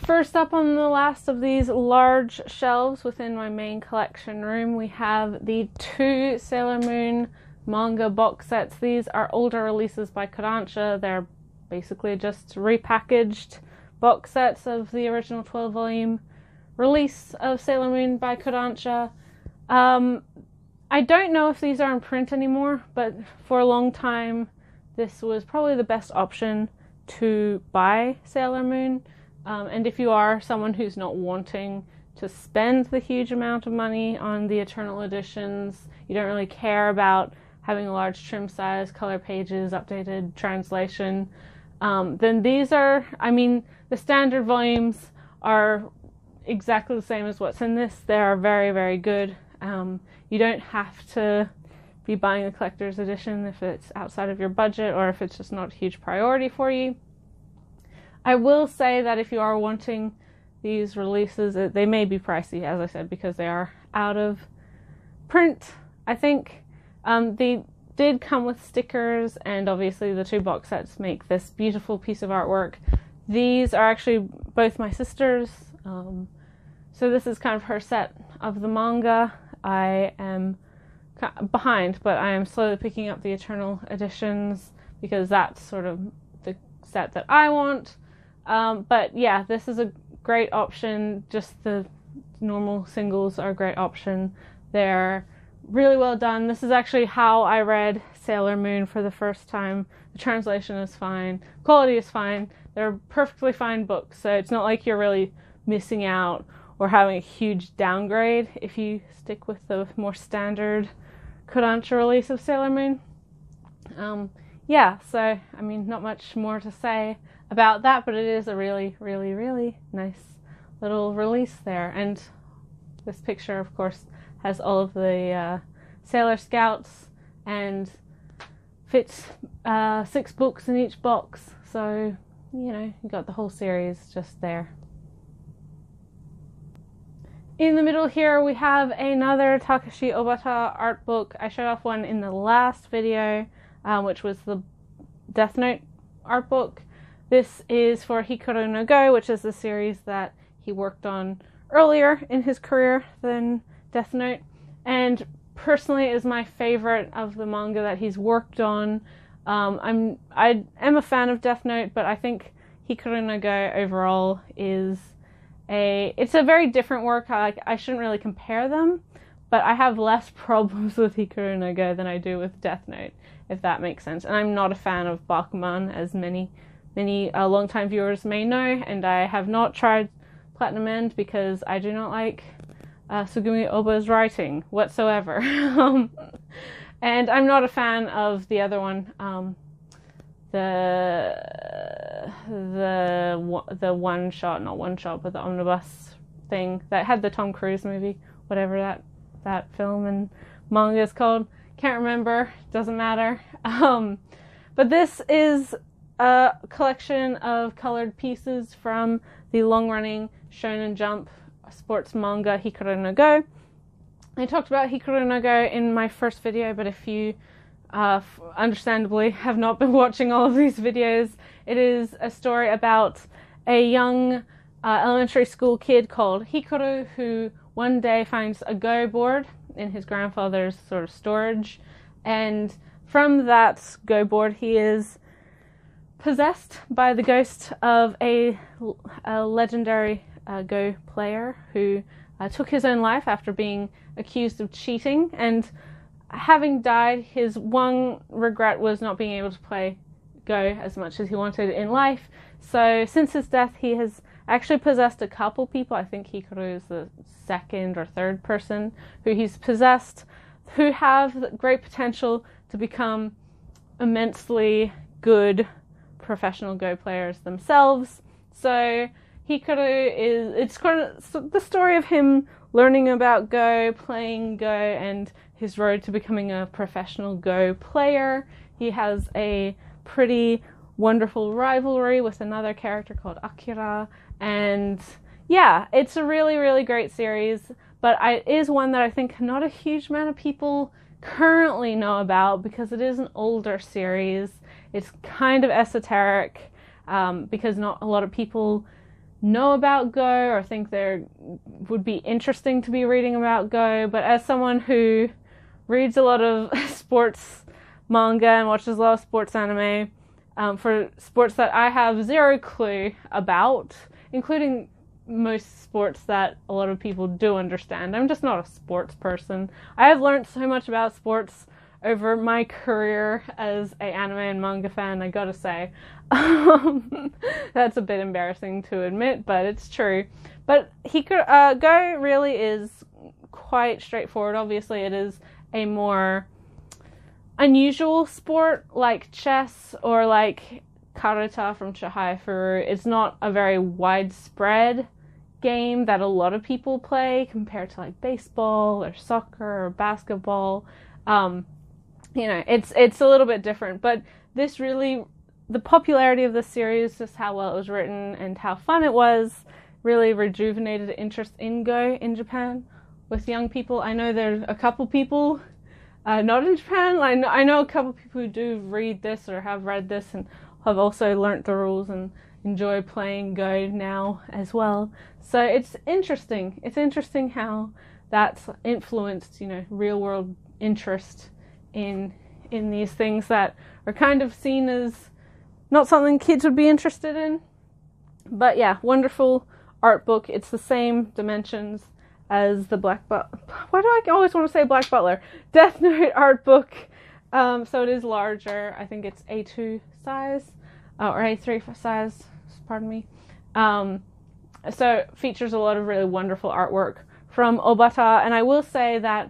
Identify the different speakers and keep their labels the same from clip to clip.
Speaker 1: First up on the last of these large shelves within my main collection room, we have the 2 Sailor Moon manga box sets. These are older releases by Kodansha. They're basically just repackaged box sets of the original 12-volume release of Sailor Moon by Kodansha. I don't know if these are in print anymore, but for a long time this was probably the best option to buy Sailor Moon. And if you are someone who's not wanting to spend the huge amount of money on the Eternal editions, you don't really care about having a large trim size, color pages, updated translation, then these are, I mean, the standard volumes are exactly the same as what's in this. They are very, very good. You don't have to be buying a collector's edition if it's outside of your budget or if it's just not a huge priority for you. I will say that if you are wanting these releases, they may be pricey, as I said, because they are out of print. I think they did come with stickers, and obviously the 2 box sets make this beautiful piece of artwork. These are actually both my sister's, so this is kind of her set of the manga. I am behind, but I am slowly picking up the Eternal editions because that's sort of the set that I want. But yeah, this is a great option. Just the normal singles are a great option. They're really well done. This is actually how I read Sailor Moon for the first time. The translation is fine. Quality is fine. They're perfectly fine books, so it's not like you're really missing out or having a huge downgrade if you stick with the more standard Kodansha release of Sailor Moon. Yeah, so, I mean, not much more to say about that, but it is a really, really, really nice little release there. And this picture, of course, has all of the Sailor Scouts and fits 6 books in each box. So, you know, you got the whole series just there. In the middle here, we have another Takashi Obata art book. I showed off one in the last video, which was the Death Note art book. This is for Hikaru no Go, which is the series that he worked on earlier in his career than Death Note, and personally is my favorite of the manga that he's worked on. I am a fan of Death Note, but I think Hikaru no Go overall is it's a very different work. I shouldn't really compare them, but I have less problems with Hikaru no Go than I do with Death Note, if that makes sense. And I'm not a fan of Bakuman, as many long-time viewers may know, and I have not tried Platinum End because I do not like Sugumi Oba's writing whatsoever. And I'm not a fan of the other one, the one shot, not one shot, but the omnibus thing that had the Tom Cruise movie, whatever that film and manga is called. Can't remember, doesn't matter. But this is a collection of colored pieces from the long-running Shonen Jump sports manga Hikaru no Go. I talked about Hikaru no Go in my first video, but if you understandably have not been watching all of these videos, it is a story about a young elementary school kid called Hikaru who one day finds a Go board in his grandfather's sort of storage, and from that Go board he is possessed by the ghost of a legendary Go player who took his own life after being accused of cheating, and having died, his one regret was not being able to play Go as much as he wanted in life. So since his death, he has actually possessed a couple people. I think Hikaru is the second or third person who he's possessed, who have great potential to become immensely good professional Go players themselves. So Hikaru it's kind of the story of him learning about Go, playing Go, and his road to becoming a professional Go player. He has a pretty wonderful rivalry with another character called Akira, and yeah, it's a really, really great series, but it is one that I think not a huge amount of people currently know about because it is an older series. It's kind of esoteric because not a lot of people know about Go or think there would be interesting to be reading about Go, but as someone who reads a lot of sports manga and watches a lot of sports anime, for sports that I have zero clue about, including most sports that a lot of people do understand. I'm just not a sports person. I have learned so much about sports over my career as an anime and manga fan, I gotta say. That's a bit embarrassing to admit, but it's true. But Go really is quite straightforward. Obviously, it is a more unusual sport like chess or like karata from Chihayafuru. It's not a very widespread game that a lot of people play compared to like baseball or soccer or basketball. It's a little bit different, but this really, the popularity of this series, just how well it was written and how fun it was, really rejuvenated interest in Go in Japan with young people. I know there are a couple people not in Japan. I know a couple people who do read this or have read this and have also learnt the rules and enjoy playing Go now as well. So it's interesting. It's interesting how that's influenced, real world interest in these things that are kind of seen as not something kids would be interested in. But yeah, wonderful art book. It's the same dimensions as the Black Butler. Why do I always want to say Black Butler? Death Note art book. So it is larger. I think it's A2 size or A3 size. Pardon me. So it features a lot of really wonderful artwork from Obata, and I will say that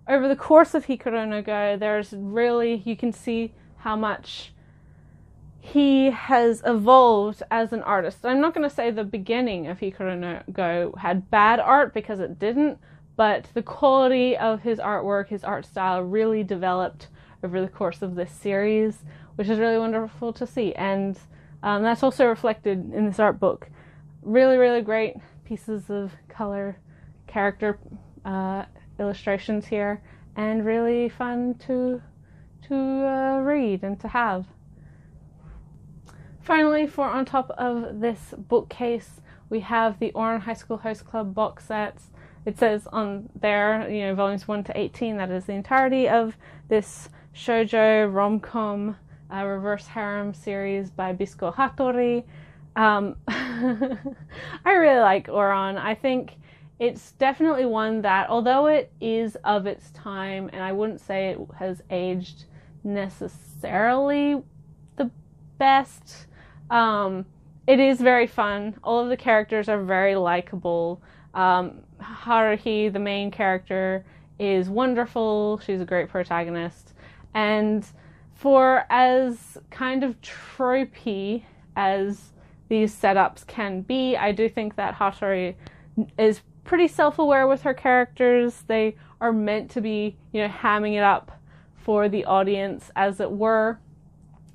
Speaker 1: over the course of Hikaru no Go, there's really, you can see how much he has evolved as an artist. I'm not going to say the beginning of Hikaru no Go had bad art, because it didn't, but the quality of his artwork, his art style really developed over the course of this series, which is really wonderful to see. And that's also reflected in this art book. Really, really great pieces of color, character illustrations here, and really fun to read and to have. Finally, for on top of this bookcase, we have the Ouran High School Host Club box sets. It says on there, volumes 1 to 18, that is the entirety of this shoujo rom-com reverse harem series by Bisco Hattori. I really like Ouran. I think it's definitely one that, although it is of its time, and I wouldn't say it has aged necessarily the best, it is very fun. All of the characters are very likable. Haruhi, the main character, is wonderful. She's a great protagonist. And for as kind of tropey as these setups can be, I do think that Hattori is pretty self-aware with her characters. They are meant to be, hamming it up for the audience, as it were.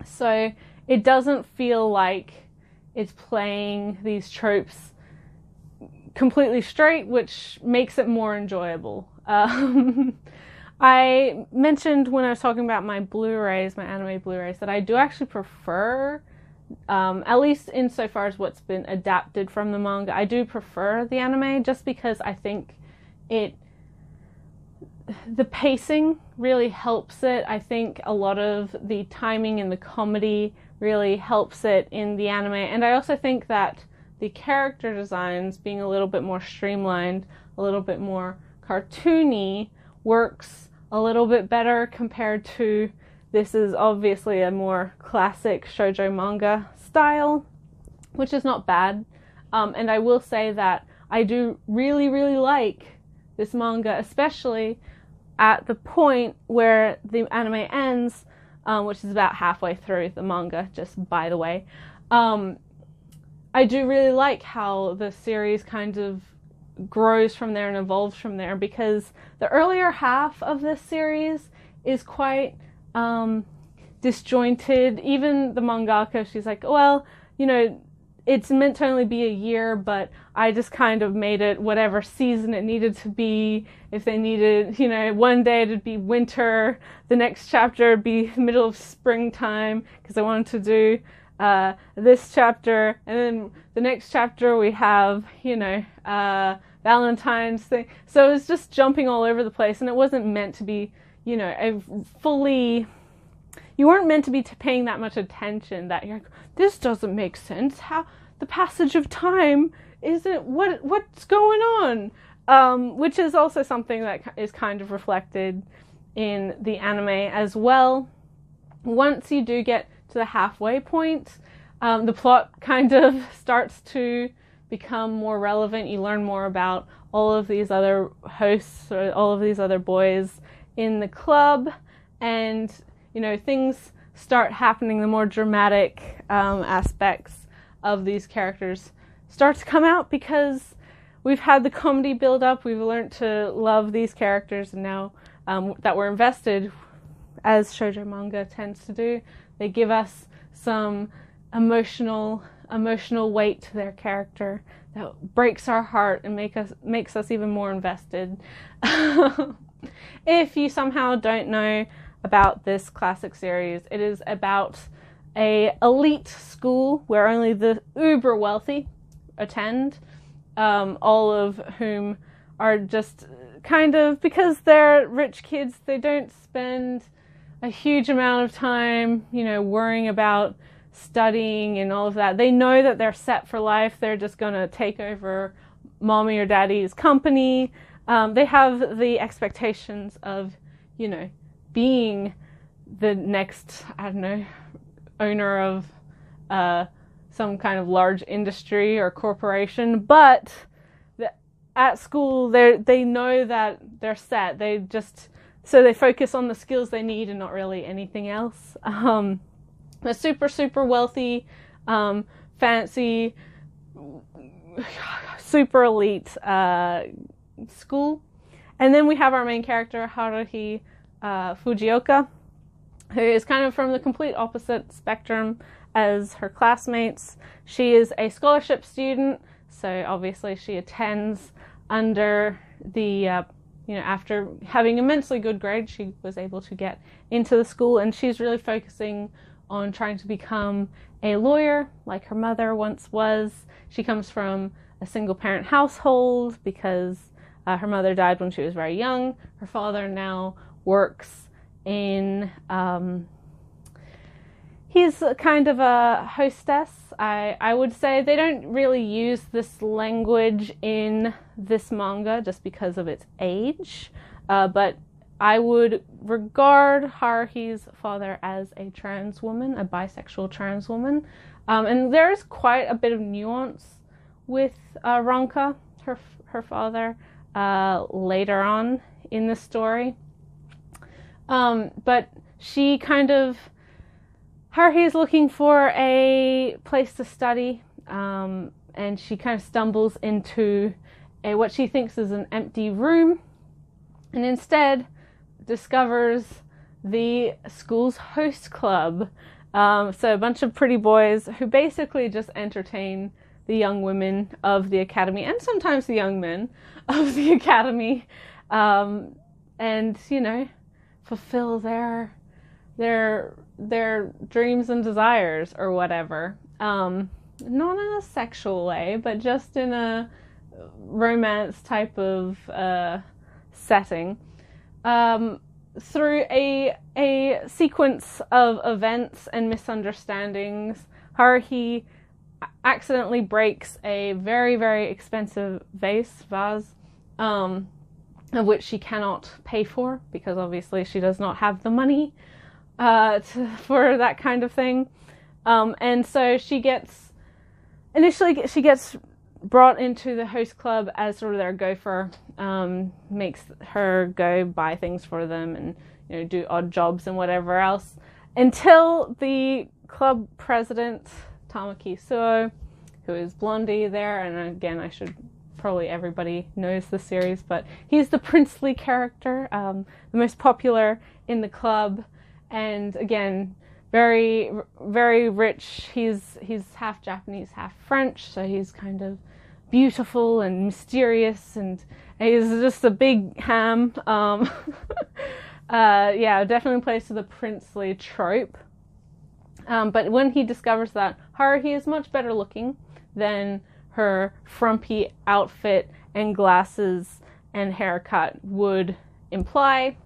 Speaker 1: So it doesn't feel like it's playing these tropes completely straight, which makes it more enjoyable. I mentioned when I was talking about my Blu-rays, my anime Blu-rays, that I do actually prefer, at least insofar as what's been adapted from the manga, I do prefer the anime, just because I think the pacing really helps it. I think a lot of the timing and the comedy really helps it in the anime, and I also think that the character designs being a little bit more streamlined, a little bit more cartoony, works a little bit better compared to, this is obviously a more classic shoujo manga style, which is not bad. And I will say that I do really, really like this manga, especially at the point where the anime ends, which is about halfway through the manga, just by the way. I do really like how the series kind of grows from there and evolves from there, because the earlier half of this series is quite disjointed. Even the mangaka, she's like, well, it's meant to only be a year, but I just kind of made it whatever season it needed to be. If they needed, one day it'd be winter, the next chapter would be middle of springtime, because I wanted to do this chapter, and then the next chapter we have, Valentine's thing. So it's just jumping all over the place, and it wasn't meant to be, you weren't meant to be paying that much attention that you're like, this doesn't make sense. How the passage of time isn't, what's going on? Which is also something that is kind of reflected in the anime as well. Once you do get to the halfway point, the plot kind of starts to become more relevant. You learn more about all of these other hosts, or all of these other boys in the club, and things start happening. The more dramatic aspects of these characters start to come out, because we've had the comedy build up. We've learned to love these characters, and now that we're invested, as shoujo manga tends to do, they give us some emotional weight to their character that breaks our heart and makes us even more invested. If you somehow don't know about this classic series, it is about a elite school where only the uber wealthy attend, all of whom are just kind of, because they're rich kids, they don't spend a huge amount of time, worrying about studying and all of that. They know that they're set for life. They're just going to take over mommy or daddy's company. They have the expectations of, being the next, owner of some kind of large industry or corporation. But at school, they know that they're set. So they focus on the skills they need and not really anything else. A super, super wealthy, fancy, super elite school. And then we have our main character, Haruhi Fujioka, who is kind of from the complete opposite spectrum as her classmates. She is a scholarship student, so obviously she attends under the, after having immensely good grades, she was able to get into the school, and she's really focusing on trying to become a lawyer like her mother once was. She comes from a single parent household because her mother died when she was very young. Her father now works in, he's kind of a hostess. I would say they don't really use this language in this manga just because of its age, but I would regard Haruhi's father as a trans woman, a bisexual trans woman. And there's quite a bit of nuance with Ronka, her father, later on in the story. But she kind of, Haruhi is looking for a place to study, and she kind of stumbles into what she thinks is an empty room, and instead discovers the school's host club. So a bunch of pretty boys who basically just entertain the young women of the academy, and sometimes the young men of the academy, and fulfill their dreams and desires or whatever. Not in a sexual way, but just in a romance type of setting. Through a sequence of events and misunderstandings, Haruhi accidentally breaks a very, very expensive vase, of which she cannot pay for because obviously she does not have the money for that kind of thing. And so she gets brought into the host club as sort of their gopher, makes her go buy things for them and do odd jobs and whatever else, until the club president, Tamaki Suo, who is Blondie there, and again probably everybody knows the series, but he's the princely character, the most popular in the club, and again very, very rich. He's half Japanese, half French, so he's kind of beautiful and mysterious, and he's just a big ham. Definitely plays to the princely trope. But when he discovers that Haruhi is much better looking than her frumpy outfit and glasses and haircut would imply,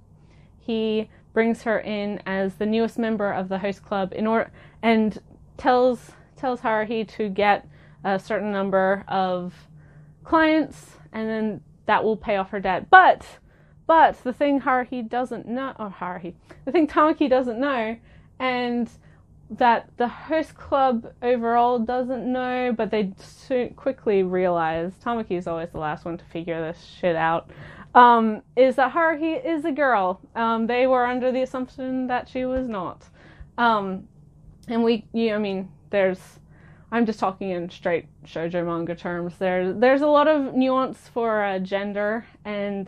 Speaker 1: he brings her in as the newest member of the host club and tells Haruhi to get a certain number of clients, and then that will pay off her debt. But the thing Haruhi doesn't know, the thing Tamaki doesn't know, and that the host club overall doesn't know, but they quickly realize, Tamaki is always the last one to figure this shit out, is that Haruhi is a girl. They were under the assumption that she was not. And I'm just talking in straight shoujo manga terms. There's a lot of nuance for gender and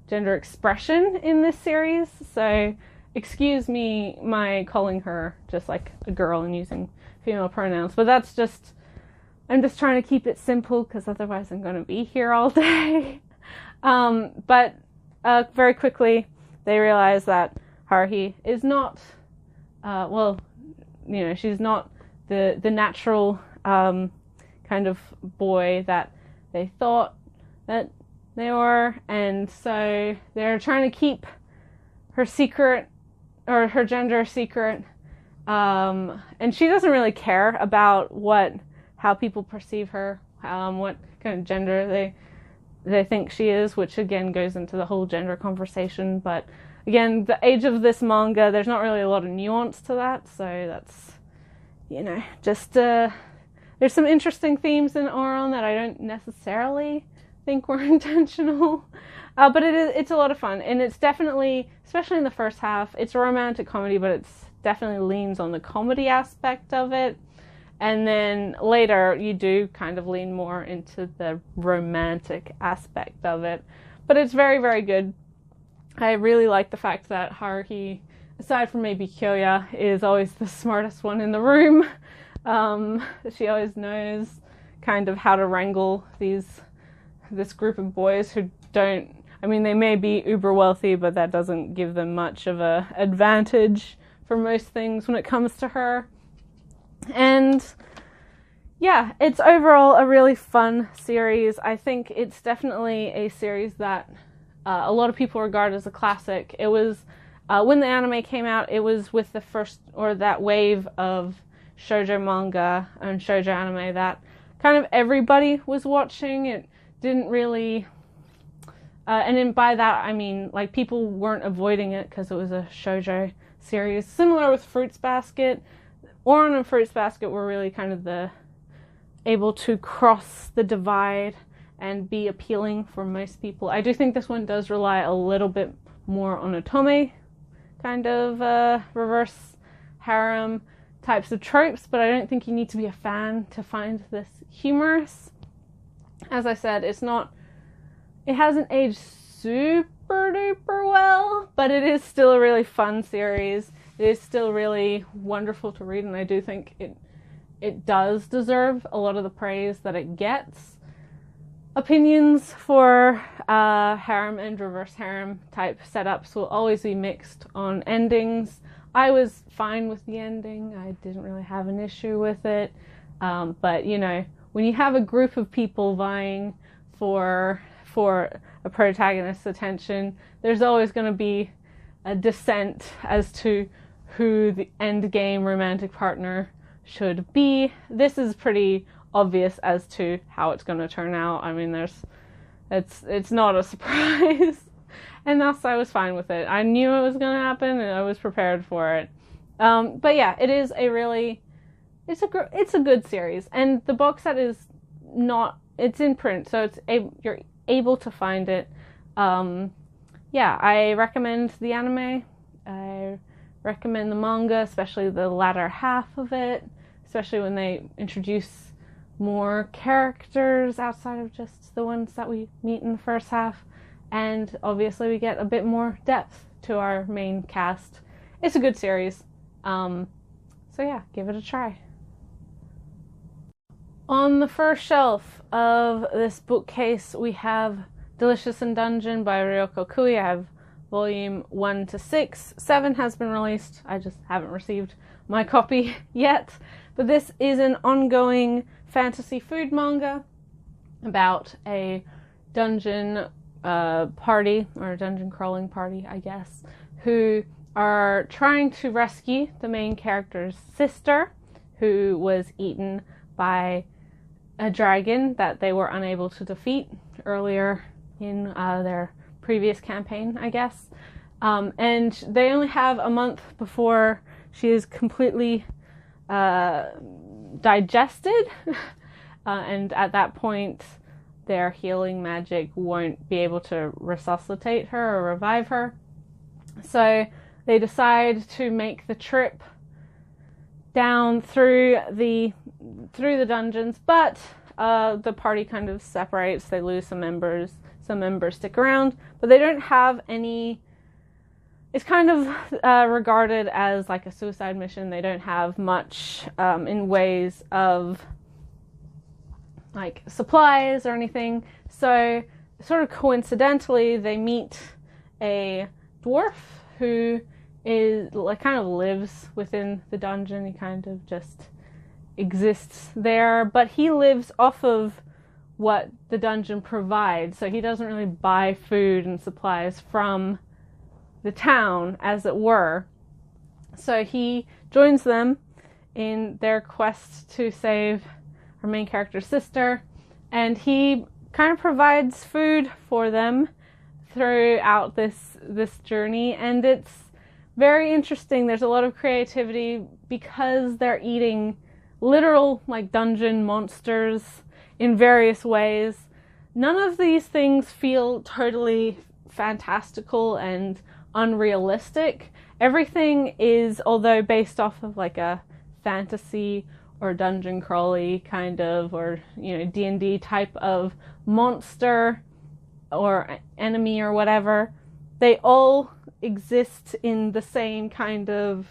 Speaker 1: gender expression in this series, so excuse me my calling her just like a girl and using female pronouns, but I'm just trying to keep it simple because otherwise I'm going to be here all day. But very quickly they realize that Haruhi is not, she's not the natural kind of boy that they thought that they were, and so they're trying to keep her secret, or her gender secret, and she doesn't really care about how people perceive her, what kind of gender they think she is, which again goes into the whole gender conversation. But again, the age of this manga, there's not really a lot of nuance to that, so that's, just there's some interesting themes in Ouran that I don't necessarily think were intentional. But it's a lot of fun, and it's definitely, especially in the first half, it's a romantic comedy, but it's definitely leans on the comedy aspect of it. And then later you do kind of lean more into the romantic aspect of it. But it's very, very good. I really like the fact that Haruhi, aside from maybe Kyoya, is always the smartest one in the room. She always knows kind of how to wrangle this group of boys who don't, they may be uber wealthy, but that doesn't give them much of a advantage for most things when it comes to her. And yeah, it's overall a really fun series. I think it's definitely a series that a lot of people regard as a classic. It was, when the anime came out, it was with the first, or that wave of shoujo manga and shoujo anime that kind of everybody was watching. It didn't really, and by that I mean like people weren't avoiding it because it was a shoujo series. Similar with Fruits Basket. Ouran and Fruits Basket were really kind of able to cross the divide and be appealing for most people. I do think this one does rely a little bit more on otome kind of reverse harem types of tropes, but I don't think you need to be a fan to find this humorous. As I said, it hasn't aged super duper well, but it is still a really fun series. It is still really wonderful to read, and I do think it does deserve a lot of the praise that it gets. Opinions for harem and reverse harem type setups will always be mixed on endings. I was fine with the ending. I didn't really have an issue with it. But, when you have a group of people vying for a protagonist's attention, there's always going to be a dissent as to who the end game romantic partner should be. This is pretty obvious as to how it's going to turn out. It's not a surprise. And thus I was fine with it. I knew it was going to happen and I was prepared for it. But yeah, it is it's a good series, and the box set is it's in print, so you're able to find it. Yeah, I recommend the anime. I recommend the manga, especially the latter half of it, especially when they introduce more characters outside of just the ones that we meet in the first half. And obviously we get a bit more depth to our main cast. It's a good series. So yeah, give it a try. On the first shelf of this bookcase, we have Delicious in Dungeon by Ryoko Kui. I have volume 1 to 6. 7 has been released. I just haven't received my copy yet. But this is an ongoing fantasy food manga about a dungeon party, or a dungeon crawling party, I guess, who are trying to rescue the main character's sister, who was eaten by a dragon that they were unable to defeat earlier in their previous campaign, I guess. And they only have a month before she is completely digested, and at that point their healing magic won't be able to resuscitate her or revive her. So they decide to make the trip down through the dungeons, but the party kind of separates. They lose some members. Some members stick around, but they don't have any. It's kind of regarded as like a suicide mission. They don't have much in ways of like supplies or anything. So sort of coincidentally, they meet a dwarf who is like kind of lives within the dungeon. He kind of just exists there, but he lives off of what the dungeon provides. So he doesn't really buy food and supplies from the town, as it were. So he joins them in their quest to save our main character's sister, and he kind of provides food for them throughout this journey, and it's very interesting. There's a lot of creativity because they're eating literal like dungeon monsters in various ways. None of these things feel totally fantastical and unrealistic. Everything is, although based off of like a fantasy or dungeon crawly kind of, or D&D type of monster or enemy or whatever, they all exist in the same kind of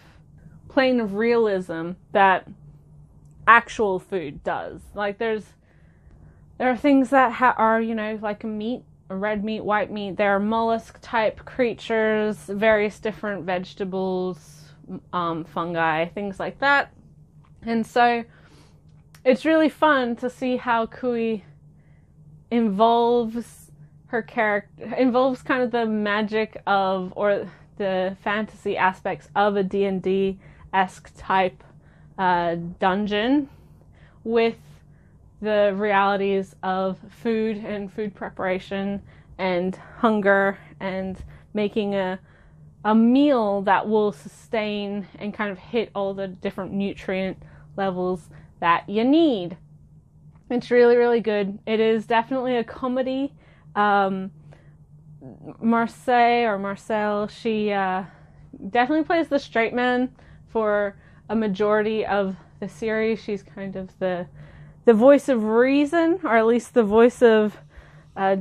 Speaker 1: plane of realism that actual food does. Like there are things that are like a meat, a red meat, white meat. There are mollusk type creatures, various different vegetables, fungi, things like that. And so it's really fun to see how Kui involves her character, involves kind of the magic of, or the fantasy aspects of a D&D-esque type dungeon with the realities of food and food preparation and hunger and making a meal that will sustain and kind of hit all the different nutrient levels that you need. It's really, really good. It is definitely a comedy. Marcel, she definitely plays the straight man for a majority of the series. She's kind of the voice of reason, or at least the voice of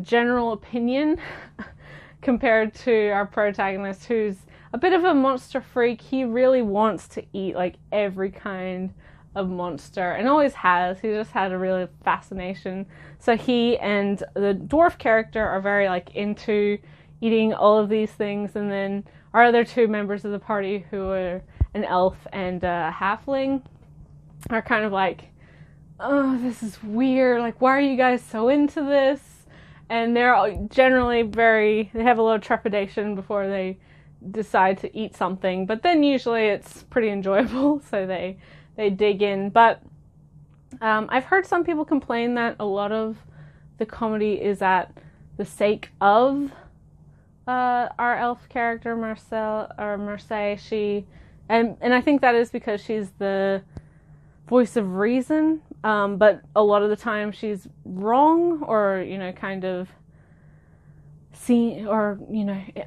Speaker 1: general opinion, compared to our protagonist, who's a bit of a monster freak. He really wants to eat like every kind of monster, and always has. He just had a really fascination. So he and the dwarf character are very like into eating all of these things, and then our other two members of the party, who are an elf and a halfling, are kind of like, oh, this is weird, like, why are you guys so into this? And they're generally they have a little trepidation before they decide to eat something, but then usually it's pretty enjoyable, so they dig in. But I've heard some people complain that a lot of the comedy is at the sake of our elf character, Marcel. And I think that is because she's the voice of reason, but a lot of the time she's wrong, or kind of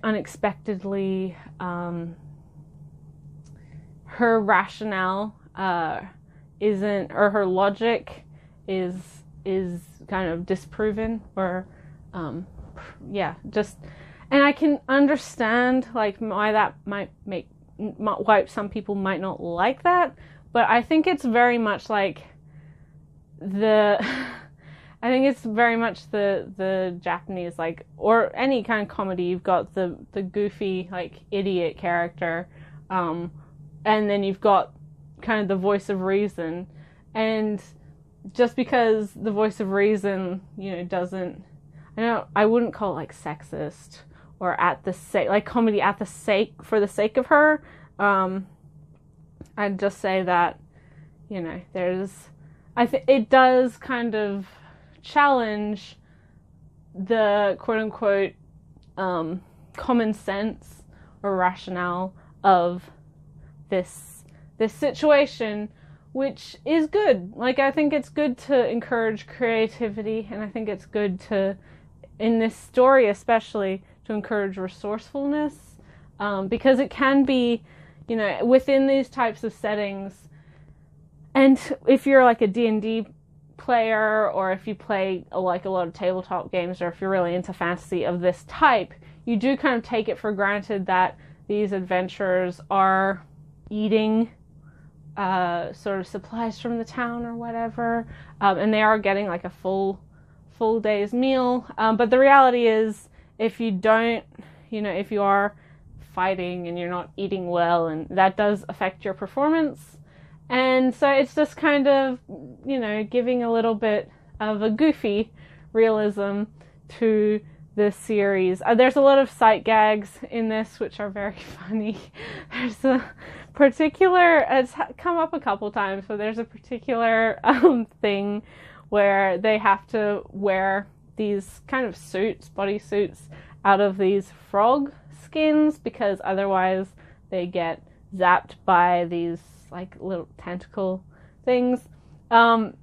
Speaker 1: unexpectedly her rationale isn't, or her logic is kind of disproven, or and I can understand like why that why some people might not like that, but I think it's very much like I think it's very much the Japanese, like, or any kind of comedy. You've got the goofy, like, idiot character, and then you've got kind of the voice of reason. And just because the voice of reason, you know, doesn't, I wouldn't call it like sexist or at the sake, like comedy at the sake, for the sake of her. I'd just say that, you know, it does kind of challenge the quote unquote common sense or rationale of this situation, which is good. Like, I think it's good to encourage creativity, and I think it's good to, in this story especially, to encourage resourcefulness, because it can be, you know, within these types of settings, and if you're like a D&D player, or if you play like a lot of tabletop games, or if you're really into fantasy of this type, you do kind of take it for granted that these adventurers are eating sort of supplies from the town or whatever, and they are getting like a full day's meal, but the reality is, if you don't, you know, if you are fighting and you're not eating well, and that does affect your performance. And so it's just kind of, you know, giving a little bit of a goofy realism to this series. There's a lot of sight gags in this, which are very funny. There's a particular, it's come up a couple times, but there's a particular thing where they have to wear these kind of suits, bodysuits, out of these frog skins, because otherwise they get zapped by these like little tentacle things. And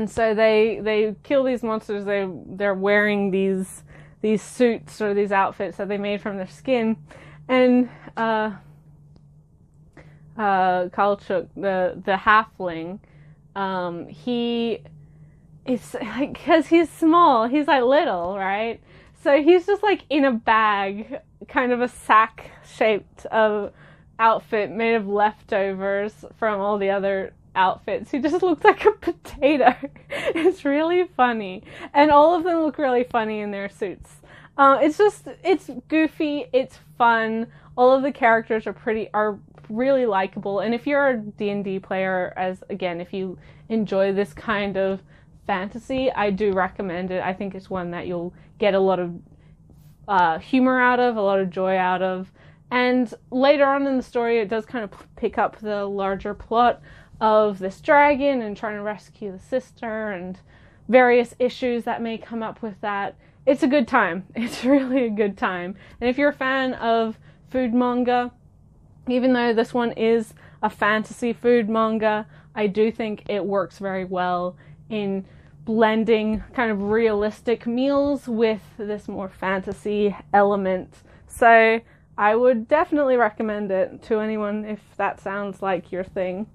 Speaker 1: so they kill these monsters. They're wearing these suits or these outfits that they made from their skin. And Kalchuk, the halfling, he is like, because he's small, he's like little, right? So he's just like in a bag, kind of a sack shaped outfit made of leftovers from all the other outfits. He just looks like a potato. It's really funny, and all of them look really funny in their suits. It's goofy, it's fun. All of the characters are really likable, and if you're a D&D player, if you enjoy this kind of fantasy, I do recommend it. I think it's one that you'll get a lot of humor out of, a lot of joy out of. And later on in the story, it does kind of pick up the larger plot of this dragon and trying to rescue the sister and various issues that may come up with that. It's a good time. It's really a good time. And if you're a fan of food manga, even though this one is a fantasy food manga, I do think it works very well in blending kind of realistic meals with this more fantasy element. So I would definitely recommend it to anyone if that sounds like your thing.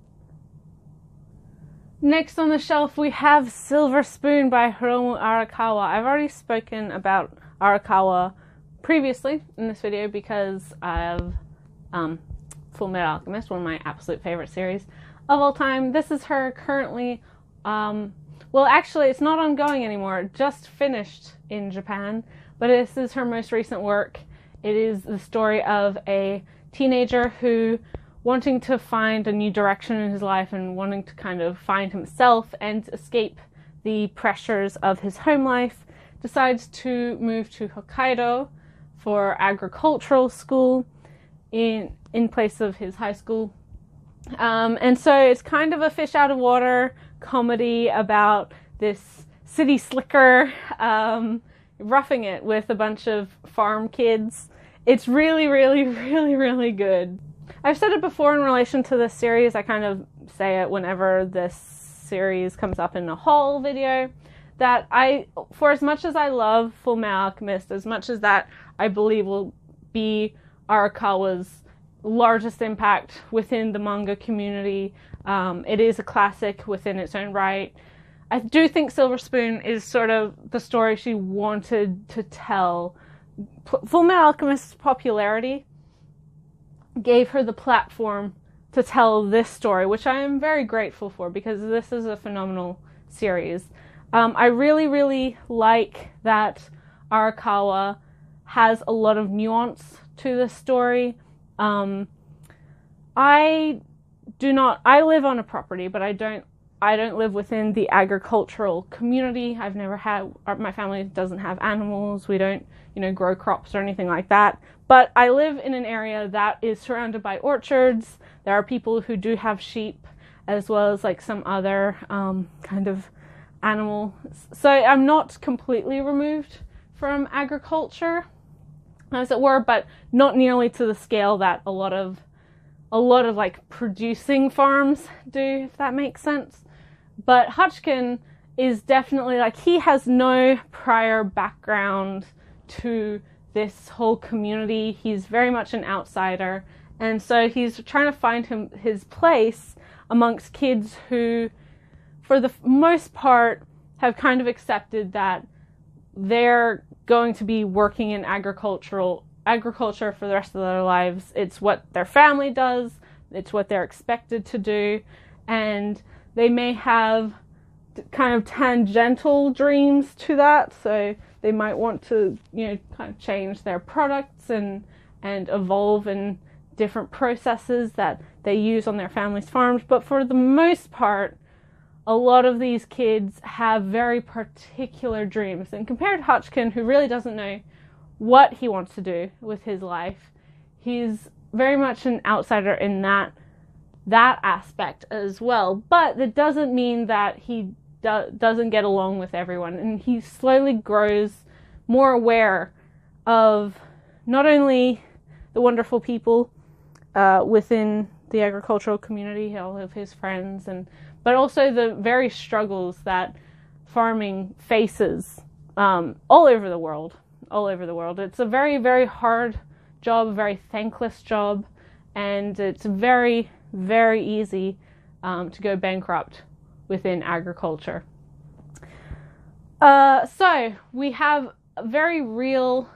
Speaker 1: Next on the shelf we have Silver Spoon by Hiromu Arakawa. I've already spoken about Arakawa previously in this video because of Full Metal Alchemist, one of my absolute favorite series of all time. This is her currently, well actually it's not ongoing anymore, it just finished in Japan, but this is her most recent work. It is the story of a teenager who, wanting to find a new direction in his life and wanting to kind of find himself and escape the pressures of his home life, decides to move to Hokkaido for agricultural school in place of his high school. And so it's kind of a fish out of water comedy about this city slicker roughing it with a bunch of farm kids. It's really, really, really, really good. I've said it before in relation to this series. I kind of say it whenever this series comes up in a haul video, that for as much as I love Full Metal Alchemist, as much as that I believe will be Arakawa's largest impact within the manga community, it is a classic within its own right. I do think Silver Spoon is sort of the story she wanted to tell. Full Metal Alchemist's popularity gave her the platform to tell this story, which I am very grateful for because this is a phenomenal series. I really, really like that Arakawa has a lot of nuance to the story. I live on a property, but I don't live within the agricultural community. My family doesn't have animals. We don't, grow crops or anything like that. But I live in an area that is surrounded by orchards. There are people who do have sheep, as well as like some other kind of animal. So I'm not completely removed from agriculture, as it were, but not nearly to the scale that a lot of like producing farms do, if that makes sense. But Hachiken is definitely like, he has no prior background to this whole community. He's very much an outsider, and so he's trying to find his place amongst kids who, for the most part, have kind of accepted that they're going to be working in agriculture for the rest of their lives. It's what their family does, it's what they're expected to do, and they may have kind of tangential dreams to that. So they might want to, kind of change their products and evolve in different processes that they use on their family's farms. But for the most part, a lot of these kids have very particular dreams. And compared to Hachiken, who really doesn't know what he wants to do with his life, he's very much an outsider in that aspect as well. But that doesn't mean that he doesn't get along with everyone, and he slowly grows more aware of not only the wonderful people within the agricultural community, all of his friends, but also the very struggles that farming faces all over the world. It's a very, very hard job, a very thankless job, and it's very, very easy to go bankrupt within agriculture. So we have very real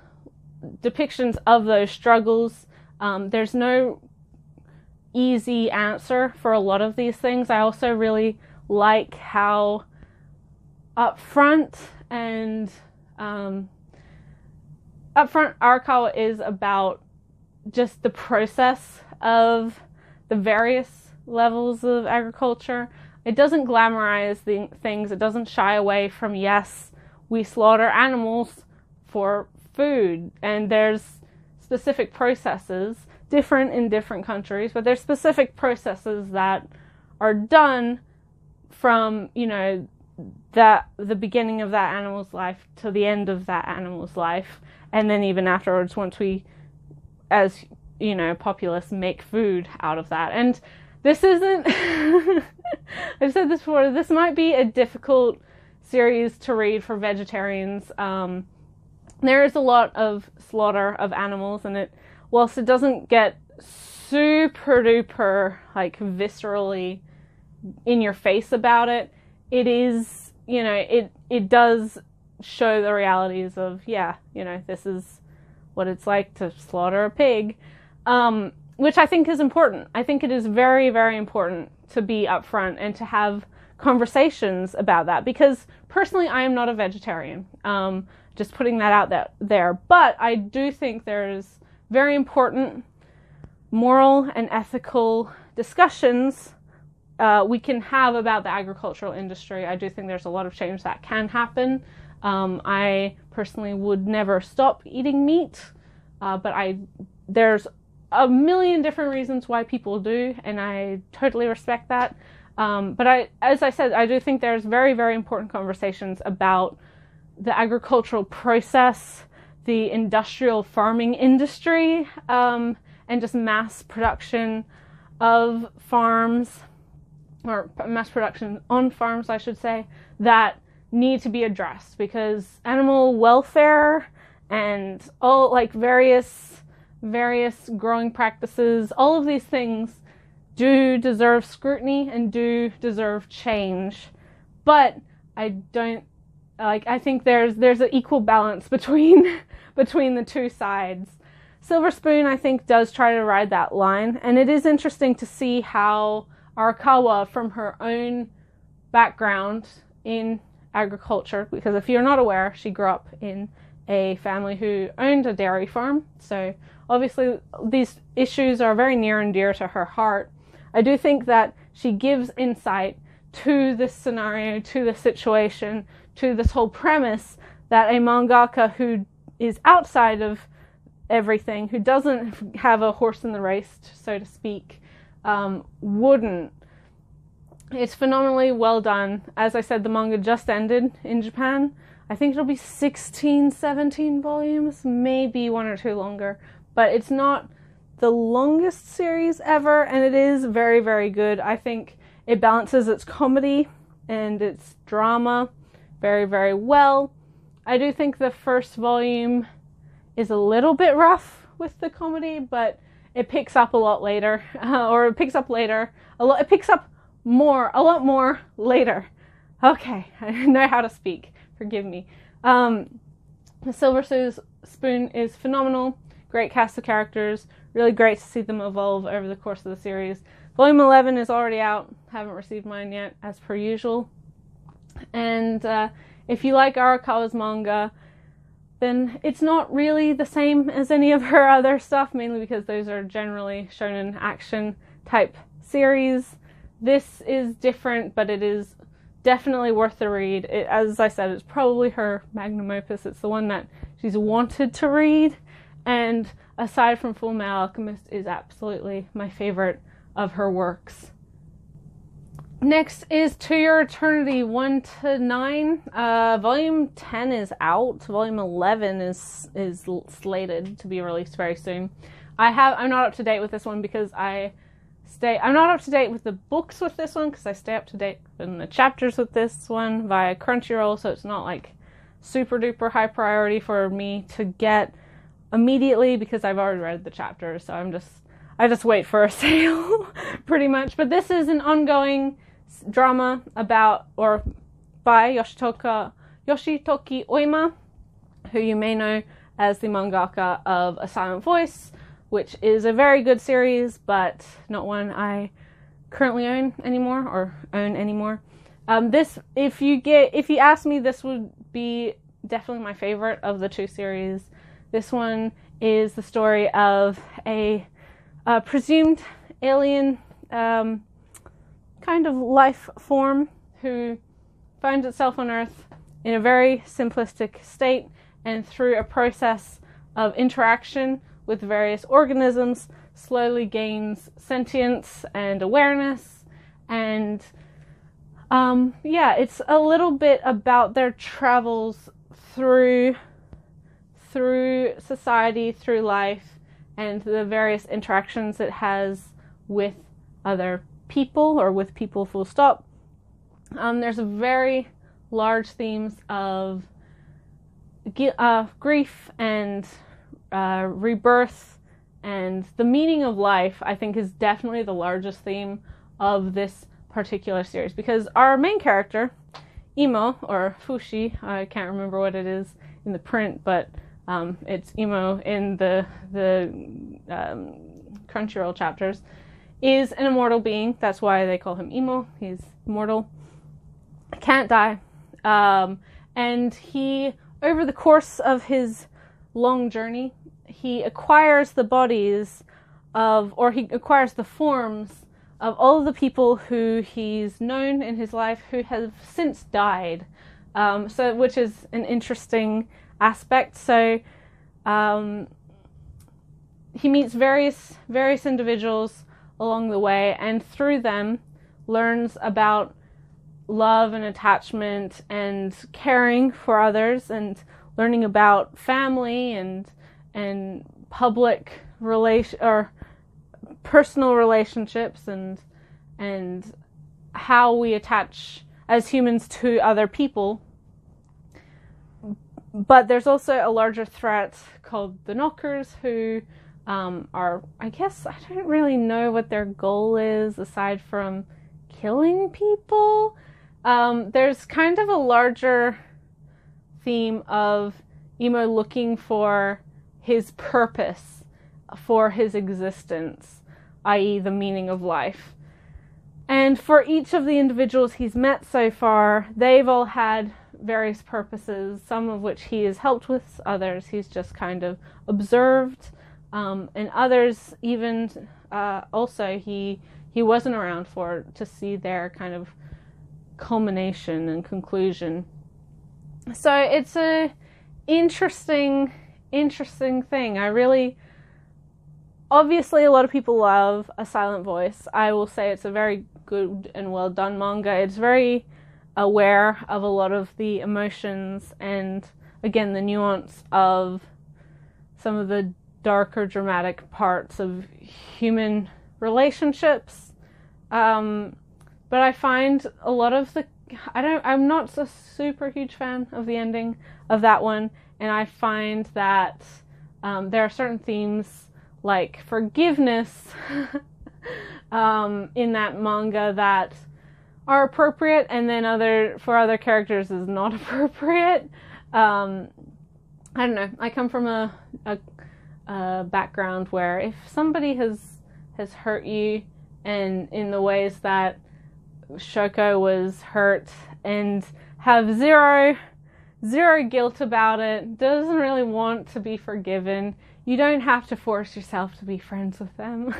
Speaker 1: depictions of those struggles. There's no easy answer for a lot of these things. I also really like how upfront Arakawa is about just the process of the various levels of agriculture. It doesn't glamorize things. It doesn't shy away from, yes, we slaughter animals for food, and there's specific processes, different in different countries, but there's specific processes that are done from, the beginning of that animal's life to the end of that animal's life, and then even afterwards, once we, as populace, make food out of that. And this isn't I've said this before, this might be a difficult series to read for vegetarians. There is a lot of slaughter of animals, and whilst it doesn't get super duper like viscerally in your face about it, it is, it does show the realities of, this is what it's like to slaughter a pig, which I think is important. I think it is very, very important to be upfront and to have conversations about that, because personally I am not a vegetarian, just putting that out there, but I do think there's very important moral and ethical discussions we can have about the agricultural industry. I do think there's a lot of change that can happen. I personally would never stop eating meat, but there's a million different reasons why people do, and I totally respect that. But as I said, I do think there's very, very important conversations about the agricultural process, the industrial farming industry, and just mass production of farms, or mass production on farms, I should say, that need to be addressed, because animal welfare and all like various growing practices, all of these things do deserve scrutiny and do deserve change. But I think there's an equal balance between the two sides. Silver Spoon, I think, does try to ride that line, and it is interesting to see how Arakawa, from her own background in agriculture, because if you're not aware, she grew up in a family who owned a dairy farm. So obviously these issues are very near and dear to her heart. I do think that she gives insight to this scenario, to this situation, to this whole premise that a mangaka who is outside of everything, who doesn't have a horse in the race, so to speak, wouldn't. It's phenomenally well done. As I said, the manga just ended in Japan. I think it'll be 16, 17 volumes, maybe one or two longer, but it's not the longest series ever, and it is very, very good. I think it balances its comedy and its drama very, very well. I do think the first volume is a little bit rough with the comedy, but it picks up a lot later, it picks up a lot more later. Okay, I know how to speak. Forgive me. The Silver Spoon is phenomenal. Great cast of characters. Really great to see them evolve over the course of the series. Volume 11 is already out. Haven't received mine yet, as per usual. And if you like Arakawa's manga, then it's not really the same as any of her other stuff, mainly because those are generally shonen action type series. This is different, but it is definitely worth the read. As I said, it's probably her magnum opus. It's the one that she's wanted to read, and aside from Full Metal Alchemist, is absolutely my favorite of her works. Next is To Your Eternity 1 to 9. Volume 10 is out. Volume 11 is slated to be released very soon. I'm not up to date with this one because I'm not up to date with the books with this one because I stay up to date in the chapters with this one via Crunchyroll, so it's not like super duper high priority for me to get immediately because I've already read the chapters, so I just wait for a sale pretty much. But this is an ongoing drama by Yoshitoki Oima, who you may know as the mangaka of A Silent Voice, which is a very good series, but not one I currently own anymore. If you ask me, this would be definitely my favorite of the two series. This one is the story of a presumed alien kind of life form who finds itself on Earth in a very simplistic state, and through a process of interaction with various organisms, slowly gains sentience and awareness. And it's a little bit about their travels through society, through life, and the various interactions it has with other people, or with people full stop. There's a very large themes of grief and rebirth, and the meaning of life, I think, is definitely the largest theme of this particular series, because our main character, Imo, or Fushi, I can't remember what it is in the print, but it's Imo in the Crunchyroll chapters, is an immortal being. That's why they call him Imo. He's immortal, can't die, and he, over the course of his long journey, he acquires the bodies he acquires the forms of all of the people who he's known in his life who have since died, which is an interesting aspect. So he meets various individuals along the way, and through them learns about love and attachment and caring for others, and learning about family and public or personal relationships, and how we attach as humans to other people. But there's also a larger threat called the Knockers, who are, I guess, I don't really know what their goal is aside from killing people. There's kind of a larger theme of Imo looking for his purpose for his existence, i.e. the meaning of life. And for each of the individuals he's met so far, they've all had various purposes, some of which he has helped with, others he's just kind of observed, and others even also he wasn't around to see their kind of culmination and conclusion. So it's a interesting thing. Obviously a lot of people love A Silent Voice. I will say it's a very good and well done manga. It's very aware of a lot of the emotions and, again, the nuance of some of the darker dramatic parts of human relationships. But I find a lot of I'm not a super huge fan of the ending of that one, and I find that there are certain themes like forgiveness in that manga that are appropriate, and then for other characters is not appropriate. I don't know. I come from a background where if somebody has hurt you, and in the ways that Shoko was hurt, and have zero guilt about it, doesn't really want to be forgiven, you don't have to force yourself to be friends with them.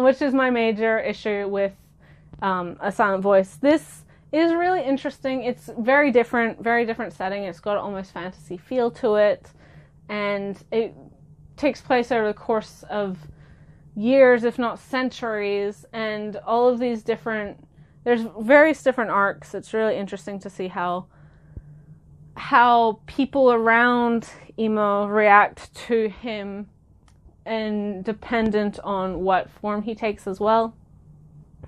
Speaker 1: Which is my major issue with A Silent Voice. This is really interesting. It's very different setting. It's got almost fantasy feel to it, and it takes place over the course of years, if not centuries, and all of these there's various different arcs. It's really interesting to see how people around Imo react to him, and dependent on what form he takes as well.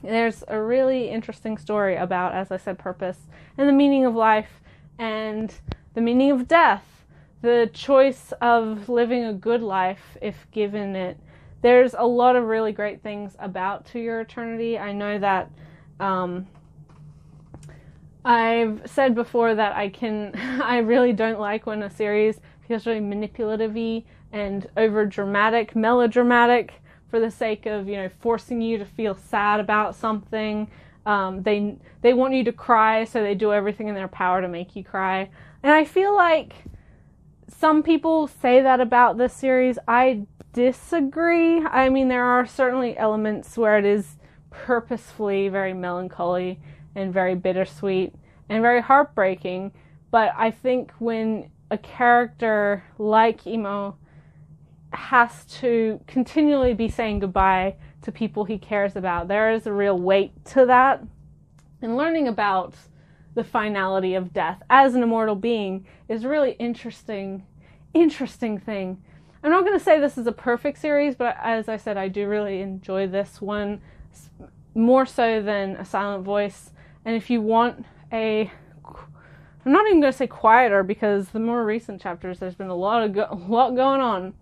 Speaker 1: There's a really interesting story about, as I said, purpose and the meaning of life and the meaning of death, the choice of living a good life if given it. There's a lot of really great things about To Your Eternity. I know that I've said before that I really don't like when a series feels really manipulative-y and over-dramatic, melodramatic, for the sake of, forcing you to feel sad about something. They want you to cry, so they do everything in their power to make you cry. And I feel like some people say that about this series. I disagree. I mean, there are certainly elements where it is purposefully very melancholy and very bittersweet and very heartbreaking, but I think when a character like Imo has to continually be saying goodbye to people he cares about, there is a real weight to that. And learning about the finality of death as an immortal being is a really interesting thing. I'm not going to say this is a perfect series, but as I said, I do really enjoy this one more so than A Silent Voice. And if you want I'm not even going to say quieter, because the more recent chapters, there's been a lot going on.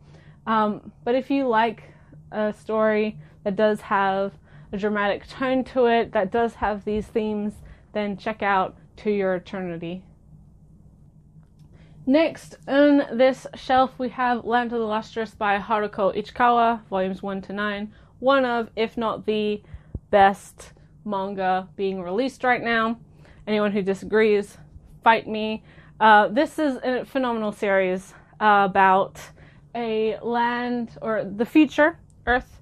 Speaker 1: But if you like a story that does have a dramatic tone to it, that does have these themes, then check out To Your Eternity. Next on this shelf we have Land of the Lustrous by Haruko Ichikawa, volumes 1-9. One of, if not the best manga being released right now. Anyone who disagrees, fight me. This is a phenomenal series about a land, or the future, Earth,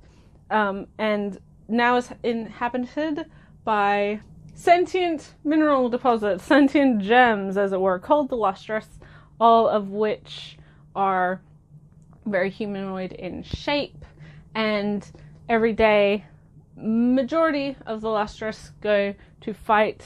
Speaker 1: and now is inhabited by sentient mineral deposits, sentient gems, as it were, called the Lustrous, all of which are very humanoid in shape, and every day, majority of the Lustrous go to fight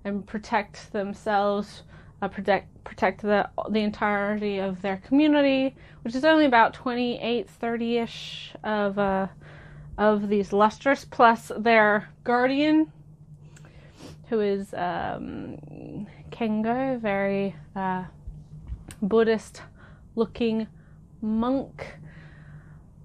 Speaker 1: and protect themselves, protect the entirety of their community, which is only about 28, 30-ish of these Lustrous, plus their guardian, who is Kengo, very Buddhist-looking monk.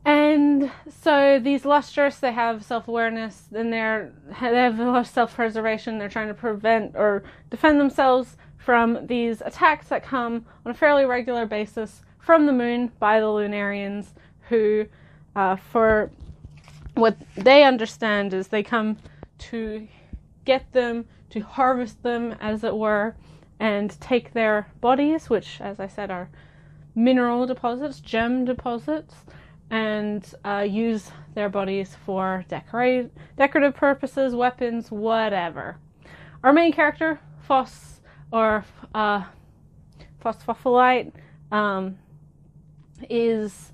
Speaker 1: And so these Lustrous, they have self-awareness, and they have a lot of self-preservation. They're trying to prevent or defend themselves from these attacks that come on a fairly regular basis from the moon by the Lunarians, who, for what they understand, is they come to get them to harvest them, as it were, and take their bodies, which, as I said, are mineral deposits, gem deposits, and use their bodies for decorative purposes, weapons, whatever. Our main character, Phosphophylite, is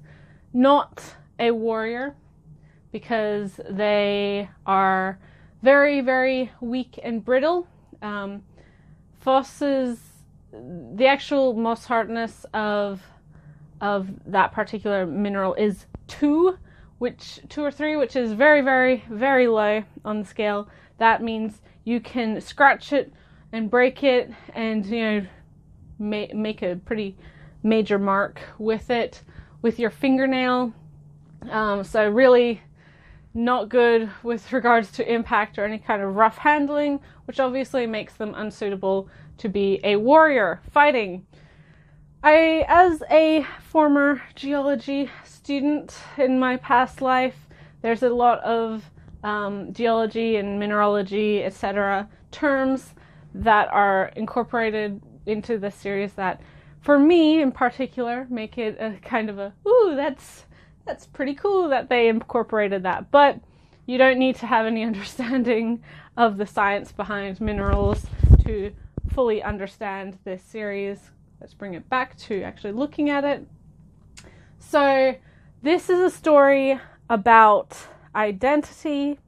Speaker 1: not a warrior because they are very, very weak and brittle. The actual most hardness of that particular mineral is 2 or 3, which is very, very, very low on the scale. That means you can scratch it and break it and, you know, make a pretty major mark with it with your fingernail. So really not good with regards to impact or any kind of rough handling, which obviously makes them unsuitable to be a warrior fighting. As a former geology student in my past life, there's a lot of geology and mineralogy, etc. terms that are incorporated into this series that, for me in particular, make it a kind of a, ooh, that's pretty cool that they incorporated that. But you don't need to have any understanding of the science behind minerals to fully understand this series. Let's bring it back to actually looking at it. So this is a story about identity,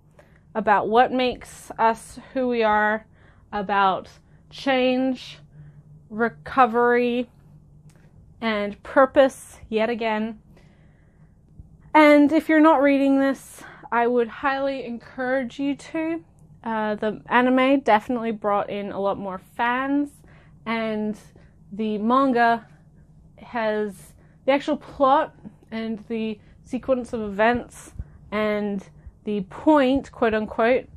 Speaker 1: about what makes us who we are, about change, recovery, and purpose, yet again. And if you're not reading this, I would highly encourage you to. The anime definitely brought in a lot more fans, and the manga has the actual plot and the sequence of events and the point, quote unquote,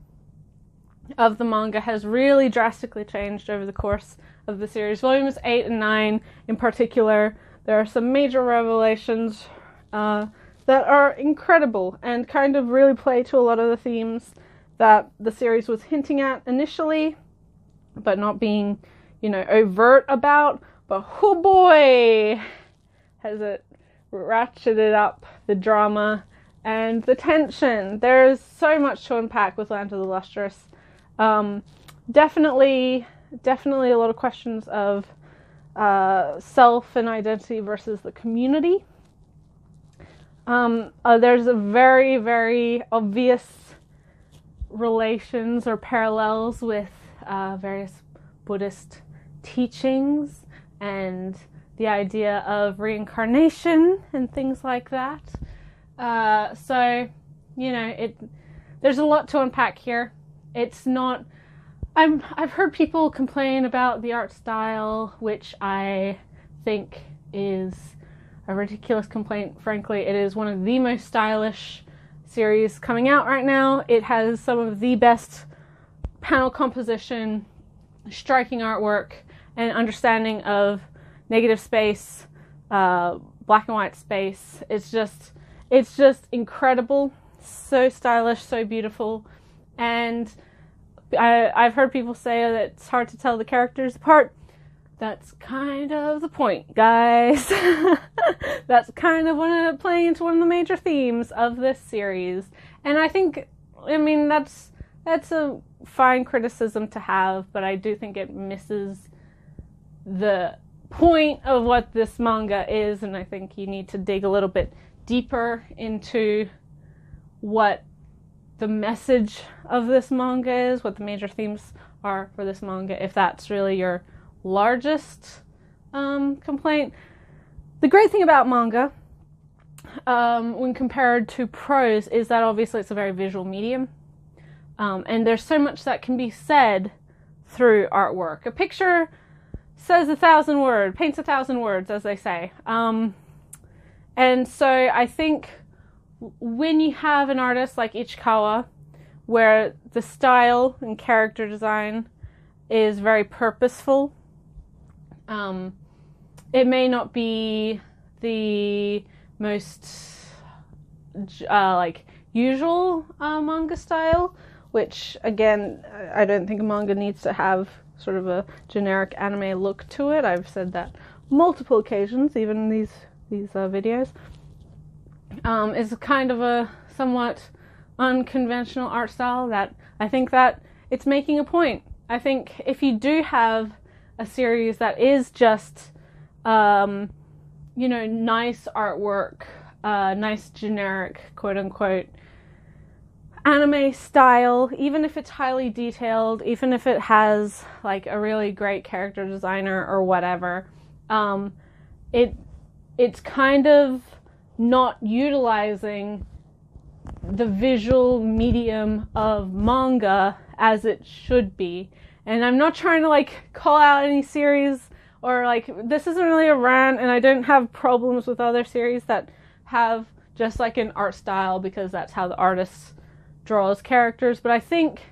Speaker 1: of the manga has really drastically changed over the course of the series. Volumes 8 and 9 in particular, there are some major revelations that are incredible and kind of really play to a lot of the themes that the series was hinting at initially, but not being, you know, overt about. But oh boy, has it ratcheted up the drama and the tension. There's so much to unpack with Land of the Lustrous. Definitely a lot of questions of self and identity versus the community. There's a very, very obvious relations or parallels with various Buddhist teachings and the idea of reincarnation and things like that. So, you know, there's a lot to unpack here. It's not... I've heard people complain about the art style, which I think is a ridiculous complaint. Frankly, it is one of the most stylish series coming out right now. It has some of the best panel composition, striking artwork, and understanding of negative space, black and white space. It's just incredible. So stylish, so beautiful. And I've heard people say that it's hard to tell the characters apart. That's kind of the point, guys. That's kind of playing into one of the major themes of this series. And I think, I mean, that's a fine criticism to have, but I do think it misses the point of what this manga is, and I think you need to dig a little bit deeper into what the message of this manga is, what the major themes are for this manga, if that's really your largest complaint. The great thing about manga, when compared to prose, is that obviously it's a very visual medium, and there's so much that can be said through artwork. A picture says 1,000 words, paints 1,000 words, as they say. And so I think when you have an artist like Ichikawa, where the style and character design is very purposeful, it may not be the most usual manga style, which again, I don't think a manga needs to have sort of a generic anime look to it. I've said that multiple occasions, even in these videos. Is kind of a somewhat unconventional art style that I think that it's making a point. I think if you do have a series that is just, nice artwork, nice generic, quote unquote, anime style, even if it's highly detailed, even if it has like a really great character designer or whatever, it's kind of not utilizing the visual medium of manga as it should be. And I'm not trying to like call out any series, or like, this isn't really a rant, and I don't have problems with other series that have just like an art style because that's how the artist draws characters. But I think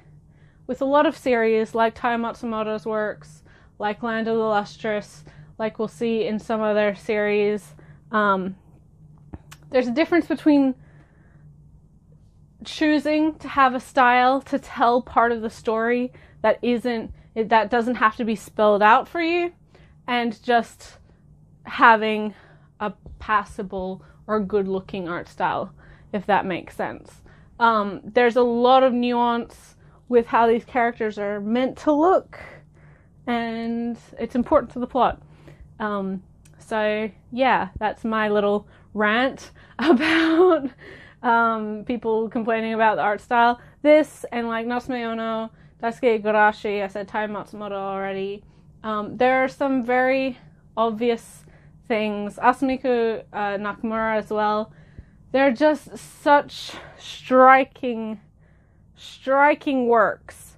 Speaker 1: with a lot of series like Taiyo Matsumoto's works, like Land of the Lustrous, like we'll see in some other series, there's a difference between choosing to have a style to tell part of the story that doesn't have to be spelled out for you, and just having a passable or good looking art style, if that makes sense. There's a lot of nuance with how these characters are meant to look, and it's important to the plot. So yeah, that's my little rant about people complaining about the art style. This, and like Natsume Ono, Daisuke Igarashi, I said Taiyo Matsumoto already. There are some very obvious things. Asumiku Nakamura as well. They're just such striking works.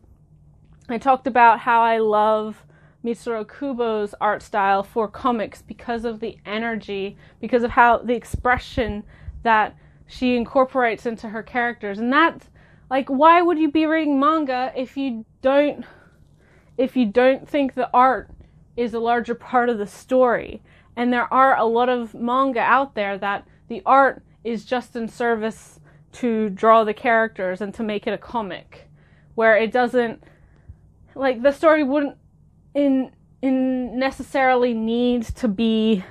Speaker 1: I talked about how I love Mitsuru Kubo's art style for comics because of the energy, because of how the expression that she incorporates into her characters. And that, like, why would you be reading manga if you don't think the art is a larger part of the story? And there are a lot of manga out there that the art is just in service to draw the characters and to make it a comic, where it doesn't, like, the story wouldn't necessarily need to be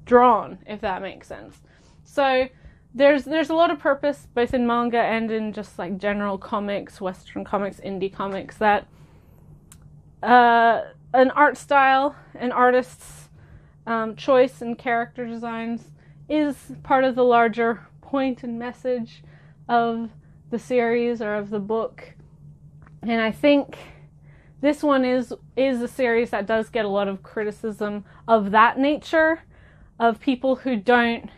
Speaker 1: drawn, if that makes sense. So there's a lot of purpose both in manga and in just like general comics, Western comics, indie comics, that an art style, an artist's choice in character designs is part of the larger point and message of the series or of the book. And I think this one is a series that does get a lot of criticism of that nature, of people who don't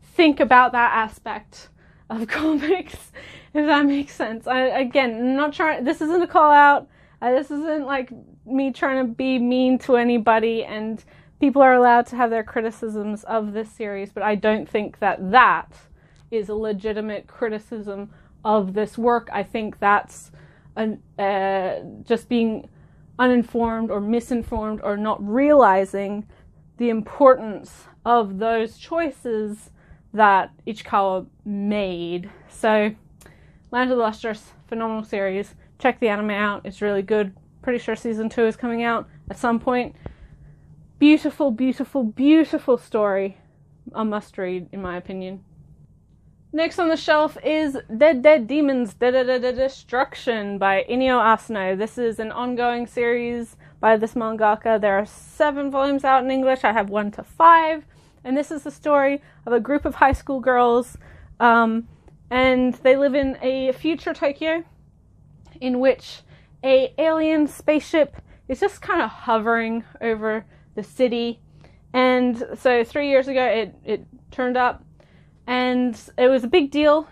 Speaker 1: think about that aspect of comics, if that makes sense. I'm not trying, this isn't a call out, this isn't like me trying to be mean to anybody, and people are allowed to have their criticisms of this series, but I don't think that is a legitimate criticism of this work. I think that's just being uninformed or misinformed, or not realizing the importance of those choices that Ichikawa made. So, Land of the Lustrous, phenomenal series. Check the anime out, it's really good. Pretty sure season 2 is coming out at some point. Beautiful, beautiful, beautiful story. A must read, in my opinion. Next on the shelf is Dead Dead Demons Destruction by Inio Asano. This is an ongoing series by this mangaka. There are 7 volumes out in English. I have 1 to 5. And this is the story of a group of high school girls. And they live in a future Tokyo in which a alien spaceship is just kind of hovering over the city. And so 3 years ago it turned up. And it was a big deal.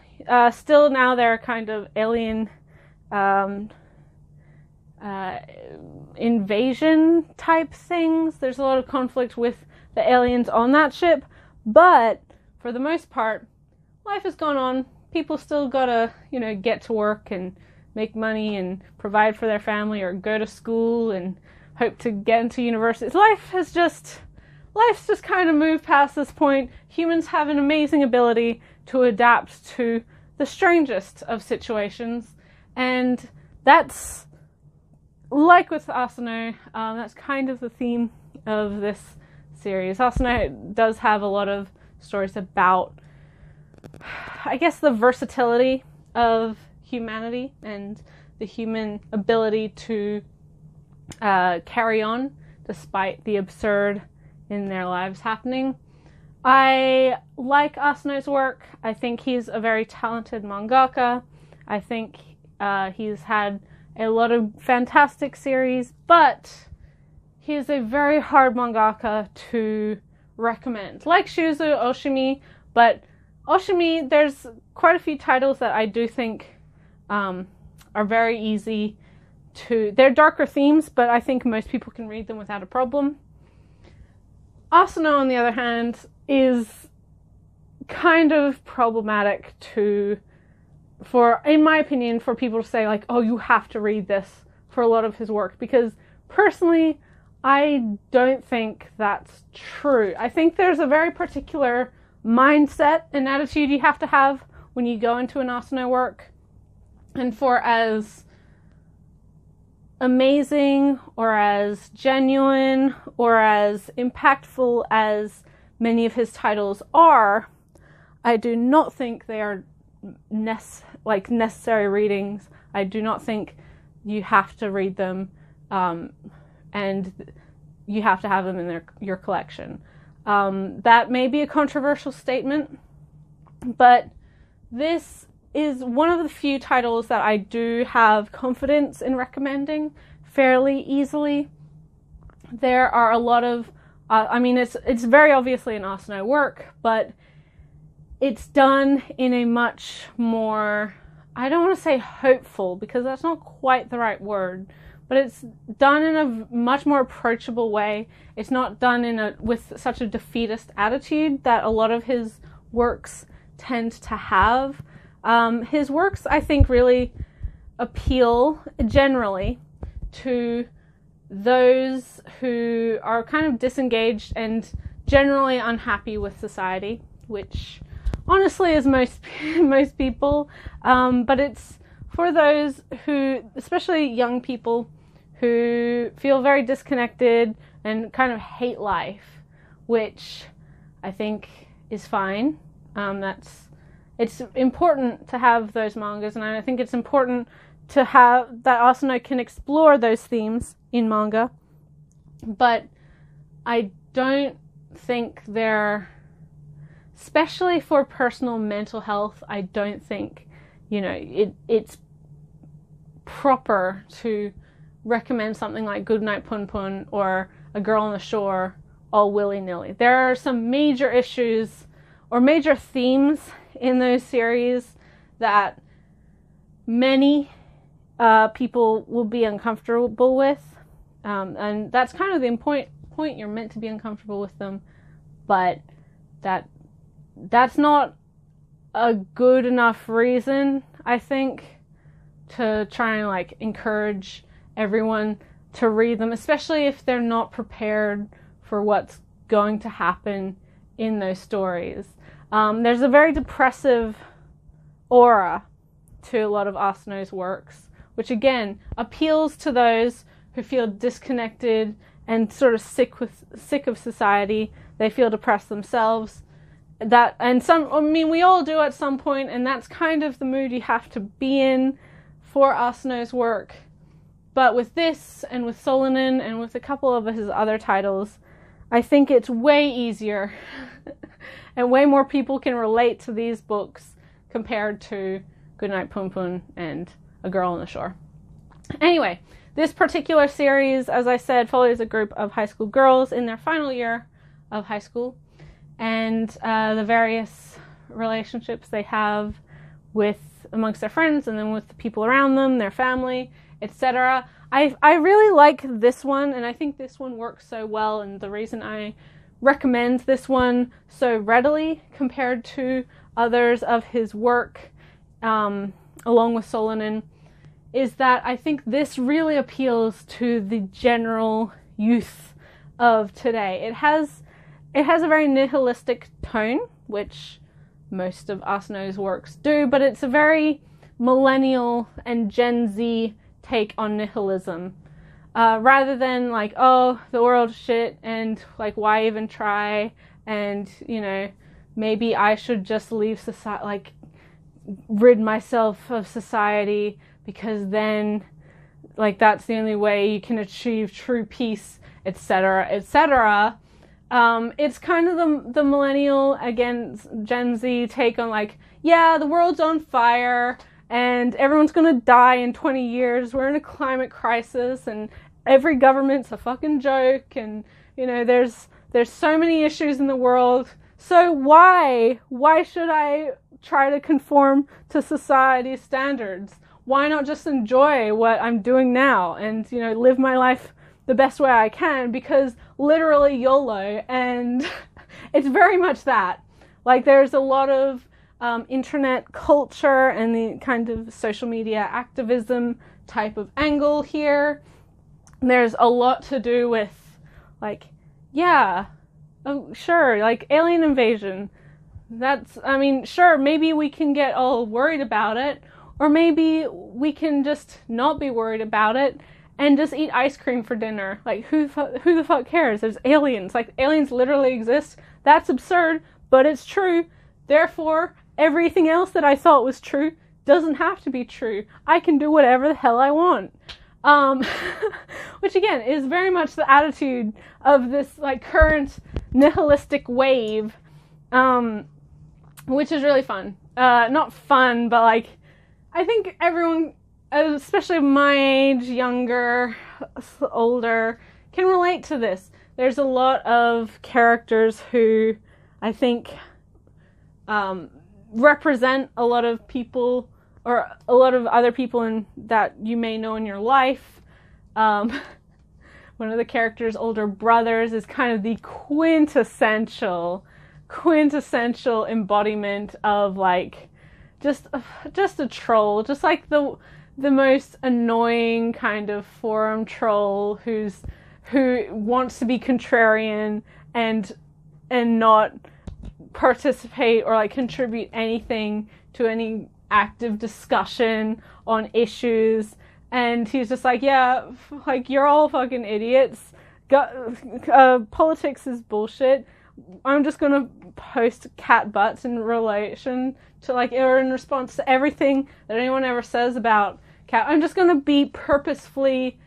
Speaker 1: Still now there are kind of alien invasion type things. There's a lot of conflict with the aliens on that ship. But for the most part, life has gone on. People still gotta, get to work and make money and provide for their family or go to school and hope to get into universities. Life's just kind of moved past this point. Humans have an amazing ability to adapt to the strangest of situations. And that's, like with Asano, that's kind of the theme of this series. Asano does have a lot of stories about, I guess, the versatility of humanity and the human ability to carry on despite the absurd in their lives happening. I like Asano's work. I think he's a very talented mangaka. I think he's had a lot of fantastic series, but he is a very hard mangaka to recommend. Like Shuzo Oshimi, but Oshimi, there's quite a few titles that I do think are very easy to... They're darker themes, but I think most people can read them without a problem. Asano, on the other hand, is kind of problematic in my opinion, for people to say, like, oh, you have to read this for a lot of his work, because personally, I don't think that's true. I think there's a very particular mindset and attitude you have to have when you go into an Asano work, and for as amazing or as genuine or as impactful as many of his titles are, I do not think they are necessary readings. I do not think you have to read them, and you have to have them in your collection. That may be a controversial statement, but this is one of the few titles that I do have confidence in recommending fairly easily. There are a lot of, it's very obviously an Asano work, but it's done in a much more, I don't want to say hopeful, because that's not quite the right word, but it's done in a much more approachable way. It's not done with such a defeatist attitude that a lot of his works tend to have. His works, I think, really appeal generally to those who are kind of disengaged and generally unhappy with society, which honestly is most people, but it's for those who, especially young people, who feel very disconnected and kind of hate life, which I think is fine. It's important to have those mangas, and I think it's important to have that Asano can explore those themes in manga, but I don't think they're, especially for personal mental health, I don't think, it's proper to recommend something like Goodnight Punpun or A Girl on the Shore all willy-nilly. There are some major issues or major themes in those series that many people will be uncomfortable with, and that's kind of the point. You're meant to be uncomfortable with them, but that's not a good enough reason, I think, to try and encourage everyone to read them, especially if they're not prepared for what's going to happen in those stories. There's a very depressive aura to a lot of Asano's works, which again appeals to those who feel disconnected and sort of sick of society. They feel depressed themselves. We all do at some point, and that's kind of the mood you have to be in for Asano's work. But with this, and with Solanin, and with a couple of his other titles, I think it's way easier and way more people can relate to these books compared to Goodnight Punpun and A Girl on the Shore. Anyway, this particular series, as I said, follows a group of high school girls in their final year of high school, and the various relationships they have amongst their friends, and then with the people around them, their family, etc. I really like this one, and I think this one works so well, and the reason I recommend this one so readily compared to others of his work, along with Solanin, is that I think this really appeals to the general youth of today. It has a very nihilistic tone, which most of Asano's works do, but it's a very millennial and Gen Z take on nihilism. Rather than like, oh, the world's shit and like, why even try? And, you know, maybe I should just leave society, like rid myself of society, because then like that's the only way you can achieve true peace, etc., etc. It's kind of the millennial against Gen Z take on like, yeah, the world's on fire and everyone's gonna die in 20 years. We're in a climate crisis and every government's a fucking joke, and you know, there's so many issues in the world. So why should I try to conform to society's standards? Why not just enjoy what I'm doing now and, you know, live my life the best way I can? Because literally YOLO, and it's very much that. Like, there's a lot of internet culture and the kind of social media activism type of angle here. There's a lot to do with, like, yeah, oh, sure, like alien invasion. That's, I mean, sure, maybe we can get all worried about it, or maybe we can just not be worried about it and just eat ice cream for dinner. Like, who the fuck cares? There's aliens. Like, aliens literally exist. That's absurd, but it's true. Therefore, everything else that I thought was true doesn't have to be true. I can do whatever the hell I want. Which again is very much the attitude of this like current nihilistic wave, which is really fun. Not fun, but like, I think everyone, especially my age, younger, older, can relate to this. There's a lot of characters who I think represent a lot of people, or a lot of other people that you may know in your life. One of the characters' older brothers is kind of the quintessential embodiment of like just a troll, just like the most annoying kind of forum troll who wants to be contrarian and not participate or like contribute anything to any active discussion on issues. And he's just like, yeah, like, you're all fucking idiots. Politics is bullshit. I'm just gonna post cat butts in relation to, like, or in response to everything that anyone ever says about cat. I'm just gonna be purposefully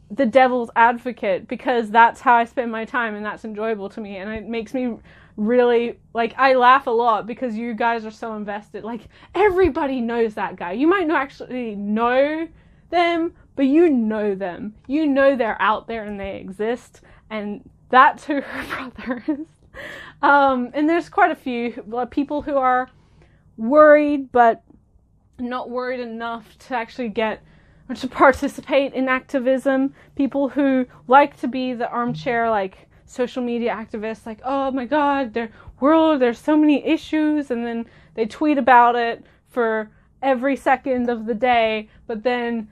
Speaker 1: the devil's advocate, because that's how I spend my time and that's enjoyable to me. And it makes me really, like, I laugh a lot because you guys are so invested. Like, everybody knows that guy. You might not actually know them, but you know them. You know they're out there and they exist, and that's who her brother is. And there's quite a few people who are worried, but not worried enough to actually get or to participate in activism. People who like to be the armchair, like, social media activists, like, oh my god, there's so many issues, and then they tweet about it for every second of the day, but then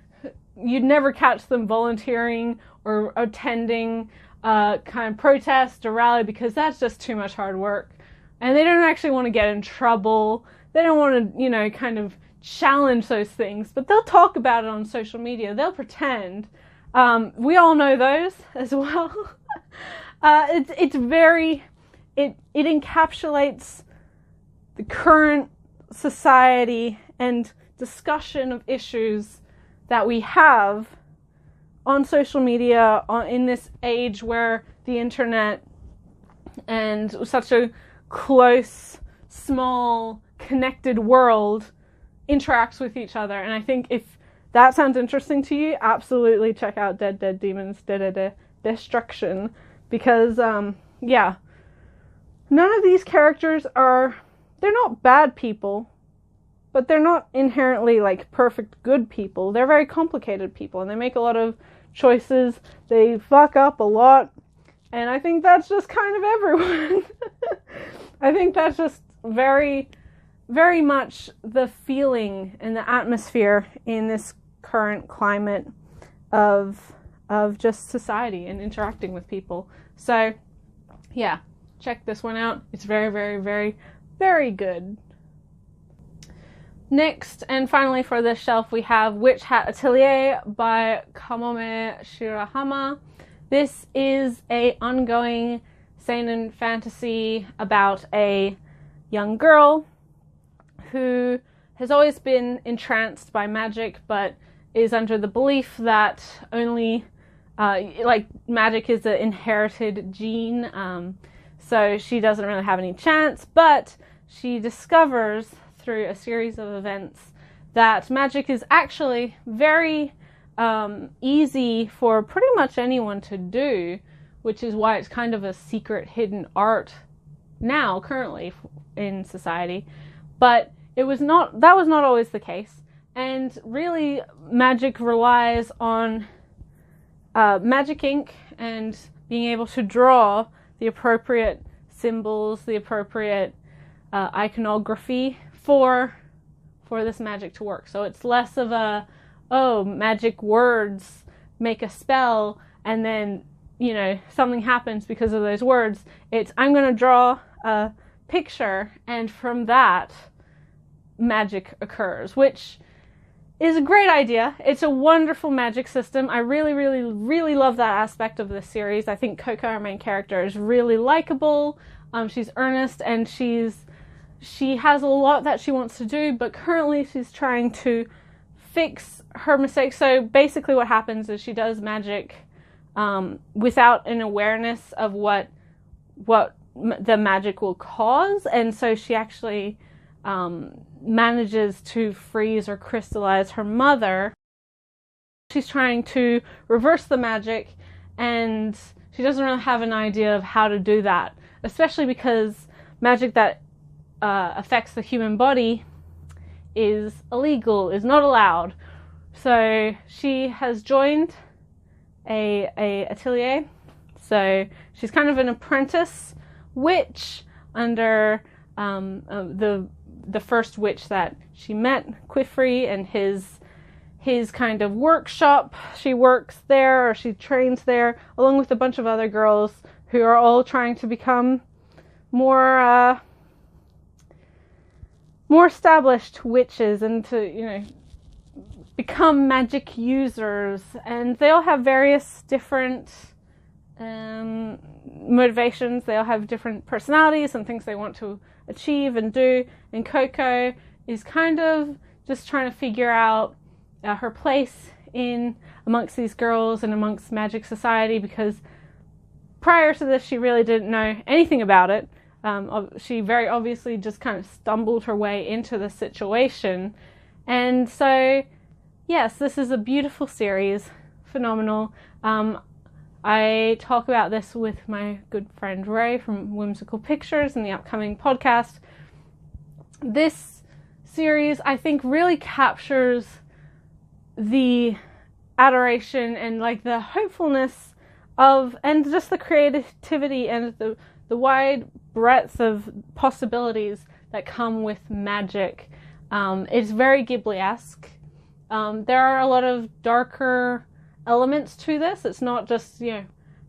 Speaker 1: you'd never catch them volunteering or attending kind of protest or rally, because that's just too much hard work. And they don't actually want to get in trouble. They don't want to, you know, kind of challenge those things, but they'll talk about it on social media. They'll pretend. We all know those as well. It encapsulates the current society and discussion of issues that we have on social media in this age where the internet and such a close, small, connected world interacts with each other. And I think if that sounds interesting to you, absolutely check out Dead Demons Destruction, because yeah, none of these characters they're not bad people, but they're not inherently like perfect good people. They're very complicated people, and they make a lot of choices. They fuck up a lot, and I think that's just kind of everyone. I think that's just very, very much the feeling and the atmosphere in this current climate of just society and interacting with people. So yeah, check this one out. It's very, very, very, very good. Next and finally for this shelf we have Witch Hat Atelier by Kamome Shirahama. This is a ongoing seinen fantasy about a young girl who has always been entranced by magic, but is under the belief that only magic is an inherited gene, so she doesn't really have any chance, but she discovers through a series of events that magic is actually very easy for pretty much anyone to do, which is why it's kind of a secret hidden art now, currently in society. But that was not always the case. And really, magic relies on magic ink and being able to draw the appropriate symbols, the appropriate iconography for this magic to work. So it's less of a, magic words make a spell and then, something happens because of those words. It's, I'm going to draw a picture and from that, magic occurs, which is a great idea. It's a wonderful magic system. I really, really, really love that aspect of this series. I think Coco, our main character, is really likable. She's earnest and she has a lot that she wants to do, but currently she's trying to fix her mistakes. So basically what happens is she does magic without an awareness of what the magic will cause, and so she actually manages to freeze or crystallize her mother. She's trying to reverse the magic, and she doesn't really have an idea of how to do that, especially because magic that affects the human body is illegal, is not allowed. So she has joined a atelier. So she's kind of an apprentice witch under the first witch that she met, Quifrey, and his kind of workshop. She works there, or she trains there, along with a bunch of other girls who are all trying to become more established witches and to, become magic users. And they all have various different motivations. They all have different personalities and things they want to achieve and do. And Coco is kind of just trying to figure out her place in amongst these girls and amongst magic society, because prior to this she really didn't know anything about it. She very obviously just kind of stumbled her way into the situation. And so, yes, this is a beautiful series. Phenomenal. I talk about this with my good friend Ray from Whimsical Pictures in the upcoming podcast. This series, I think, really captures the adoration and the hopefulness of, and just the creativity and the wide breadth of possibilities that come with magic. It's very Ghibli-esque. There are a lot of darker elements to this. It's not just,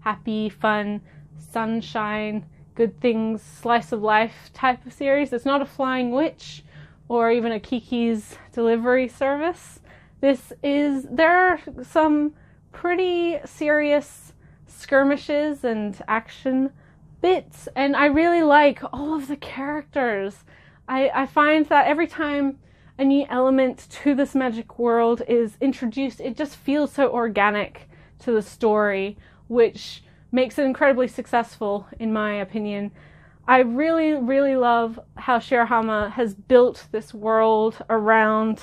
Speaker 1: happy, fun, sunshine, good things, slice of life type of series. It's not a flying witch or even a Kiki's delivery service. There are some pretty serious skirmishes and action bits, and I really like all of the characters. I find that every time a new element to this magic world is introduced, it just feels so organic to the story, which makes it incredibly successful, in my opinion. I really, really love how Shirahama has built this world around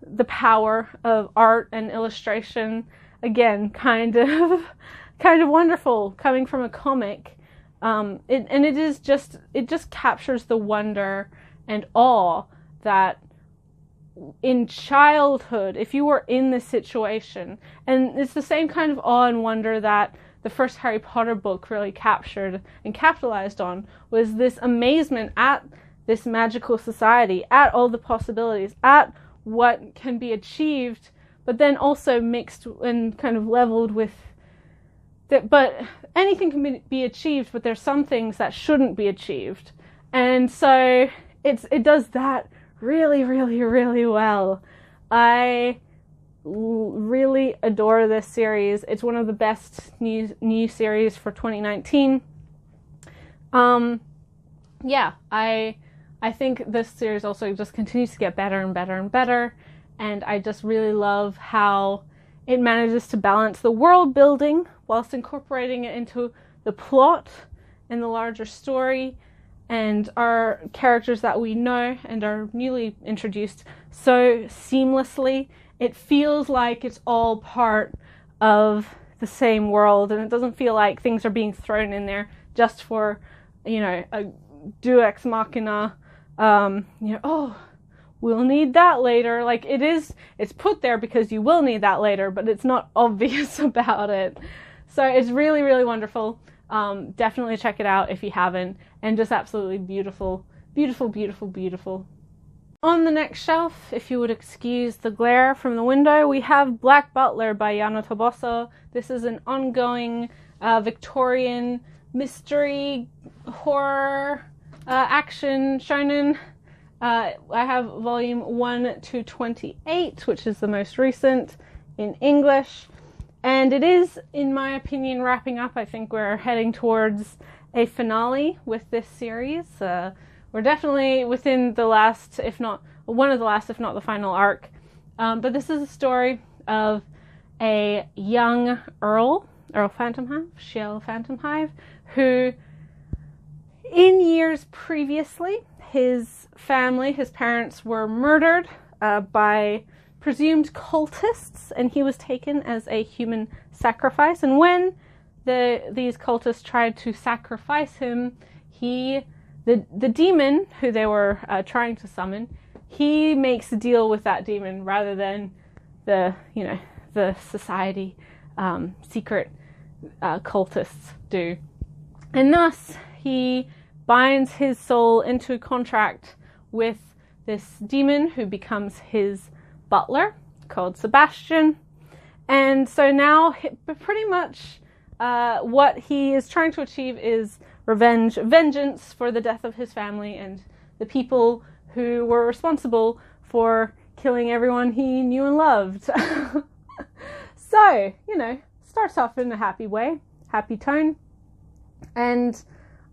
Speaker 1: the power of art and illustration. Again, kind of wonderful coming from a comic. It just captures the wonder and awe that in childhood, if you were in this situation, and it's the same kind of awe and wonder that the first Harry Potter book really captured and capitalized on, was this amazement at this magical society, at all the possibilities, at what can be achieved, but then also mixed and kind of leveled with that. But anything can be achieved, but there's some things that shouldn't be achieved. And so it does that really, really, really well. I really adore this series. It's one of the best new series for 2019. Yeah, I think this series also just continues to get better and better and better, and I just really love how it manages to balance the world building whilst incorporating it into the plot and the larger story and our characters that we know and are newly introduced so seamlessly. It feels like it's all part of the same world, and it doesn't feel like things are being thrown in there just for, a deus ex machina, oh, we'll need that later. Like, it's put there because you will need that later, but it's not obvious about it. So it's really, really wonderful. Definitely check it out if you haven't. And just absolutely beautiful, beautiful, beautiful, beautiful. On the next shelf, if you would excuse the glare from the window, we have Black Butler by Yano Toboso. This is an ongoing Victorian mystery, horror, action shonen. I have volume 1 to 28, which is the most recent in English. And it is, in my opinion, wrapping up. I think we're heading towards a finale with this series. We're definitely within the last, if not one of the last, if not the final arc. But this is a story of a young Earl Phantom Hive, who in years previously, his parents were murdered by presumed cultists, and he was taken as a human sacrifice. And when these cultists tried to sacrifice him, the demon who they were trying to summon, he makes a deal with that demon rather than the society secret cultists do. And thus he binds his soul into a contract with this demon who becomes his butler, called Sebastian. And so now pretty much what he is trying to achieve is vengeance for the death of his family and the people who were responsible for killing everyone he knew and loved. So, starts off in a happy way, happy tone. And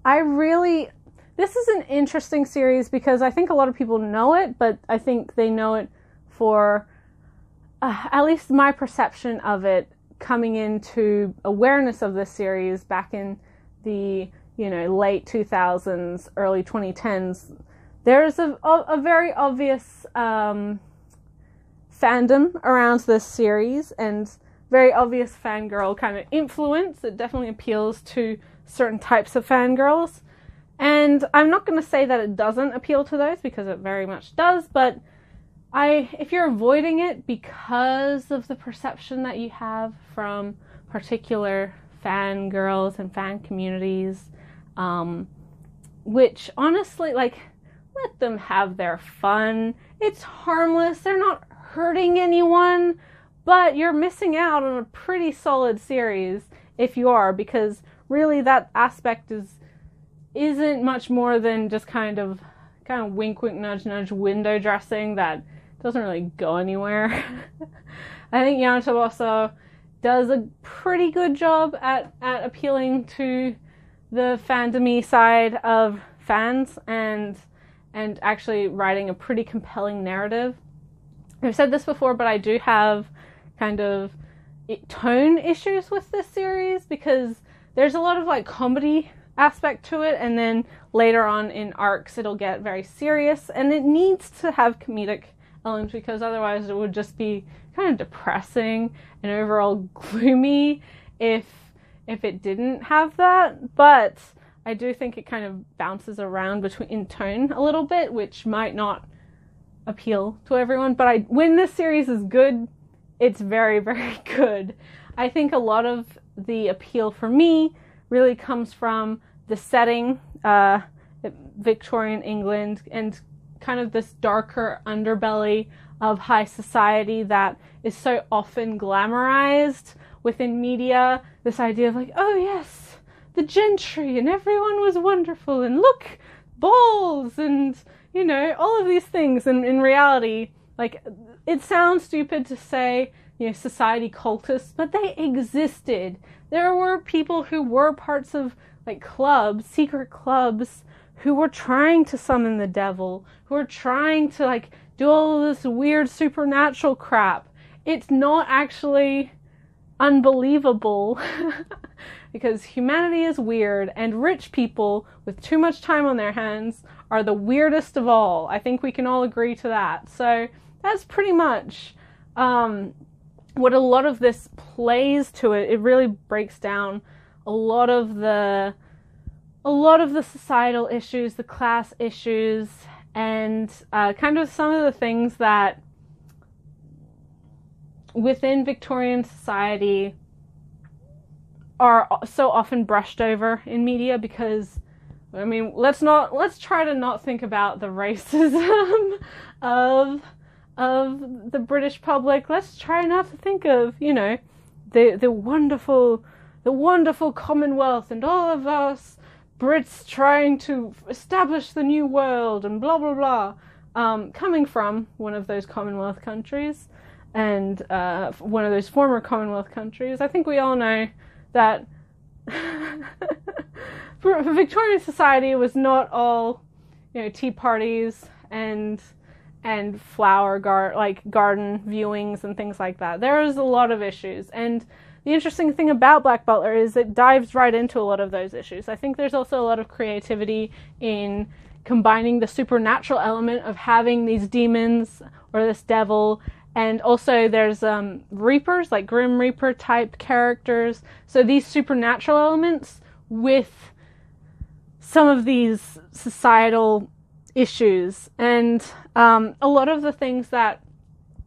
Speaker 1: this is an interesting series because I think a lot of people know it, but I think they know it for, at least my perception of it, coming into awareness of this series back in the, late 2000s, early 2010s. There's a very obvious fandom around this series and very obvious fangirl kind of influence. It definitely appeals to certain types of fangirls. And I'm not going to say that it doesn't appeal to those, because it very much does, but if you're avoiding it because of the perception that you have from particular fangirls and fan communities, which honestly, let them have their fun. It's harmless. They're not hurting anyone, but you're missing out on a pretty solid series if you are, because really that aspect isn't much more than just kind of wink wink nudge nudge window dressing that doesn't really go anywhere. I think Yano Toboso does a pretty good job at appealing to the fandom-y side of fans and actually writing a pretty compelling narrative. I've said this before, but I do have kind of tone issues with this series because there's a lot of comedy aspect to it, and then later on in arcs it'll get very serious, and it needs to have comedic elements because otherwise it would just be kind of depressing and overall gloomy if it didn't have that. But I do think it kind of bounces around in tone a little bit, which might not appeal to everyone. But when this series is good, it's very, very good. I think a lot of the appeal for me really comes from the setting, Victorian England, and kind of this darker underbelly of high society that is so often glamorized within media. This idea of oh yes, the gentry and everyone was wonderful and look, balls and you know, all of these things. And in reality, like, it sounds stupid to say, you know, society cultists, but they existed. There were people who were parts of, like, clubs, secret clubs, who were trying to summon the devil, who were trying to, like, do all of this weird supernatural crap. It's not actually unbelievable because humanity is weird, and rich people with too much time on their hands are the weirdest of all. I think we can all agree to that. So that's pretty much what a lot of this plays to it. It really breaks down a lot of the societal issues, the class issues, and kind of some of the things that within Victorian society are so often brushed over in media because, I mean, let's try to not think about the racism of the British public. Let's try not to think of, you know, the wonderful Commonwealth and all of us Brits trying to establish the new world and blah blah blah, coming from one of those Commonwealth countries and one of those former Commonwealth countries. I think we all know that Victorian society was not all, you know, tea parties and flower garden viewings and things like that. There is a lot of issues, and the interesting thing about Black Butler is it dives right into a lot of those issues. I think there's also a lot of creativity in combining the supernatural element of having these demons or this devil, and also there's reapers, like Grim Reaper type characters. So these supernatural elements with some of these societal issues, and a lot of the things that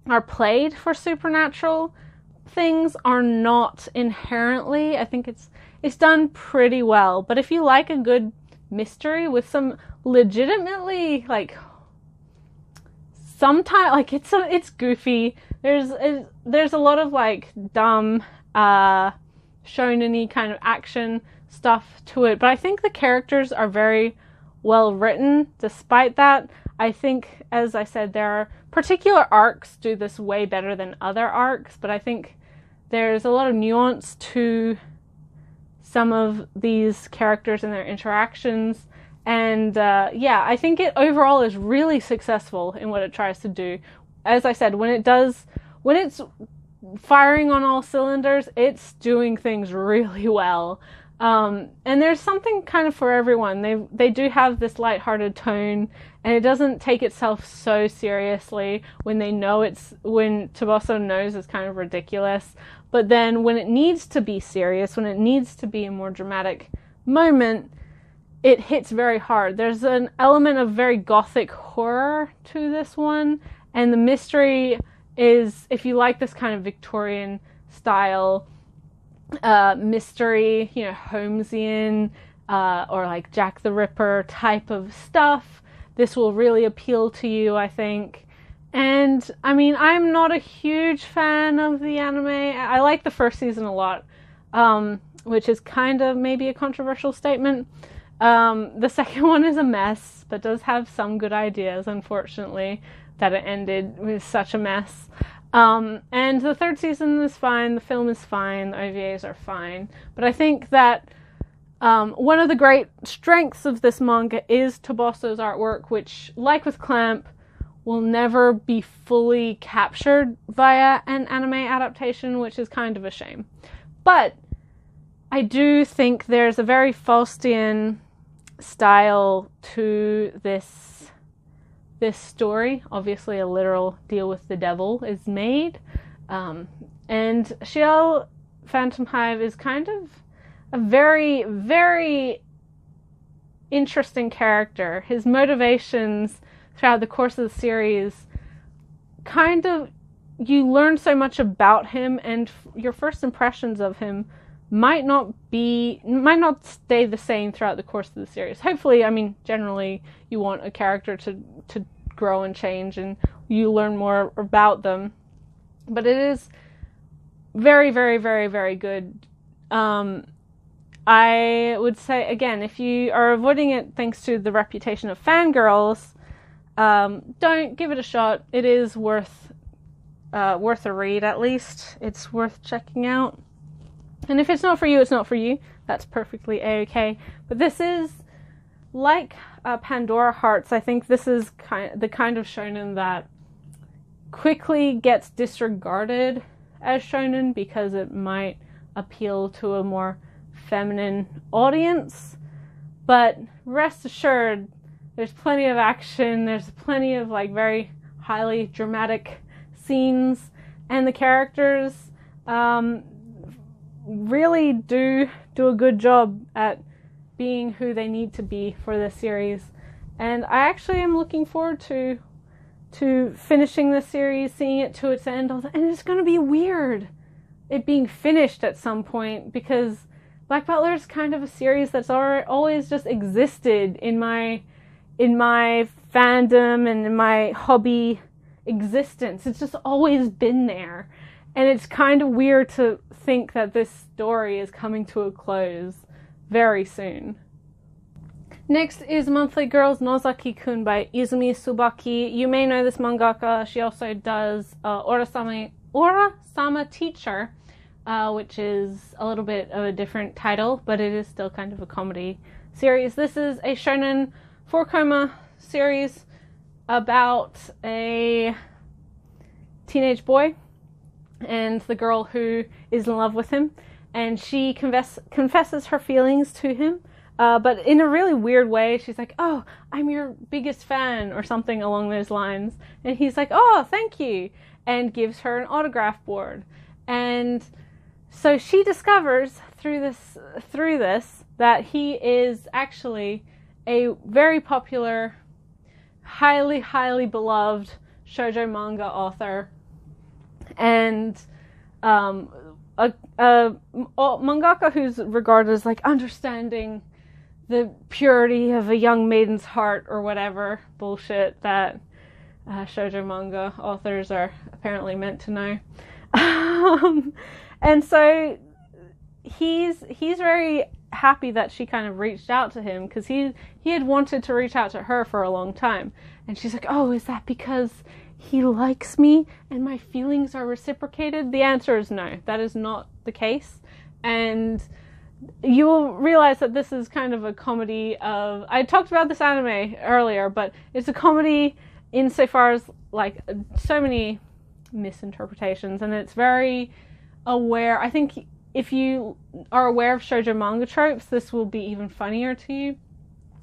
Speaker 1: are played for supernatural things are not inherently. I think it's done pretty well. But if you like a good mystery with some legitimately, like, sometimes, like, it's goofy. There's a lot of, like, dumb shonen-y kind of action stuff to it, but I think the characters are very well written. Despite that, I think, as I said, there are particular arcs do this way better than other arcs, but I think there's a lot of nuance to some of these characters and their interactions, and yeah, I think it overall is really successful in what it tries to do. As I said, when it's firing on all cylinders, it's doing things really well. And there's something kind of for everyone. They do have this lighthearted tone, and it doesn't take itself so seriously when Toboso knows it's kind of ridiculous. But then when it needs to be serious, when it needs to be a more dramatic moment, it hits very hard. There's an element of very gothic horror to this one, and the mystery is, if you like this kind of Victorian style mystery, you know, Holmesian or like Jack the Ripper type of stuff, this will really appeal to you, I think. And I mean, I'm not a huge fan of the anime. I like the first season a lot, which is kind of maybe a controversial statement. The second one is a mess, but does have some good ideas, unfortunately, that it ended with such a mess. And the third season is fine, the film is fine, the OVAs are fine. But I think that one of the great strengths of this manga is Toboso's artwork, which, like with Clamp, will never be fully captured via an anime adaptation, which is kind of a shame. But I do think there's a very Faustian style to this story. Obviously, a literal deal with the devil is made. And Shiel Phantom Hive is kind of a very, very interesting character. His motivations throughout the course of the series, kind of, you learn so much about him, and your first impressions of him might not stay the same throughout the course of the series. Hopefully, I mean, generally you want a character to grow and change, and you learn more about them. But it is very, very, very, very good. I would say, again, if you are avoiding it thanks to the reputation of fangirls, don't give it a shot. It is worth a read, at least. It's worth checking out. And if it's not for you, it's not for you. That's perfectly a-okay. But this is, like Pandora Hearts, I think this is the kind of shonen that quickly gets disregarded as shonen because it might appeal to a more feminine audience. But rest assured, there's plenty of action, there's plenty of like very highly dramatic scenes, and the characters really do a good job at being who they need to be for this series. And I actually am looking forward to finishing this series, seeing it to its end, and it's going to be weird it being finished at some point, because Black Butler is kind of a series that's always just existed in my fandom and in my hobby existence. It's just always been there, and it's kind of weird to think that this story is coming to a close very soon. Next is Monthly Girls Nozaki-kun by Izumi Tsubaki. You may know this mangaka. She also does Ora-sama Teacher, which is a little bit of a different title, but it is still kind of a comedy series. This is a shonen 4-koma series about a teenage boy and the girl who is in love with him, and she confesses her feelings to him, but in a really weird way. She's like, "Oh, I'm your biggest fan," or something along those lines, and he's like, "Oh, thank you," and gives her an autograph board. And so she discovers through this that he is actually a very popular, highly beloved shoujo manga author, and a mangaka who's regarded as like understanding the purity of a young maiden's heart, or whatever bullshit that shoujo manga authors are apparently meant to know. And so he's very happy that she kind of reached out to him, because he had wanted to reach out to her for a long time. And she's like, "Oh, is that because he likes me and my feelings are reciprocated?" The answer is no, that is not the case. And you will realize that this is kind of a comedy of, I talked about this anime earlier, but it's a comedy insofar as like so many misinterpretations, and it's very aware. I think if you are aware of shoujo manga tropes, this will be even funnier to you.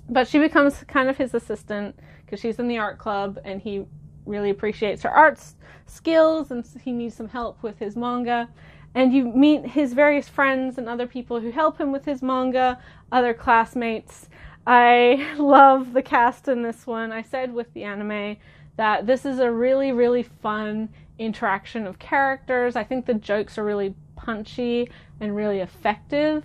Speaker 1: But she becomes kind of his assistant because she's in the art club, and he really appreciates her art skills, and he needs some help with his manga. And you meet his various friends and other people who help him with his manga, other classmates. I love the cast in this one. I said with the anime that this is a really fun interaction of characters. I think the jokes are really punchy and really effective.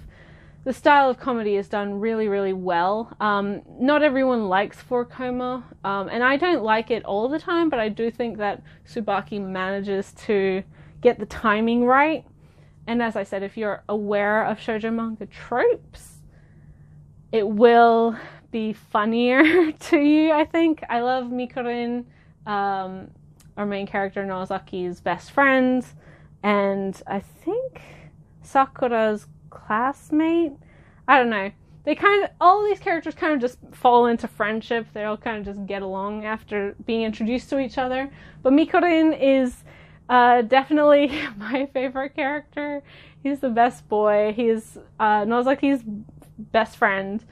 Speaker 1: The style of comedy is done really well. Not everyone likes 4-koma, and I don't like it all the time, but I do think that Tsubaki manages to get the timing right. And as I said, if you're aware of shoujo manga tropes, it will be funnier to you, I think. I love Mikorin, our main character Nozaki's best friend, and I think Sakura's classmate. I don't know. All these characters kind of just fall into friendship. They all kind of just get along after being introduced to each other. But Mikorin is definitely my favorite character. He's the best boy. He's Nozaki's best friend,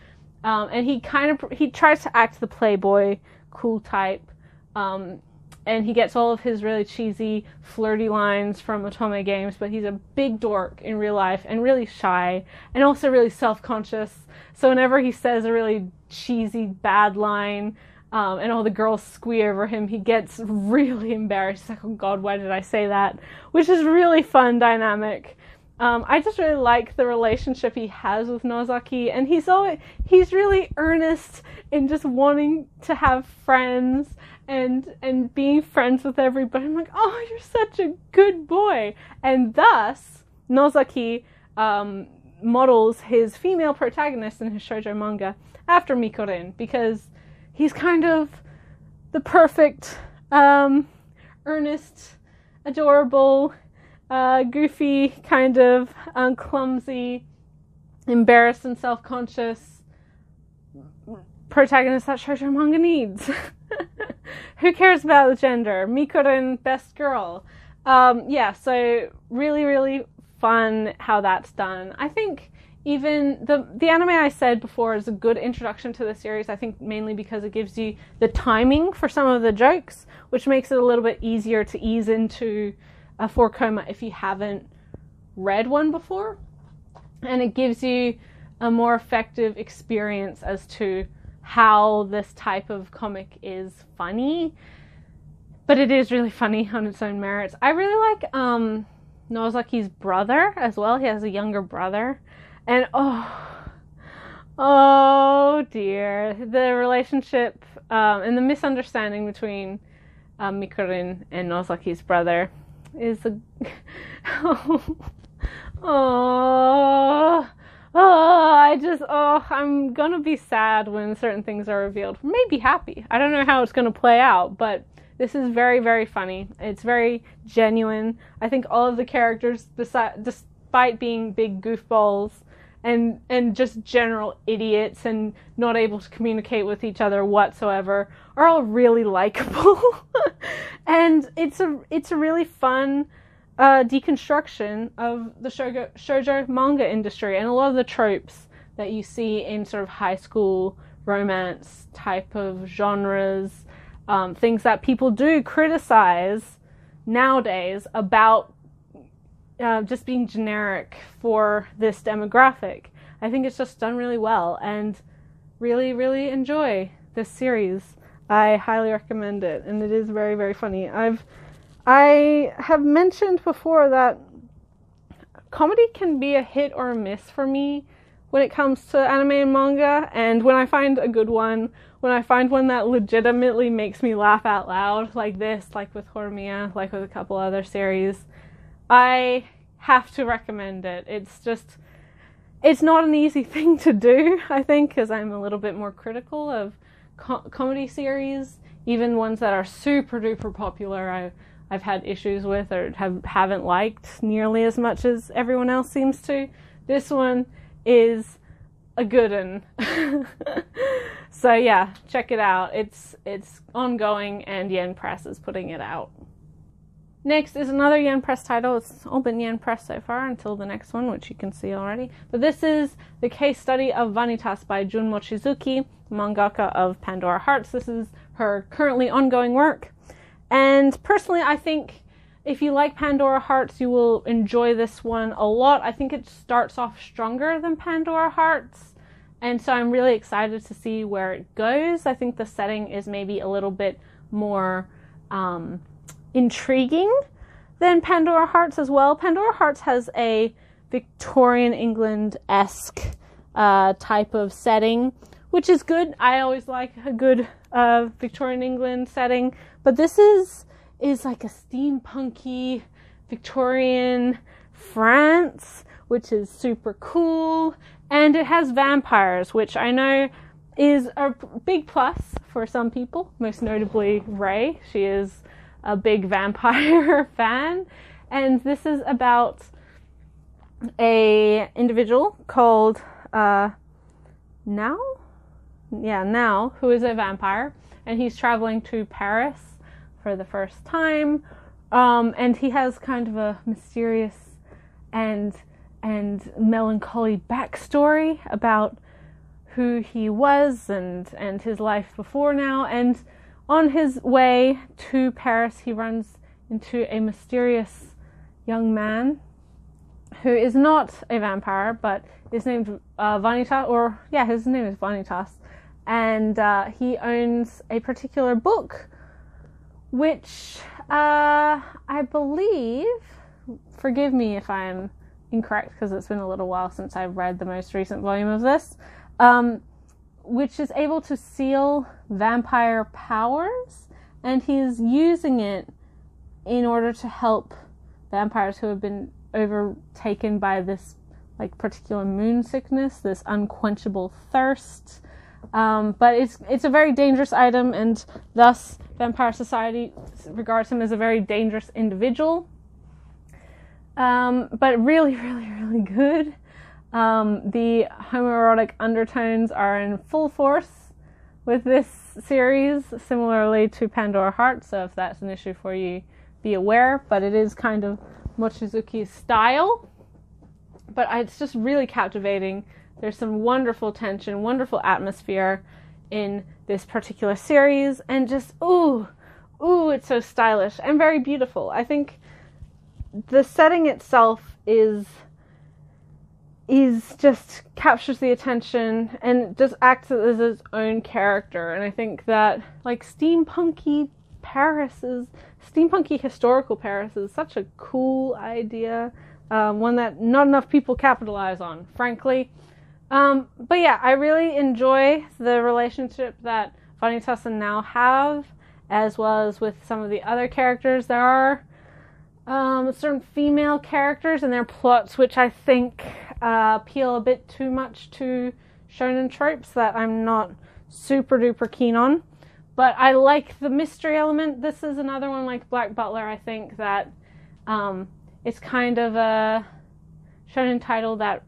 Speaker 1: and he tries to act the playboy, cool type, and he gets all of his really cheesy, flirty lines from Otome games. But he's a big dork in real life, and really shy, and also really self-conscious. So whenever he says a really cheesy, bad line, and all the girls squee over him, he gets really embarrassed. He's like, "Oh God, why did I say that?" Which is really fun dynamic. I just really like the relationship he has with Nozaki, and he's really earnest in just wanting to have friends and being friends with everybody. I'm like, "Oh, you're such a good boy." And thus, Nozaki models his female protagonist in his shoujo manga after Mikorin, because he's kind of the perfect, earnest, adorable, goofy, kind of clumsy, embarrassed and self-conscious protagonist that shoujo manga needs. Who cares about the gender? Mikorin, best girl. Yeah, so really, really fun how that's done. I think even the anime I said before is a good introduction to the series, I think mainly because it gives you the timing for some of the jokes, which makes it a little bit easier to ease into a 4-koma if you haven't read one before. And it gives you a more effective experience as to how this type of comic is funny. But it is really funny on its own merits. I really like Nozaki's brother as well. He has a younger brother. And oh dear. The relationship and the misunderstanding between Mikorin and Nozaki's brother is I'm gonna be sad when certain things are revealed. Maybe happy. I don't know how it's gonna play out, but this is very, very funny. It's very genuine. I think all of the characters, despite being big goofballs and just general idiots and not able to communicate with each other whatsoever, are all really likable. And it's a really fun deconstruction of the shoujo manga industry and a lot of the tropes that you see in sort of high school romance type of genres, things that people do criticize nowadays about just being generic for this demographic. I think it's just done really well, and really, really enjoy this series. I highly recommend it, and it is very, very funny. I have mentioned before that comedy can be a hit or a miss for me when it comes to anime and manga, and when I find a good one, when I find one that legitimately makes me laugh out loud, like this, like with Horimiya, like with a couple other series, I have to recommend it. It's not an easy thing to do, I think, because I'm a little bit more critical of comedy series, even ones that are super duper popular. I've had issues with or haven't liked nearly as much as everyone else seems to. This one is a good one. So yeah, check it out. It's ongoing, and Yen Press is putting it out. Next is another Yen Press title. It's all been Yen Press so far until the next one, which you can see already. But this is the case study of Vanitas by Jun Mochizuki, mangaka of Pandora Hearts. This is her currently ongoing work. And personally, I think if you like Pandora Hearts, you will enjoy this one a lot. I think it starts off stronger than Pandora Hearts, and so I'm really excited to see where it goes. I think the setting is maybe a little bit more intriguing than Pandora Hearts as well. Pandora Hearts has a Victorian England-esque type of setting, which is good. I always like a good Victorian England setting, but this is like a steampunky Victorian France, which is super cool, and it has vampires, which I know is a big plus for some people, most notably Ray. She is a big vampire fan, and this is about a individual called Now, who is a vampire, and he's traveling to Paris for the first time, and he has kind of a mysterious and melancholy backstory about who he was and his life before now. And on his way to Paris, he runs into a mysterious young man who is not a vampire, but is named Vanitas, his name is Vanitas, and he owns a particular book, which I believe, forgive me if I'm incorrect because it's been a little while since I've read the most recent volume of this, which is able to seal vampire powers, and he's using it in order to help vampires who have been overtaken by this particular moon sickness, this unquenchable thirst, But it's a very dangerous item, and thus Vampire Society regards him as a very dangerous individual. But really, really, really good. The homoerotic undertones are in full force with this series, similarly to Pandora Heart, so if that's an issue for you, be aware. But it is kind of Mochizuki's style. But it's just really captivating. There's some wonderful tension, wonderful atmosphere in this particular series, and just, ooh, it's so stylish and very beautiful. I think the setting itself is just captures the attention and just acts as its own character. And I think that, like, steampunky historical Paris is such a cool idea, one that not enough people capitalize on, frankly. But yeah, I really enjoy the relationship that Vanitas and now have, as well as with some of the other characters. There are certain female characters and their plots which I think appeal a bit too much to shonen tropes that I'm not super duper keen on. But I like the mystery element. This is another one like Black Butler. I think that it's kind of a shonen title that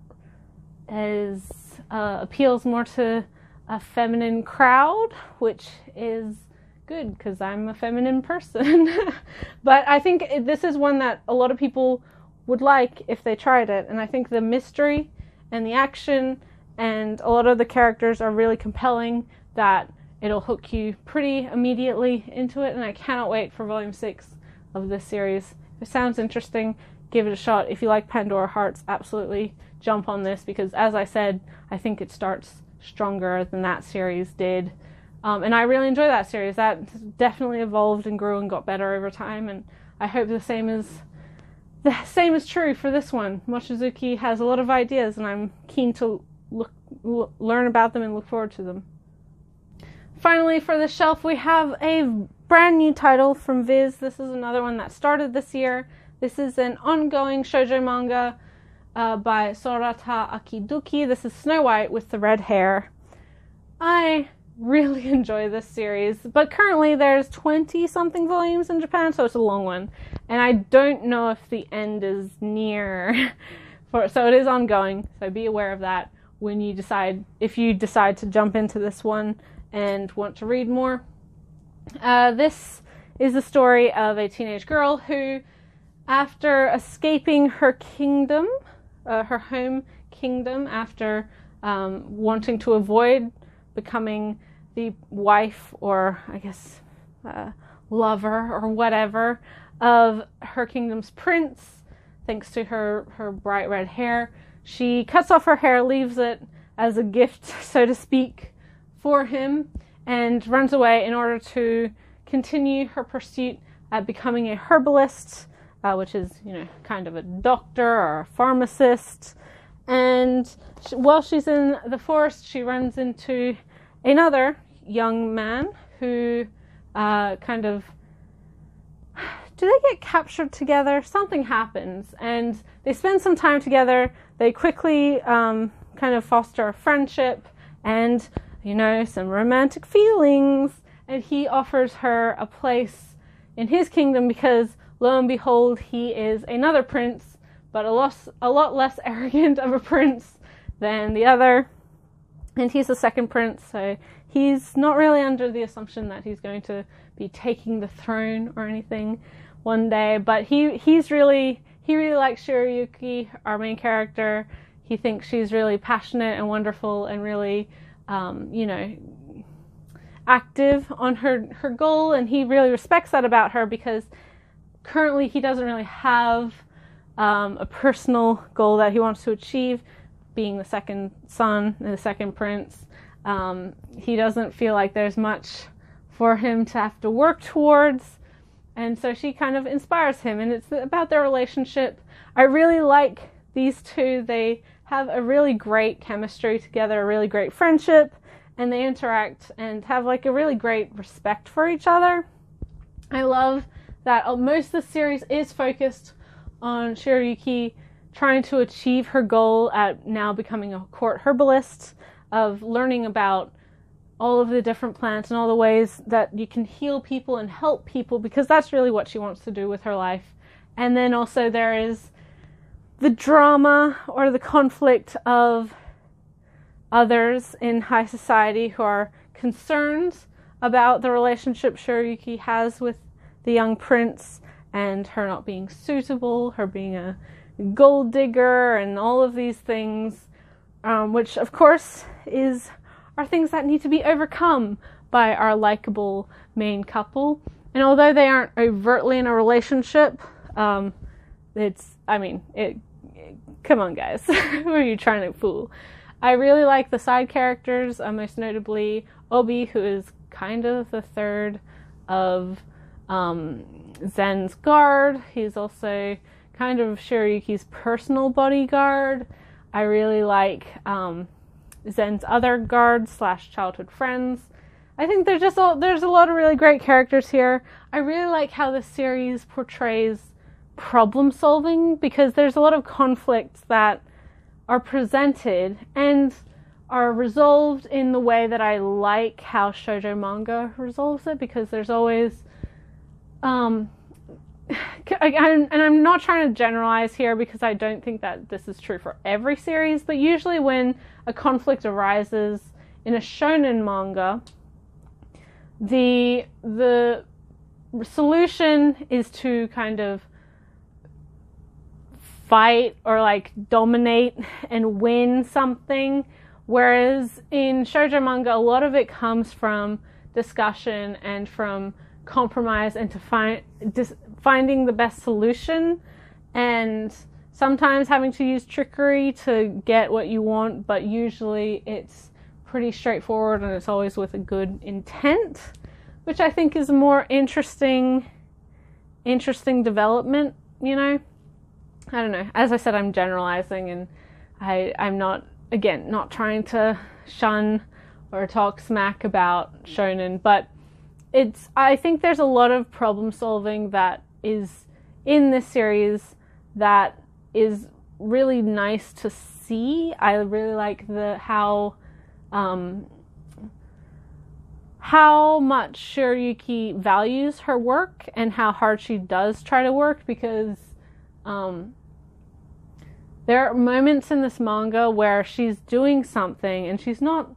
Speaker 1: appeals more to a feminine crowd, which is good because I'm a feminine person. But I think this is one that a lot of people would like if they tried it, and I think the mystery and the action and a lot of the characters are really compelling, that it'll hook you pretty immediately into it, and I cannot wait for volume 6 of this series. If it sounds interesting, give it a shot. If you like Pandora Hearts, absolutely jump on this, because as I said, I think it starts stronger than that series did. And I really enjoy that series. That definitely evolved and grew and got better over time, and I hope the same is true for this one. Mochizuki has a lot of ideas, and I'm keen to learn about them and look forward to them. Finally, for the shelf, we have a brand new title from Viz. This is another one that started this year. This is an ongoing shoujo manga by Sorata Akiduki. This is Snow White with the red hair. I really enjoy this series, but currently there's 20-something volumes in Japan, so it's a long one. And I don't know if the end is near, so it is ongoing, so be aware of that if you decide to jump into this one and want to read more. This is the story of a teenage girl who, after escaping her kingdom, her home kingdom, after wanting to avoid becoming the wife, or I guess lover or whatever, of her kingdom's prince, thanks to her bright red hair, she cuts off her hair, leaves it as a gift, so to speak, for him, and runs away in order to continue her pursuit at becoming a herbalist, which is, kind of a doctor or a pharmacist. And while she's in the forest, she runs into another young man who do they get captured together? Something happens, and they spend some time together. They quickly kind of foster a friendship and, some romantic feelings. And he offers her a place in his kingdom because, lo and behold, he is another prince, but a lot less arrogant of a prince than the other. And he's the second prince, so he's not really under the assumption that he's going to be taking the throne or anything one day. But he really likes Shiroyuki, our main character. He thinks she's really passionate and wonderful and really, active on her goal. And he really respects that about her, because currently he doesn't really have a personal goal that he wants to achieve. Being the second son and the second prince, he doesn't feel like there's much for him to have to work towards, and so she kind of inspires him, and it's about their relationship. I really like these two. They have a really great chemistry together, a really great friendship, and they interact and have like a really great respect for each other. I love that most of the series is focused on Shiroyuki trying to achieve her goal at now becoming a court herbalist, of learning about all of the different plants and all the ways that you can heal people and help people, because that's really what she wants to do with her life. And then also there is the drama or the conflict of others in high society who are concerned about the relationship Shiryuki has with the young prince, and her not being suitable, her being a gold digger, and all of these things, which of course are things that need to be overcome by our likable main couple. And although they aren't overtly in a relationship, come on guys, who are you trying to fool? I really like the side characters, most notably Obi, who is kind of the third of Zen's guard. He's also kind of Shiryuki's personal bodyguard. I really like Zen's other guards / childhood friends. I think there's a lot of really great characters here. I really like how this series portrays problem solving, because there's a lot of conflicts that are presented and are resolved in the way that I like how shoujo manga resolves it, because there's always and I'm not trying to generalize here, because I don't think that this is true for every series, but usually when a conflict arises in a shonen manga, the solution is to kind of fight or like dominate and win something, whereas in shoujo manga a lot of it comes from discussion and from compromise and to finding the best solution, and sometimes having to use trickery to get what you want, but usually it's pretty straightforward and it's always with a good intent, which I think is a more interesting development, you know? I don't know. As I said, I'm generalizing, and I'm not trying to shun or talk smack about shonen, but I think there's a lot of problem solving that is in this series that is really nice to see. I really like how much Shiryuki values her work and how hard she does try to work, because there are moments in this manga where she's doing something and she's not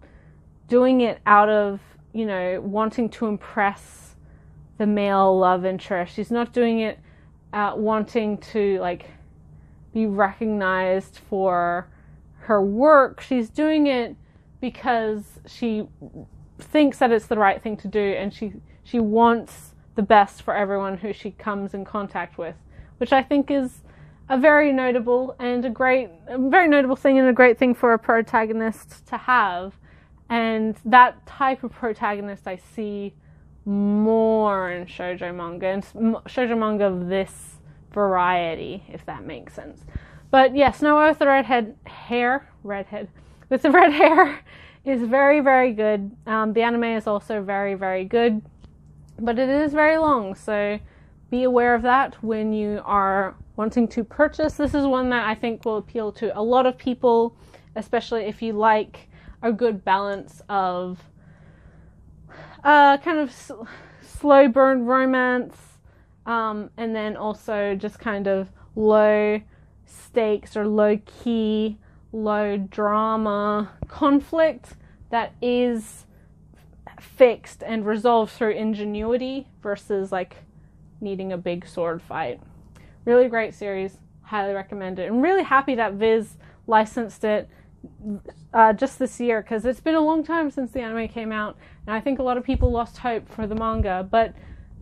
Speaker 1: doing it out of, you know, wanting to impress the male love interest. She's not doing it wanting to, like, be recognized for her work. She's doing it because she thinks that it's the right thing to do, and she wants the best for everyone who she comes in contact with, which I think is a very notable thing, and a great thing for a protagonist to have. And that type of protagonist I see more in shoujo manga, and shoujo manga of this variety, if that makes sense. But yes, Noah with the redhead with the red hair is very, very good. The anime is also very, very good, but it is very long, so be aware of that when you are wanting to purchase. This is one that I think will appeal to a lot of people, especially if you like a good balance of kind of slow burn romance, and then also just kind of low stakes or low key, low drama conflict that is fixed and resolved through ingenuity versus like needing a big sword fight. Really great series, highly recommend it. I'm really happy that Viz licensed it just this year, because it's been a long time since the anime came out, and I think a lot of people lost hope for the manga, but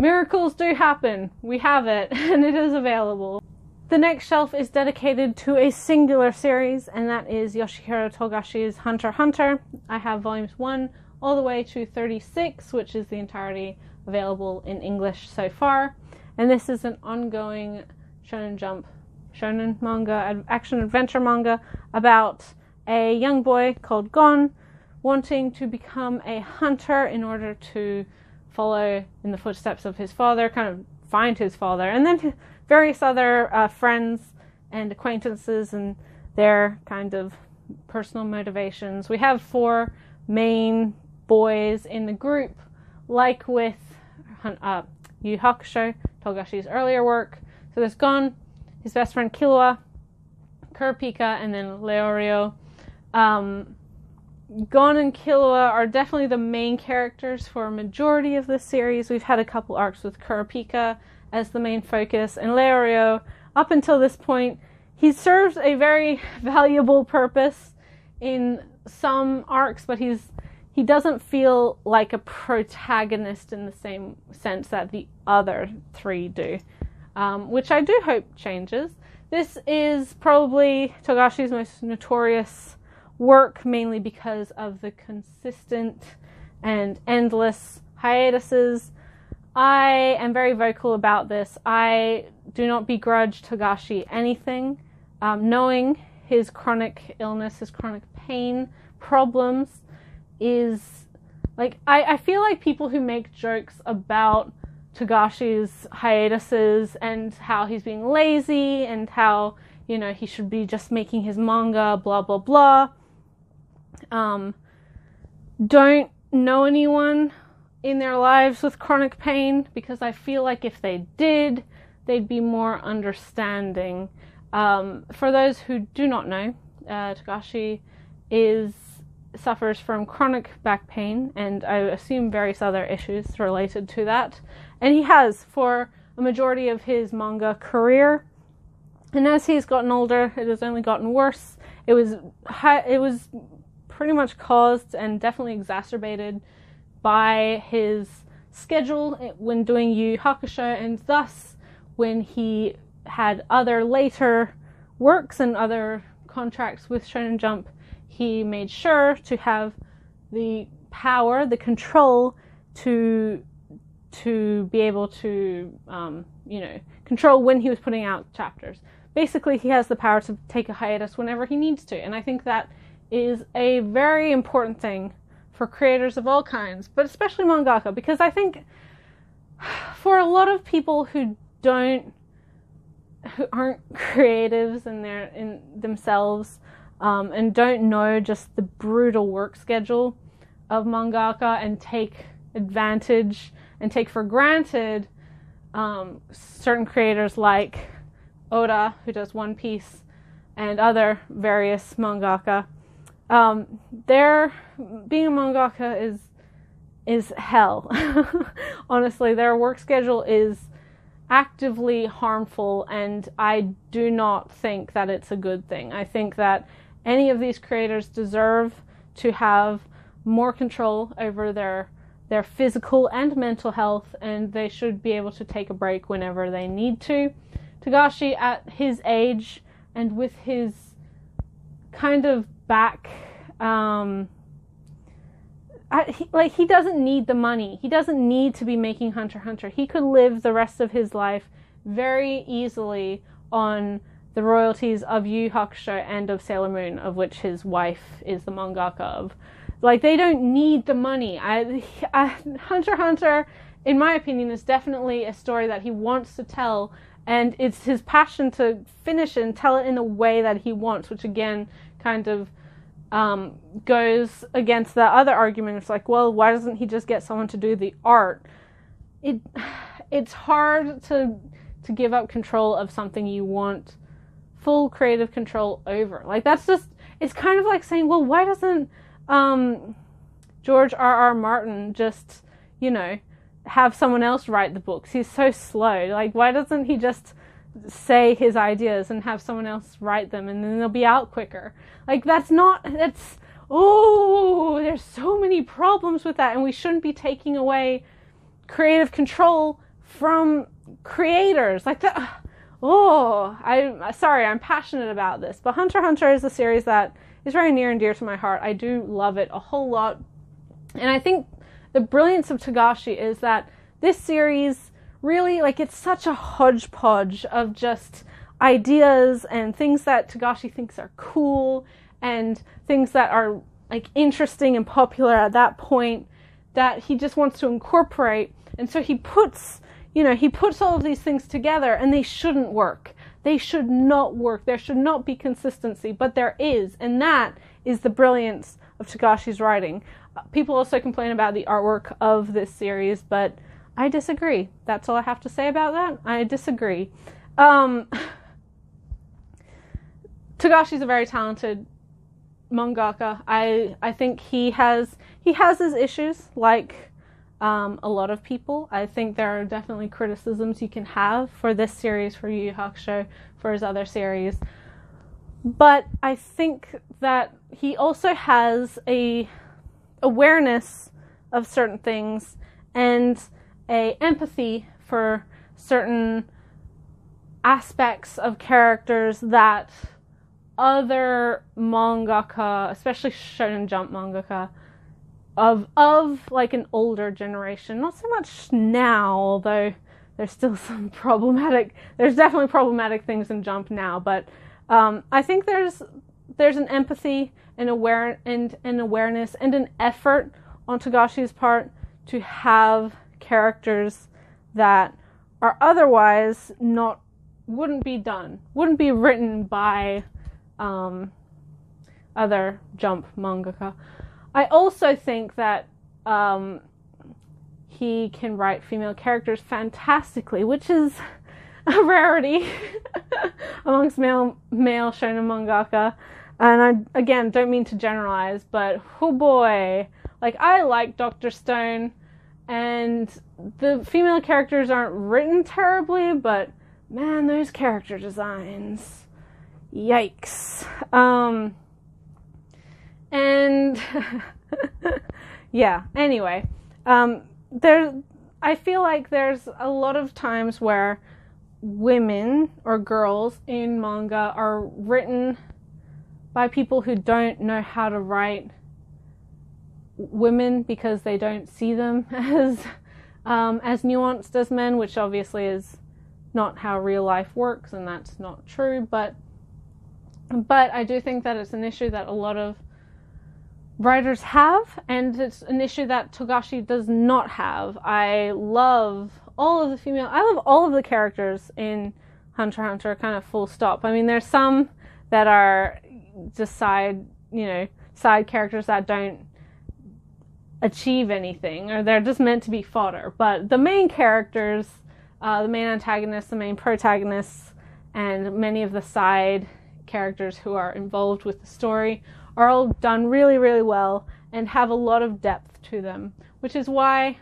Speaker 1: miracles do happen. We have it, and it is available. The next shelf is dedicated to a singular series, and that is Yoshihiro Togashi's Hunter x Hunter. I have volumes 1 all the way to 36, which is the entirety available in English so far, and this is an ongoing shonen manga, action-adventure manga about a young boy called Gon wanting to become a hunter in order to follow in the footsteps of his father, kind of find his father, and then various other friends and acquaintances and their kind of personal motivations. We have 4 main boys in the group, like with Yu Hakusho, Togashi's earlier work. So there's Gon, his best friend Killua, Kurapika, and then Leorio. Gon and Killua are definitely the main characters for a majority of this series. We've had a couple arcs with Kurapika as the main focus, and Leorio, up until this point, he serves a very valuable purpose in some arcs, but he doesn't feel like a protagonist in the same sense that the other three do, which I do hope changes. This is probably Togashi's most notorious work, mainly because of the consistent and endless hiatuses. I am very vocal about this. I do not begrudge Togashi anything. Knowing his chronic illness, his chronic pain problems is like, I feel like people who make jokes about Togashi's hiatuses and how he's being lazy and how, you know, he should be just making his manga, blah, blah, blah, don't know anyone in their lives with chronic pain, because I feel like if they did, they'd be more understanding. For those who do not know, Togashi suffers from chronic back pain, and I assume various other issues related to that. And he has for a majority of his manga career. And as he's gotten older, it has only gotten worse. It was pretty much caused and definitely exacerbated by his schedule when doing Yu Hakusho, and thus when he had other later works and other contracts with Shonen Jump, he made sure to have the power, the control to be able to, control when he was putting out chapters. Basically, he has the power to take a hiatus whenever he needs to, and I think that is a very important thing for creators of all kinds, but especially mangaka, because I think for a lot of people who aren't creatives in themselves, and don't know just the brutal work schedule of mangaka and take advantage and take for granted certain creators like Oda, who does One Piece, and other various mangaka. Being a mangaka is hell. Honestly, their work schedule is actively harmful, and I do not think that it's a good thing. I think that any of these creators deserve to have more control over their physical and mental health, and they should be able to take a break whenever they need to. Togashi, at his age and with his kind of back, he doesn't need the money. He doesn't need to be making Hunter x Hunter. He could live the rest of his life very easily on the royalties of Yu Hakusho and of Sailor Moon, of which his wife is the mangaka of. Like, they don't need the money. Hunter x Hunter, in my opinion, is definitely a story that he wants to tell, and it's his passion to finish it and tell it in the way that he wants, which again kind of goes against the other argument. It's like, well, why doesn't he just get someone to do the art? It's hard to give up control of something you want full creative control over. Like, that's just, it's kind of like saying, well, why doesn't George R.R. Martin just, have someone else write the books? He's so slow. Like, why doesn't he just say his ideas and have someone else write them, and then they'll be out quicker? Like, there's so many problems with that, and we shouldn't be taking away creative control from creators like that. I'm passionate about this, but Hunter x Hunter is a series that is very near and dear to my heart. I do love it a whole lot, and I think the brilliance of Togashi is that this series really, it's such a hodgepodge of just ideas and things that Togashi thinks are cool and things that are interesting and popular at that point that he just wants to incorporate. And so he puts all of these things together, and they shouldn't work. They should not work. There should not be consistency, but there is, and that is the brilliance of Togashi's writing. People also complain about the artwork of this series, but I disagree. That's all I have to say about that. I disagree. Togashi's a very talented mangaka. I think he has his issues, like a lot of people. I think there are definitely criticisms you can have for this series, for Yu Yu Hakusho, for his other series. But I think that he also has a awareness of certain things and a empathy for certain aspects of characters that other mangaka, especially Shonen Jump mangaka, of like an older generation, not so much now, although there's still there's definitely problematic things in Jump now, but I think there's an empathy and awareness and an effort on Togashi's part to have characters that are otherwise wouldn't be written by other Jump mangaka. I also think that he can write female characters fantastically, which is a rarity amongst male shonen mangaka. And I, again, don't mean to generalize, but oh boy, like, I like Dr. Stone, and the female characters aren't written terribly, but man, those character designs, yikes. And yeah, anyway, I feel like there's a lot of times where women or girls in manga are written by people who don't know how to write women because they don't see them as nuanced as men, which obviously is not how real life works, and that's not true, but I do think that it's an issue that a lot of writers have, and it's an issue that Togashi does not have. I love all of the characters in Hunter x Hunter, kind of full stop. I mean, there's some that are just side characters that don't achieve anything, or they're just meant to be fodder. But the main characters, the main antagonists, the main protagonists, and many of the side characters who are involved with the story are all done really, really well and have a lot of depth to them, which is why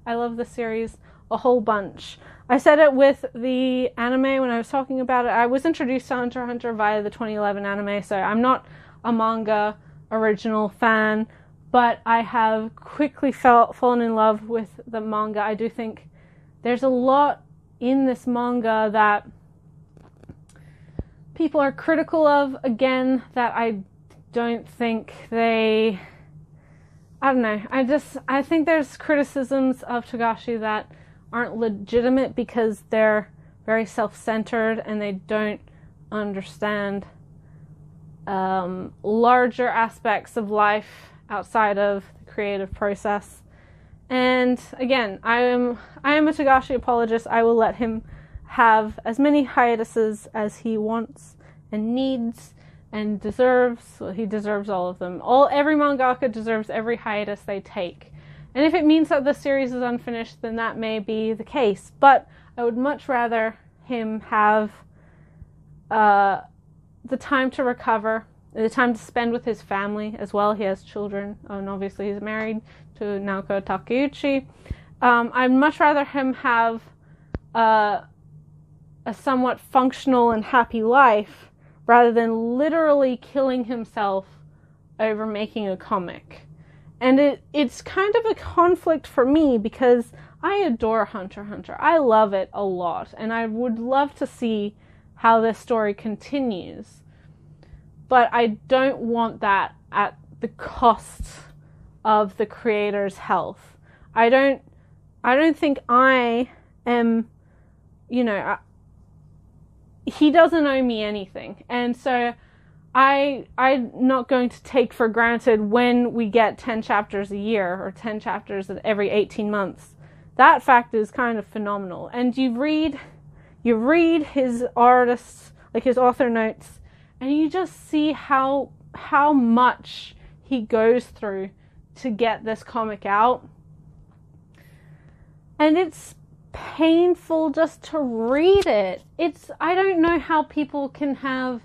Speaker 1: I love the series a whole bunch. I said it with the anime when I was talking about it. I was introduced to Hunter x Hunter via the 2011 anime, so I'm not a manga original fan, but I have quickly fallen in love with the manga. I do think there's a lot in this manga that people are critical of, again, that I don't think I don't know. I think there's criticisms of Togashi that aren't legitimate because they're very self-centered and they don't understand larger aspects of life outside of the creative process. And again, I am a Togashi apologist. I will let him have as many hiatuses as he wants and needs and deserves. Well, he deserves all of them. Every mangaka deserves every hiatus they take. And if it means that the series is unfinished, then that may be the case. But I would much rather him have the time to recover, the time to spend with his family as well. He has children, and obviously he's married to Naoko Takeuchi. I'd much rather him have a somewhat functional and happy life rather than literally killing himself over making a comic. And it's kind of a conflict for me because I adore Hunter x Hunter. I love it a lot, and I would love to see how this story continues. But I don't want that at the cost of the creator's health. I don't think I am, he doesn't owe me anything. And so I'm not going to take for granted when we get 10 chapters a year or 10 chapters every 18 months. That fact is kind of phenomenal. And you read his artists, like his author notes, and you just see how much he goes through to get this comic out. And it's painful just to read it. I don't know how people can have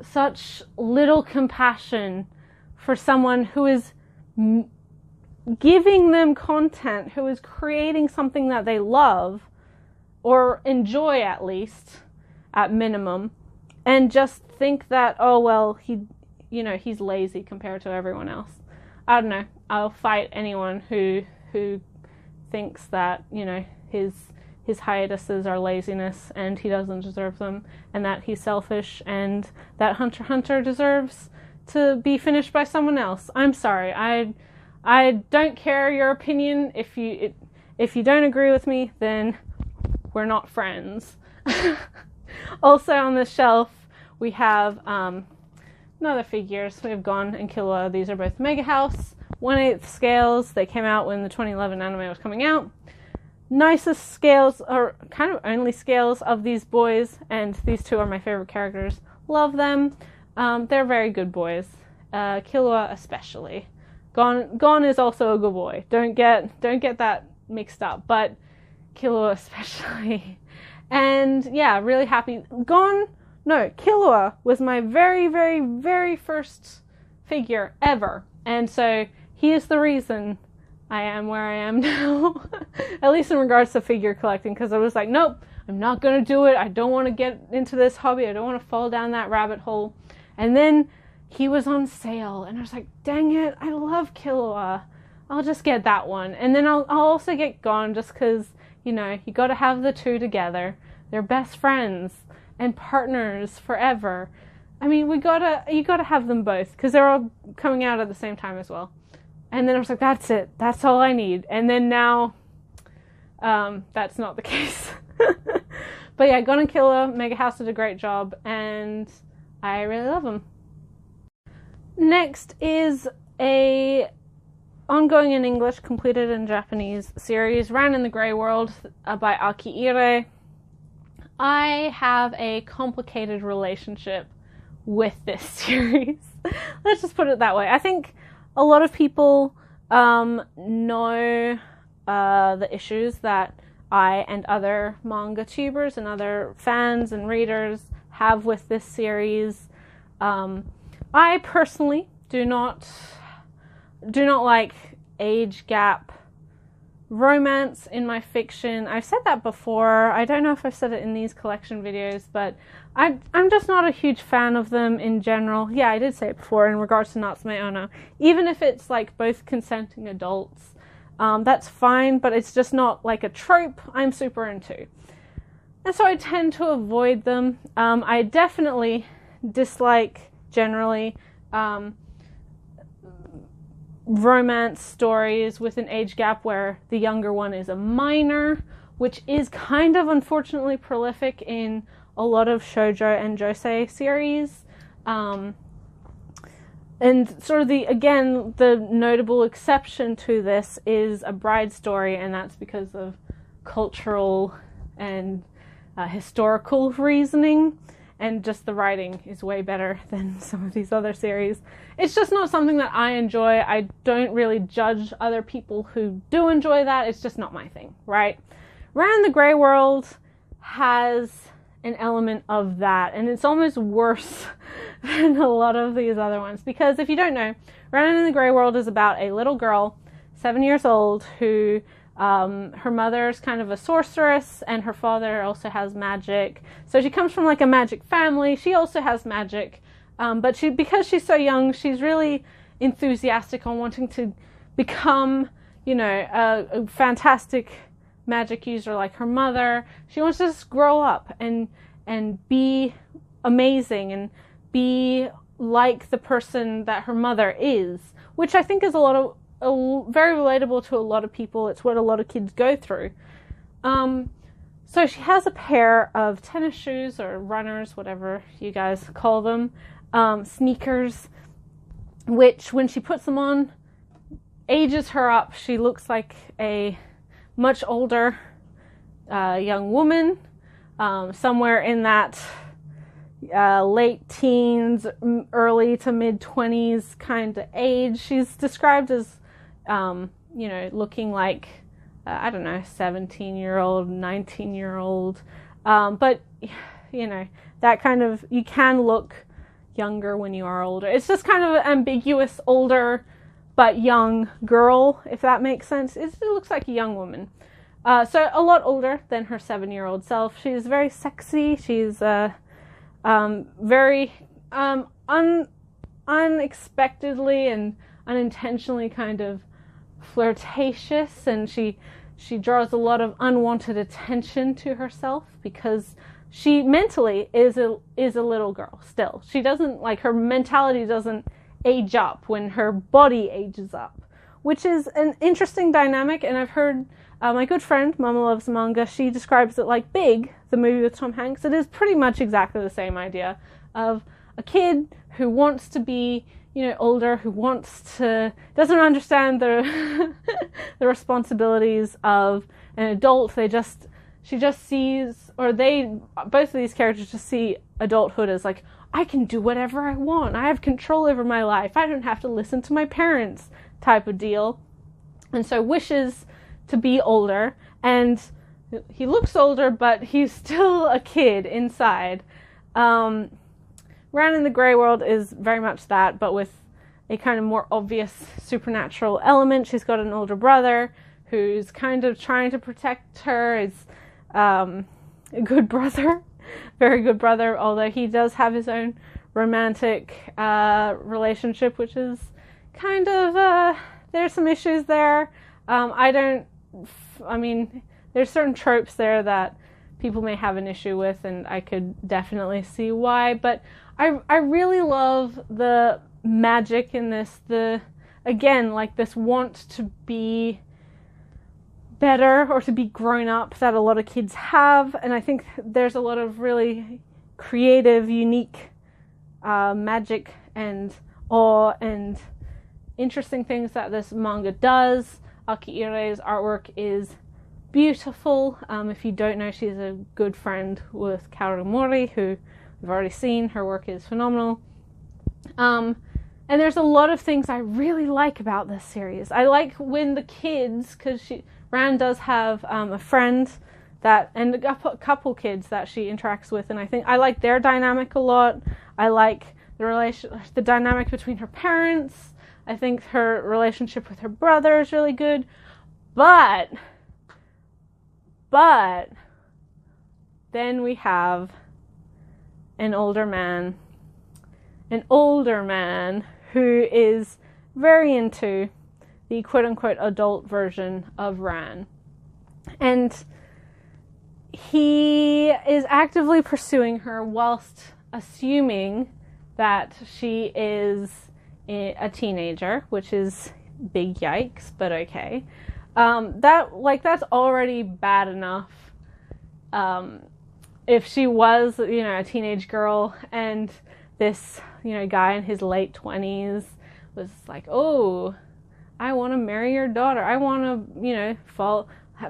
Speaker 1: such little compassion for someone who is giving them content, who is creating something that they love or enjoy, at least at minimum, and just think that, oh well, he's lazy compared to everyone else. I don't know. I'll fight anyone who thinks that, his hiatuses are laziness and he doesn't deserve them, and that he's selfish, and that Hunter x Hunter deserves to be finished by someone else. I'm sorry. I don't care your opinion. If you don't agree with me, then we're not friends. Also on the shelf we have other figures. We have Gon and Killua. These are both Mega House 1/8 scales. They came out when the 2011 anime was coming out. Nicest scales, or kind of only scales, of these boys, and these two are my favorite characters. Love them. They're very good boys. Killua especially. Gon is also a good boy. Don't get that mixed up, but Killua especially. And yeah, really happy. Killua was my very, very, very first figure ever. And so he is the reason I am where I am now. At least in regards to figure collecting, because I was like, nope, I'm not going to do it. I don't want to get into this hobby. I don't want to fall down that rabbit hole. And then he was on sale, and I was like, dang it, I love Killua. I'll just get that one. And then I'll also get Gon, just because, you got to have the two together. They're best friends and partners forever. I mean, you gotta have them both, because they're all coming out at the same time as well. And then I was like, that's it. That's all I need. And then now, that's not the case. But yeah, Gon and Killua, Mega House did a great job, and I really love them. Next is a ongoing in English, completed in Japanese series, Ran in the Grey World by Akihire. I have a complicated relationship with this series. Let's just put it that way. I think a lot of people know the issues that I and other manga tubers and other fans and readers have with this series. I personally do not like age gap romance in my fiction. I've said that before. I don't know if I've said it in these collection videos, but I'm just not a huge fan of them in general. Yeah, I did say it before in regards to Natsume Ono. Even if it's like both consenting adults, that's fine, but it's just not like a trope I'm super into. And so I tend to avoid them. I definitely dislike, generally, romance stories with an age gap where the younger one is a minor, which is kind of unfortunately prolific in a lot of shoujo and josei series. And sort of the notable exception to this is A Bride Story, and that's because of cultural and historical reasoning. And just the writing is way better than some of these other series. It's just not something that I enjoy. I don't really judge other people who do enjoy that. It's just not my thing, right? Ran in the Grey World has an element of that, and it's almost worse than a lot of these other ones. Because if you don't know, Ran in the Grey World is about a little girl, 7 years old, who her mother's kind of a sorceress, and her father also has magic. So she comes from like a magic family. She also has magic, but because she's so young, she's really enthusiastic on wanting to become, a fantastic magic user like her mother. She wants to just grow up and be amazing and be like the person that her mother is, which I think is very relatable to a lot of people. It's what a lot of kids go through. So she has a pair of tennis shoes, or runners, whatever you guys call them, sneakers, which when she puts them on, ages her up. She looks like a much older young woman, somewhere in that, late teens, early to mid-20s kind of age. She's described as, looking like, 17-year-old, 19-year-old. But, that kind of, you can look younger when you are older. It's just kind of an ambiguous older but young girl, if that makes sense. It looks like a young woman. So a lot older than her 7-year-old self. She's very sexy. She's very unexpectedly and unintentionally kind of flirtatious, and she draws a lot of unwanted attention to herself because she mentally is a little girl still. She doesn't, like, her mentality doesn't age up when her body ages up, which is an interesting dynamic. And I've heard my good friend Mama Loves Manga, she describes it like Big, the movie with Tom Hanks. It is pretty much exactly the same idea of a kid who wants to be, older, who doesn't understand the the responsibilities of an adult. She just sees, both of these characters just see adulthood as like, I can do whatever I want. I have control over my life. I don't have to listen to my parents type of deal. And so wishes to be older, and he looks older, but he's still a kid inside. Ran in the Grey World is very much that, but with a kind of more obvious supernatural element. She's got an older brother who's kind of trying to protect her. Is a good brother, very good brother, although he does have his own romantic relationship, which is kind of, there's some issues there. There's certain tropes there that people may have an issue with, and I could definitely see why, but I really love the magic in this, this want to be better or to be grown up that a lot of kids have, and I think there's a lot of really creative, unique magic and awe and interesting things that this manga does. Akiire's artwork is beautiful. If you don't know, she's a good friend with Kaoru Mori, who we've already seen. Her work is phenomenal. And there's a lot of things I really like about this series. I like when the kids, because Ran does have a friend and a couple kids that she interacts with, and I like their dynamic a lot. I like the dynamic between her parents. I think her relationship with her brother is really good, but then we have an older man who is very into the quote-unquote adult version of Ran. And he is actively pursuing her whilst assuming that she is a teenager, which is big yikes, but okay. That's already bad enough. If she was, a teenage girl, and this, guy in his late 20s was like, oh, I want to marry your daughter. I want to,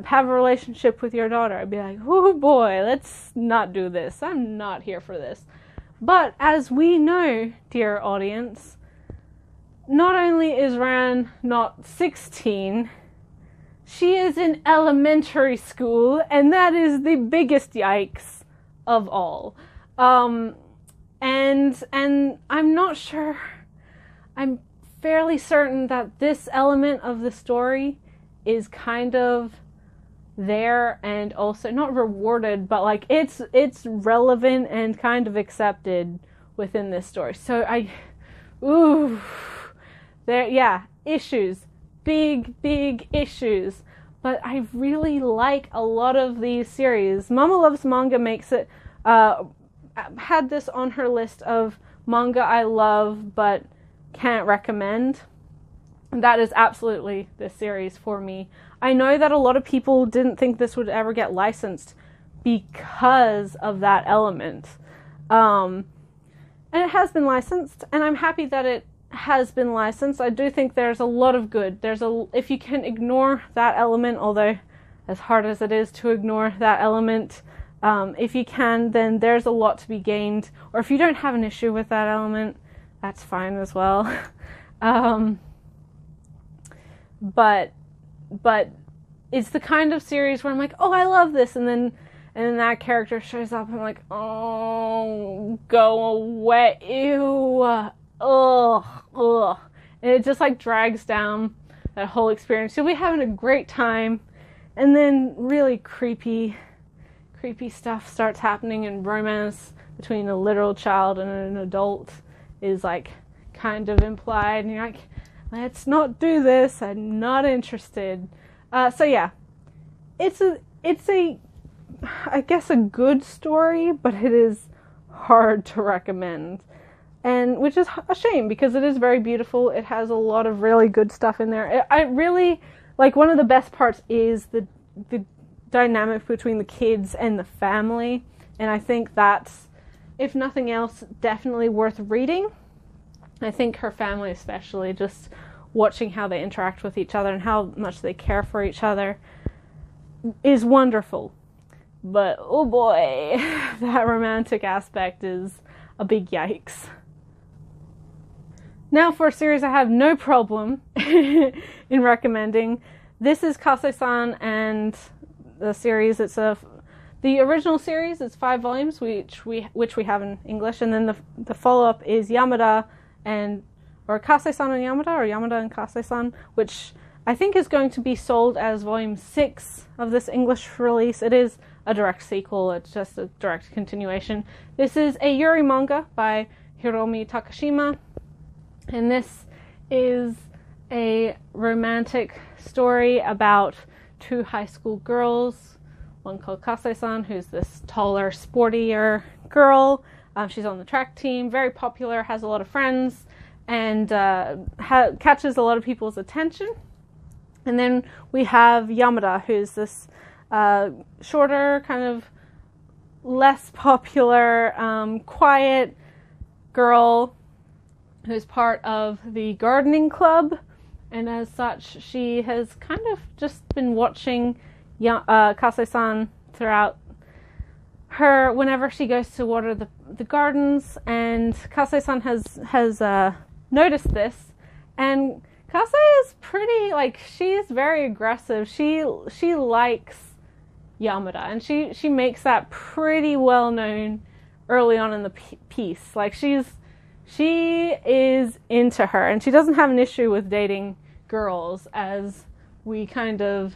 Speaker 1: have a relationship with your daughter. I'd be like, oh boy, let's not do this. I'm not here for this. But as we know, dear audience, not only is Ran not 16, she is in elementary school, and that is the biggest yikes of all. And I'm not sure, I'm fairly certain that this element of the story is kind of there and also not rewarded, but like it's relevant and kind of accepted within this story. So issues, big issues, but I really like a lot of these series. Mama Loves Manga makes it, had this on her list of manga I love but can't recommend. That is absolutely this series for me. I know that a lot of people didn't think this would ever get licensed because of that element. And it has been licensed, and I'm happy that it has been licensed. I do think there's a lot of good. If you can ignore that element, although as hard as it is to ignore that element, If you can, then there's a lot to be gained. Or if you don't have an issue with that element, that's fine as well. But it's the kind of series where I'm like, oh, I love this, and then that character shows up, and I'm like, oh, go away, ew, ugh. And it just like drags down that whole experience. You'll be having a great time, and then really creepy stuff starts happening, and romance between a literal child and an adult is like kind of implied, and you're like, let's not do this, I'm not interested. So yeah, it's a I guess a good story, but it is hard to recommend, and which is a shame because it is very beautiful. It has a lot of really good stuff in there. I really like, one of the best parts is the dynamic between the kids and the family, and I think that's, if nothing else, definitely worth reading. I think her family, especially, just watching how they interact with each other and how much they care for each other, is wonderful. But oh boy, that romantic aspect is a big yikes. Now for a series I have no problem in recommending. This is Kase-san and the series. It's the original series. It's 5 volumes, which we have in English, and then the follow-up is Yamada or Kase-san and Yamada, or Yamada and Kase-san, which I think is going to be sold as volume 6 of this English release. It is a direct sequel, it's just a direct continuation. This is a Yuri manga by Hiromi Takashima, and this is a romantic story about 2 high school girls, one called Kase-san, who's this taller, sportier girl. She's on the track team, very popular, has a lot of friends, and catches a lot of people's attention. And then we have Yamada, who's this shorter, kind of less popular, quiet girl who's part of the gardening club. And as such, she has kind of just been watching Kase-san throughout whenever she goes to water the gardens. And Kase-san has noticed this, and Kase is pretty, like, she's very aggressive. She likes Yamada, and she makes that pretty well known early on in the piece. Like, she is into her, and she doesn't have an issue with dating girls, as we kind of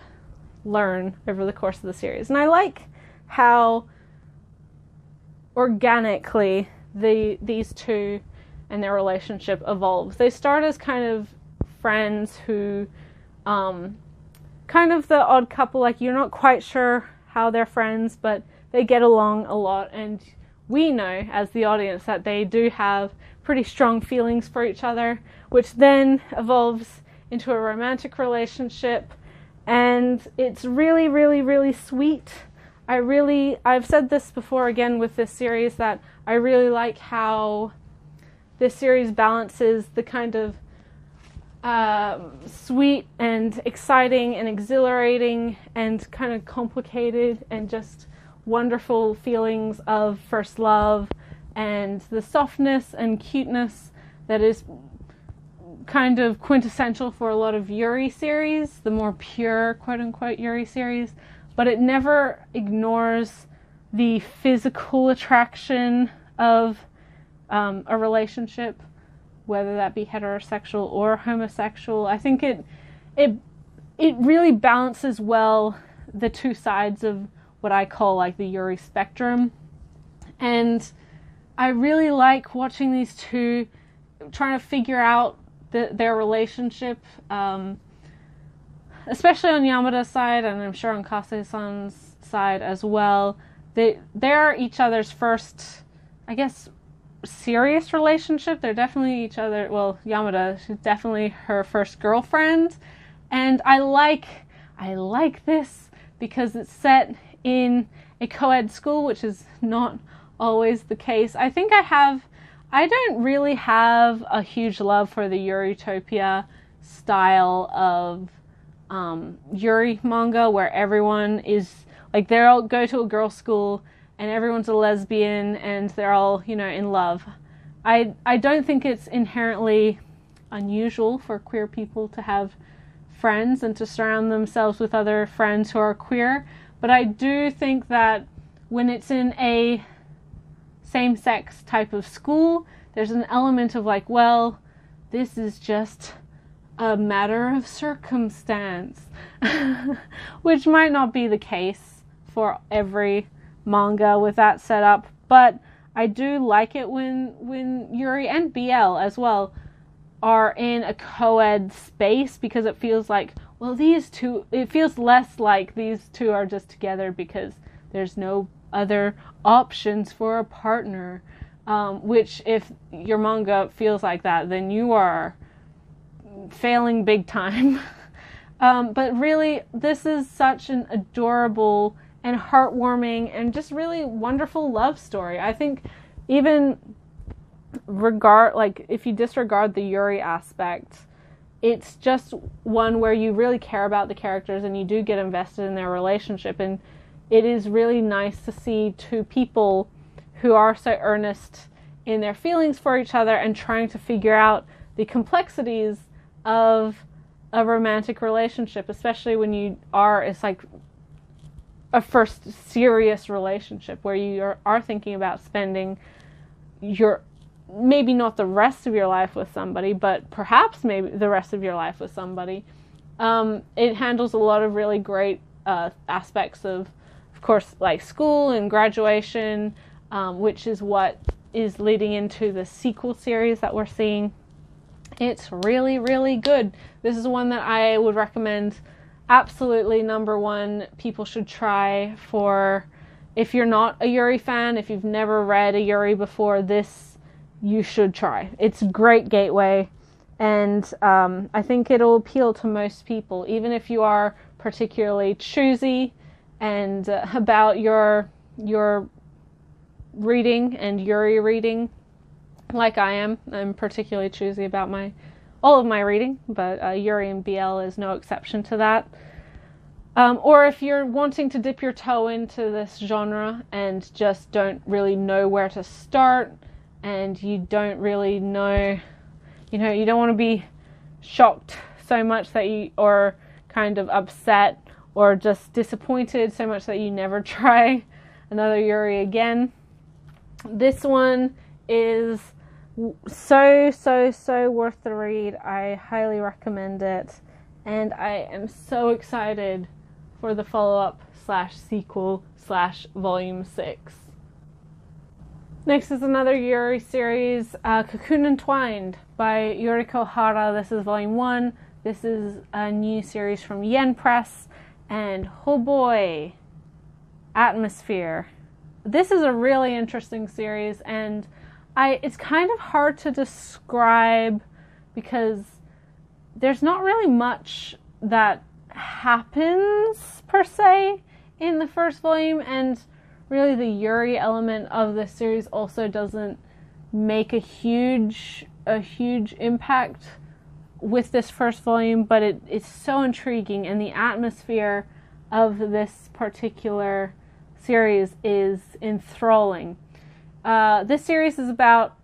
Speaker 1: learn over the course of the series. And I like how organically these two and their relationship evolves. They start as kind of friends who, kind of the odd couple, like, you're not quite sure how they're friends, but they get along a lot, and we know as the audience that they do have pretty strong feelings for each other, which then evolves into a romantic relationship, and it's really, really, really sweet. I've said this before again with this series, that I really like how this series balances the kind of sweet and exciting and exhilarating and kind of complicated and just wonderful feelings of first love, and the softness and cuteness that is kind of quintessential for a lot of Yuri series, the more pure quote-unquote Yuri series, but it never ignores the physical attraction of a relationship, whether that be heterosexual or homosexual. I think it really balances well the two sides of what I call like the Yuri spectrum. And I really like watching these two trying to figure out their relationship, especially on Yamada's side, and I'm sure on Kase-san's side as well. They're each other's first, I guess, serious relationship. They're definitely each other. Well, Yamada, she's definitely her first girlfriend, and I like this because it's set in a co-ed school, which is not always the case. I don't really have a huge love for the Yuritopia style of Yuri manga, where everyone is like, they all go to a girls' school and everyone's a lesbian and they're all, in love. I don't think it's inherently unusual for queer people to have friends and to surround themselves with other friends who are queer, but I do think that when it's in a same-sex type of school, there's an element of like, well, this is just a matter of circumstance, which might not be the case for every manga with that setup, but I do like it when Yuri and BL as well are in a co-ed space, because it feels like, well, it feels less like these two are just together because there's no other options for a partner, which if your manga feels like that, then you are failing big time. But really, this is such an adorable and heartwarming and just really wonderful love story. I think even if you disregard the Yuri aspect, it's just one where you really care about the characters and you do get invested in their relationship, and it is really nice to see two people who are so earnest in their feelings for each other and trying to figure out the complexities of a romantic relationship, especially when it's like a first serious relationship where you are thinking about spending maybe not the rest of your life with somebody, but perhaps maybe the rest of your life with somebody. It handles a lot of really great aspects of course, like school and graduation, which is what is leading into the sequel series that we're seeing. It's really, really good. This is one that I would recommend absolutely #1 people should try for, if you're not a Yuri fan, if you've never read a Yuri before, this you should try. It's a great gateway, and I think it'll appeal to most people, even if you are particularly choosy and about your reading and Yuri reading, like I am. I'm particularly choosy about all of my reading, but Yuri and BL is no exception to that. Or if you're wanting to dip your toe into this genre and just don't really know where to start, and you don't really know, you don't want to be shocked so much or kind of upset or just disappointed so much that you never try another Yuri again. This one is so worth the read. I highly recommend it, and I am so excited for the follow-up /sequel /volume 6. Next is another Yuri series, Cocoon Entwined by Yuriko Hara. This is volume 1. This is a new series from Yen Press, and oh boy, atmosphere. This is a really interesting series, and it's kind of hard to describe because there's not really much that happens per se in the first volume, and really the Yuri element of this series also doesn't make a huge impact with this first volume, but it's so intriguing, and the atmosphere of this particular series is enthralling. This series is about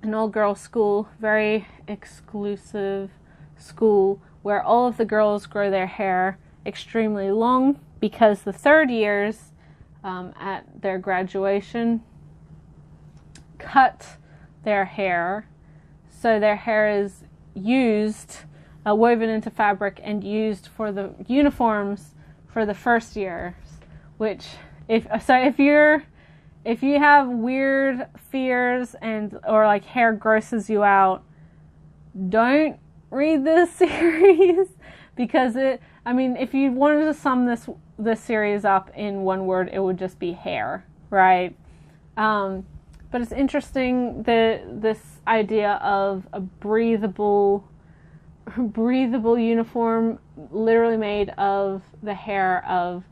Speaker 1: an all-girls school, very exclusive school, where all of the girls grow their hair extremely long because the third years at their graduation cut their hair, so their hair is used, woven into fabric and used for the uniforms for the first years. Which, if you have weird fears or like hair grosses you out, don't read this series, because if you wanted to sum this series up in one word, it would just be hair, right? But it's interesting this idea of a breathable uniform, literally made of the hair of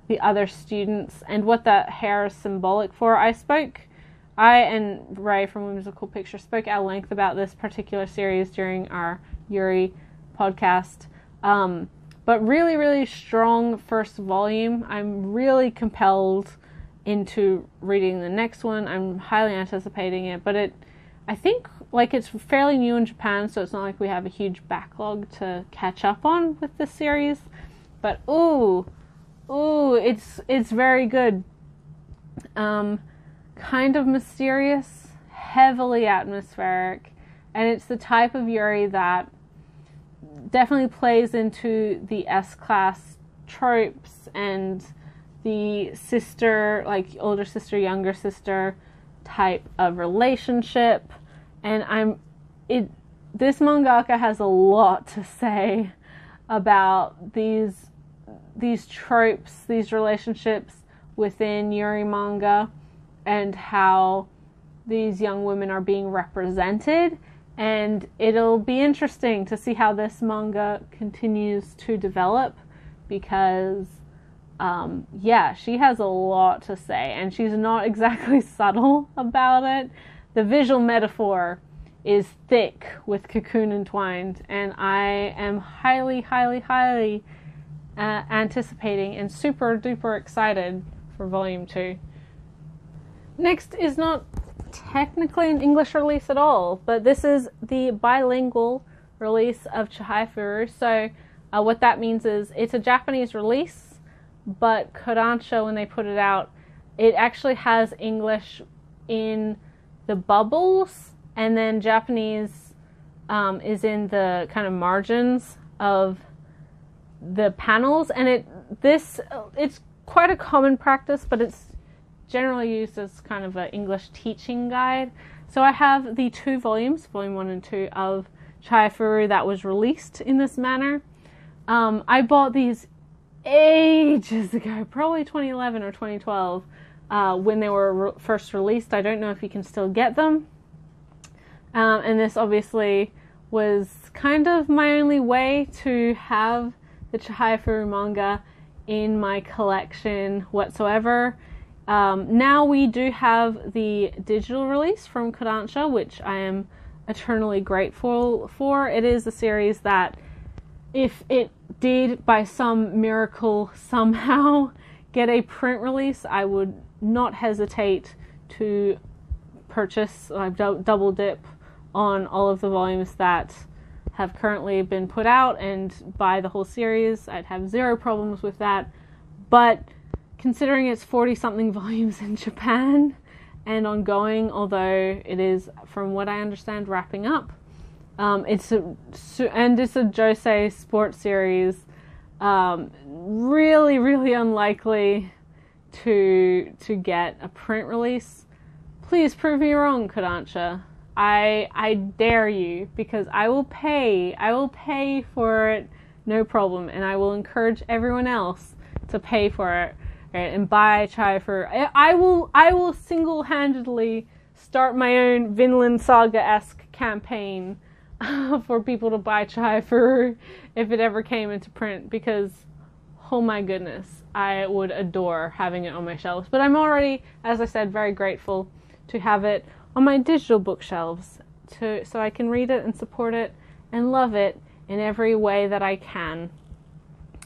Speaker 1: the other students, and what that hair is symbolic for. I and Ray from Whimsical Picture spoke at length about this particular series during our Yuri podcast. But really, really strong first volume. I'm really compelled into reading the next one. I'm highly anticipating it, but I think like it's fairly new in Japan, so it's not like we have a huge backlog to catch up on with this series. But it's very good. Kind of mysterious, heavily atmospheric, and it's the type of Yuri that definitely plays into the S-class tropes and the sister, like older sister, younger sister type of relationship. And this mangaka has a lot to say about these tropes, these relationships within Yuri manga, and how these young women are being represented. And it'll be interesting to see how this manga continues to develop, because she has a lot to say, and she's not exactly subtle about it. The visual metaphor is thick with Cocoon Entwined, and I am highly, highly, highly anticipating and super duper excited for Volume 2. Next is not technically an English release at all, but this is the bilingual release of Chihayafuru. So what that means is it's a Japanese release, but Kodansha, when they put it out, it actually has English in the bubbles, and then Japanese is in the kind of margins of the panels. And it's quite a common practice, but it's generally used as kind of an English teaching guide. So I have the 2 volumes, Volume 1 and 2, of Chihayafuru that was released in this manner. I bought these ages ago, probably 2011 or 2012, when they were first released. I don't know if you can still get them. And this obviously was kind of my only way to have the Chihayafuru manga in my collection whatsoever. Now we do have the digital release from Kodansha, which I am eternally grateful for. It is a series that, if it did by some miracle somehow get a print release, I would not hesitate to purchase, double dip on all of the volumes that have currently been put out and buy the whole series. I'd have zero problems with that. But considering it's 40-something volumes in Japan and ongoing, although it is, from what I understand, wrapping up, it's a josei sports series, really, really unlikely to get a print release. Please prove me wrong, Kodansha. I dare you, because I will pay for it, no problem, and I will encourage everyone else to pay for it, right, and buy Chihayafuru. I will single-handedly start my own Vinland Saga-esque campaign for people to buy Chihayafuru if it ever came into print, because, oh my goodness, I would adore having it on my shelves. But I'm already, as I said, very grateful to have it on my digital bookshelves, so I can read it and support it and love it in every way that I can,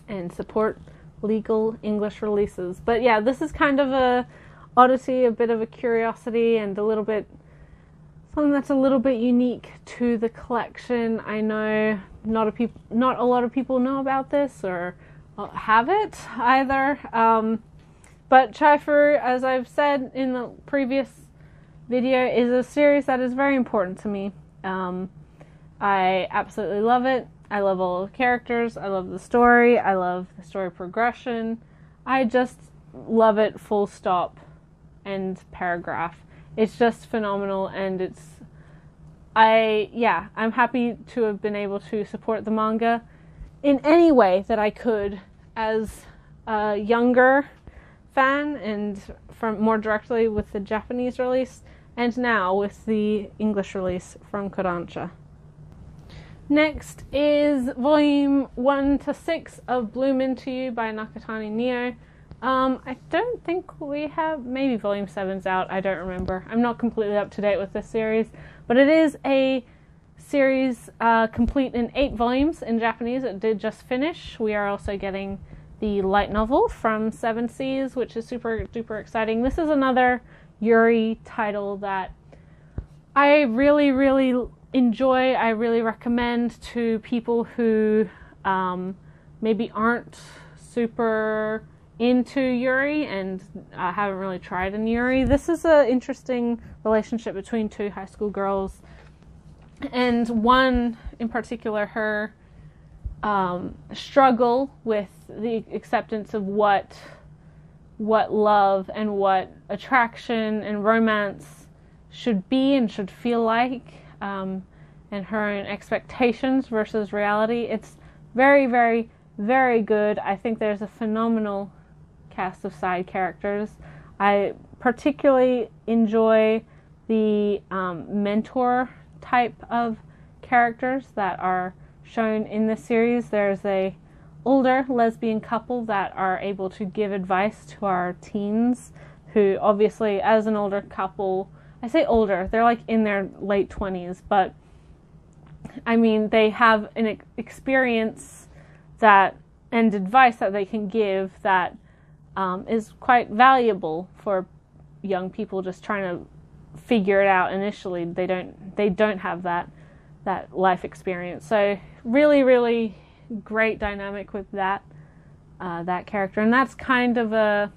Speaker 1: and support legal English releases. But yeah, this is kind of a oddity, a bit of a curiosity, and a little bit something that's a little bit unique to the collection. I know not a lot of people know about this or have it either. But Chihayafuru, as I've said in the previous video, is a series that is very important to me. I absolutely love it. I love all the characters. I love the story. I love the story progression. I just love it, full stop and paragraph. It's just phenomenal, and I'm happy to have been able to support the manga in any way that I could as a younger fan, and from more directly with the Japanese release, and now with the English release from Kodansha. Next is volume 1 to 6 of Bloom Into You by Nakatani Neo. I don't think we have, maybe volume 7's out, I don't remember. I'm not completely up to date with this series, but it is a series complete in 8 volumes in Japanese. It did just finish. We are also getting the light novel from Seven Seas, which is super duper exciting. This is another Yuri title that I really, really enjoy. I really recommend to people who maybe aren't super into Yuri and haven't really tried an Yuri. This is an interesting relationship between two high school girls, and one in particular, her struggle with the acceptance of what love and what attraction and romance should be and should feel like, and her own expectations versus reality. It's very, very, very good. I think there's a phenomenal cast of side characters. I particularly enjoy the mentor type of characters that are shown in this series. There's a older lesbian couple that are able to give advice to our teens, who obviously, as an older couple, I say older, they're like in their late 20s, but I mean, they have an experience that and advice that they can give that is quite valuable for young people just trying to figure it out initially. They don't have that life experience. So really, really great dynamic with that character, and that's kind of a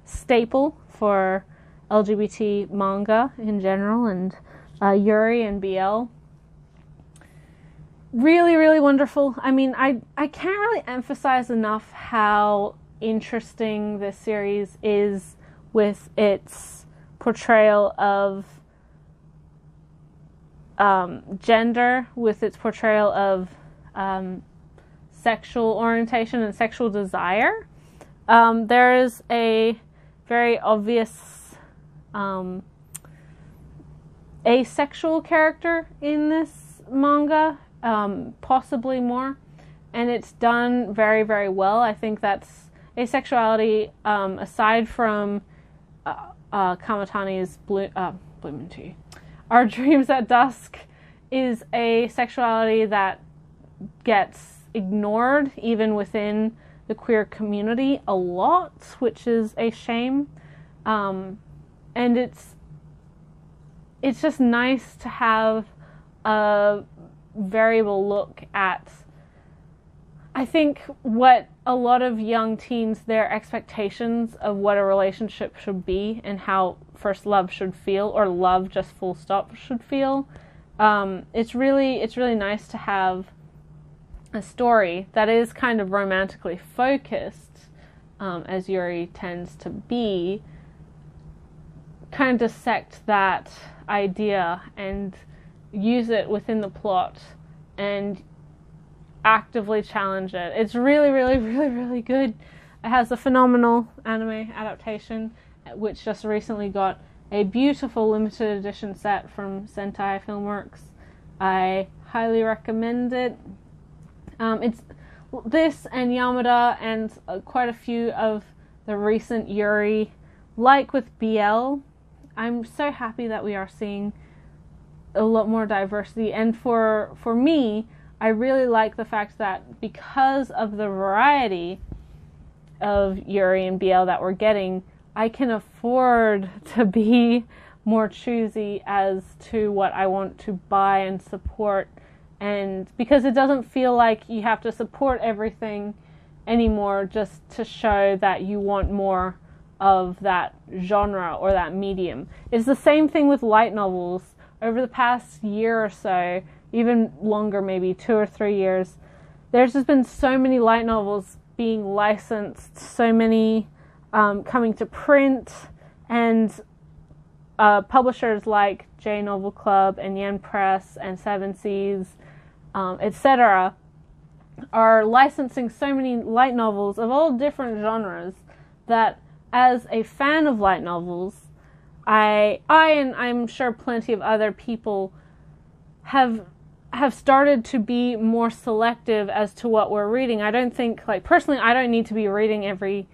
Speaker 1: staple for LGBT manga in general, and Yuri and BL. Really, really wonderful. I mean, I can't really emphasize enough how interesting this series is with its portrayal of gender, with its portrayal of sexual orientation and sexual desire. There is a very obvious asexual character in this manga, possibly more, and it's done very, very well. I think that's asexuality, aside from Kamatani's Blooming Tea, Our Dreams at Dusk, is a sexuality that gets ignored even within the queer community a lot, which is a shame. And it's just nice to have a variable look at, I think, what a lot of young teens, their expectations of what a relationship should be and how first love should feel, or love just full stop should feel. It's really nice to have a story that is kind of romantically focused, as Yuri tends to be, kind of dissect that idea and use it within the plot and actively challenge it. It's really, really, really, really good. It has a phenomenal anime adaptation, which just recently got a beautiful limited edition set from Sentai Filmworks. I highly recommend it. It's this and Yamada and quite a few of the recent Yuri. Like with BL, I'm so happy that we are seeing a lot more diversity, and for me, I really like the fact that because of the variety of Yuri and BL that we're getting, I can afford to be more choosy as to what I want to buy and support, and because it doesn't feel like you have to support everything anymore just to show that you want more of that genre or that medium. It's the same thing with light novels. Over the past year or so, even longer, maybe 2 or 3 years, there's just been so many light novels being licensed, so many coming to print, and publishers like J Novel Club and Yen Press and Seven Seas, etc., are licensing so many light novels of all different genres that, as a fan of light novels, I and I'm sure plenty of other people have started to be more selective as to what we're reading. I don't think, like, personally, I don't need to be reading every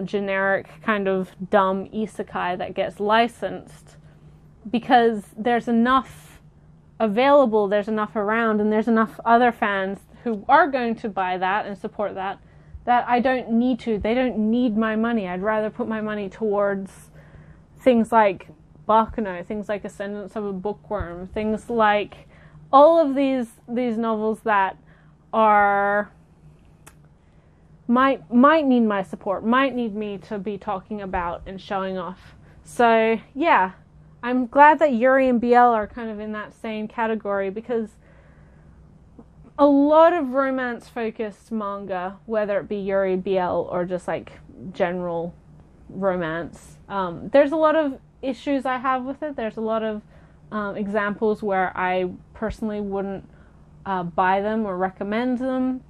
Speaker 1: generic kind of dumb isekai that gets licensed, because there's enough available, there's enough around, and there's enough other fans who are going to buy that and support that that I don't need to. They don't need my money. I'd rather put my money towards things like Bakuno, things like Ascendance of a Bookworm, things like all of these novels that are might need my support, might need me to be talking about and showing off. So yeah, I'm glad that Yuri and BL are kind of in that same category, because a lot of romance-focused manga, whether it be Yuri, BL, or just like general romance, there's a lot of issues I have with it. There's a lot of examples where I personally wouldn't buy them or recommend them,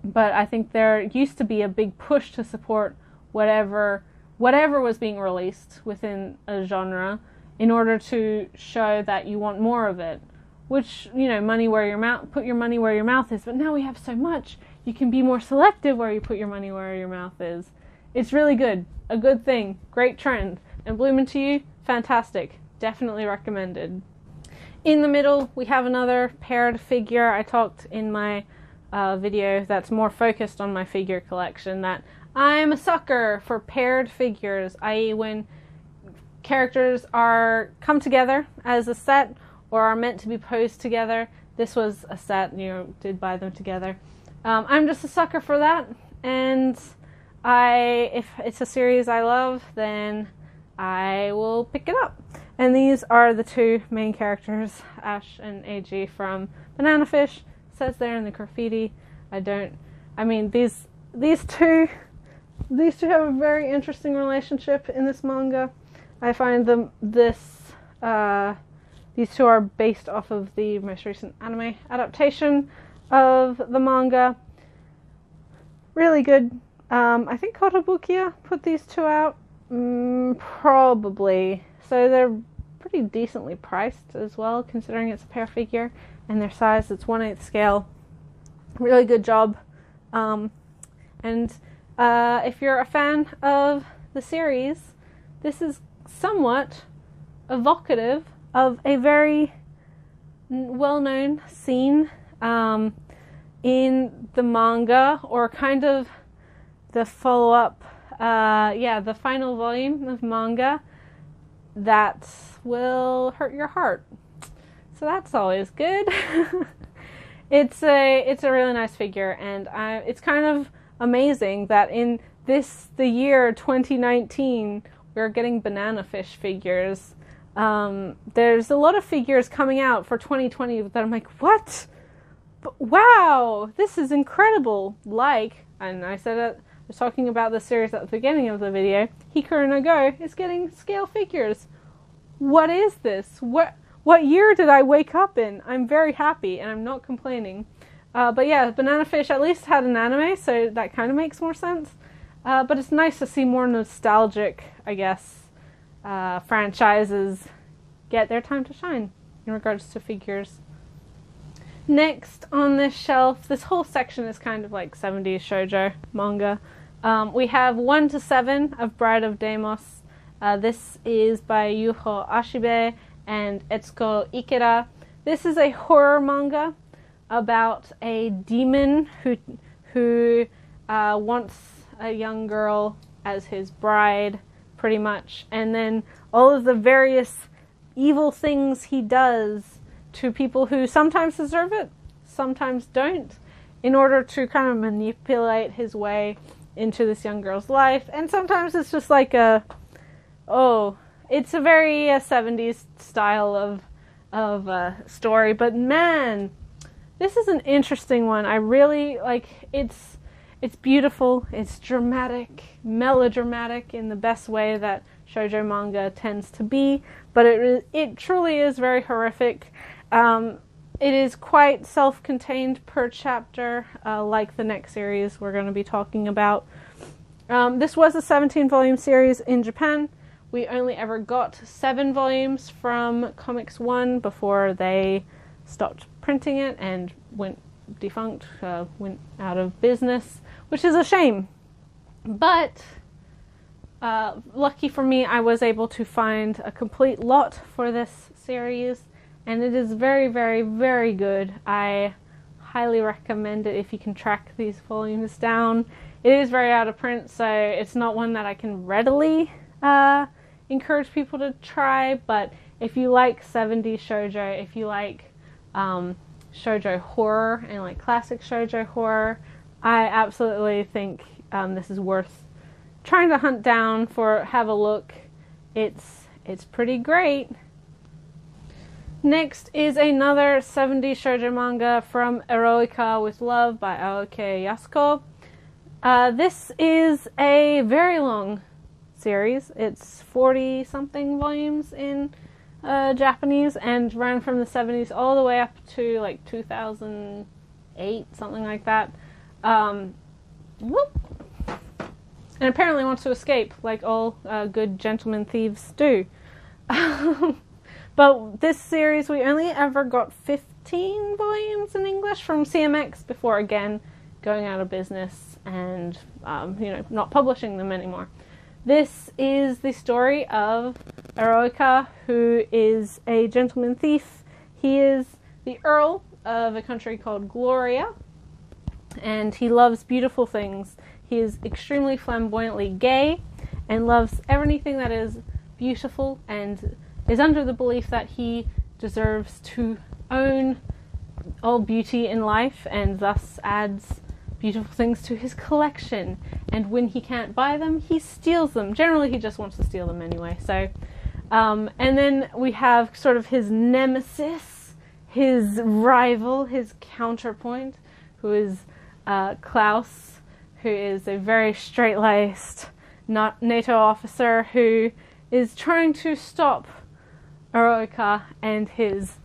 Speaker 1: but I think there used to be a big push to support whatever was being released within a genre in order to show that you want more of it. Which, you know, put your money where your mouth is. But now we have so much, you can be more selective where you put your money where your mouth is. It's really good. A good thing. Great trend. And Bloomin' to You, fantastic. Definitely recommended. In the middle, we have another paired figure. I talked in my video that's more focused on my figure collection that I'm a sucker for paired figures, i.e. when characters come together as a set or are meant to be posed together. This was a set, did buy them together. I'm just a sucker for that, and if it's a series I love, then I will pick it up. And these are the two main characters, Ash and AG from Banana Fish. It says there in the graffiti. These two have a very interesting relationship in this manga. I find these two are based off of the most recent anime adaptation of the manga. Really good. I think Kotobukiya put these two out. Probably. So they're pretty decently priced as well, considering it's a pair figure and their size. It's 1/8 scale. Really good job. If you're a fan of the series, this is somewhat evocative of a very well-known scene in the manga, or kind of the follow-up, the final volume of manga that will hurt your heart. So that's always good. It's a really nice figure, and it's kind of amazing that in the year 2019 we're getting Banana Fish figures. There's a lot of figures coming out for 2020 that I'm like, what? Wow, this is incredible. And I said it, I was talking about the series at the beginning of the video, Hikaru no Go is getting scale figures. What is this? What year did I wake up in? I'm very happy, and I'm not complaining. But yeah, Banana Fish at least had an anime, so that kind of makes more sense. But it's nice to see more nostalgic, I guess, franchises get their time to shine in regards to figures. Next on this shelf, this whole section is kind of like 70s shoujo manga. We have 1 to 7 of Bride of Deimos. This is by Yuho Ashibe and Etsuko Ikeda. This is a horror manga about a demon who wants a young girl as his bride, pretty much, and then all of the various evil things he does to people who sometimes deserve it, sometimes don't, in order to kind of manipulate his way into this young girl's life. And sometimes it's just like it's a very 70s style of story, but man, this is an interesting one. I really like it's beautiful, it's dramatic, melodramatic in the best way that shoujo manga tends to be, but it truly is very horrific. It is quite self-contained per chapter, like the next series we're going to be talking about. This was a 17-volume series in Japan. We only ever got 7 volumes from Comics One before they stopped printing it and went defunct, went out of business, which is a shame. But lucky for me, I was able to find a complete lot for this series, and it is very, very, very good. I highly recommend it if you can track these volumes down. It is very out of print, so it's not one that I can readily encourage people to try, but if you like 70s shoujo, if you like shoujo horror and like classic shoujo horror, I absolutely think this is worth trying to hunt down for. Have a look. It's pretty great. Next is another 70s shoujo manga from Eroica with Love by Aoki Yasuko. This is a very long series. It's 40-something volumes in Japanese and ran from the 70s all the way up to like 2008, something like that. Whoop. And apparently wants to escape, like all good gentleman thieves do. But this series, we only ever got 15 volumes in English from CMX before, again, going out of business and not publishing them anymore. This is the story of Eroica, who is a gentleman thief. He is the Earl of a country called Gloria, and he loves beautiful things. He is extremely flamboyantly gay and loves everything that is beautiful and is under the belief that he deserves to own all beauty in life and thus adds beautiful things to his collection. And when he can't buy them, he steals them. Generally, he just wants to steal them anyway. So, and then we have sort of his nemesis, his rival, his counterpoint, who is Klaus, who is a very straight-laced NATO officer who is trying to stop Eroica and his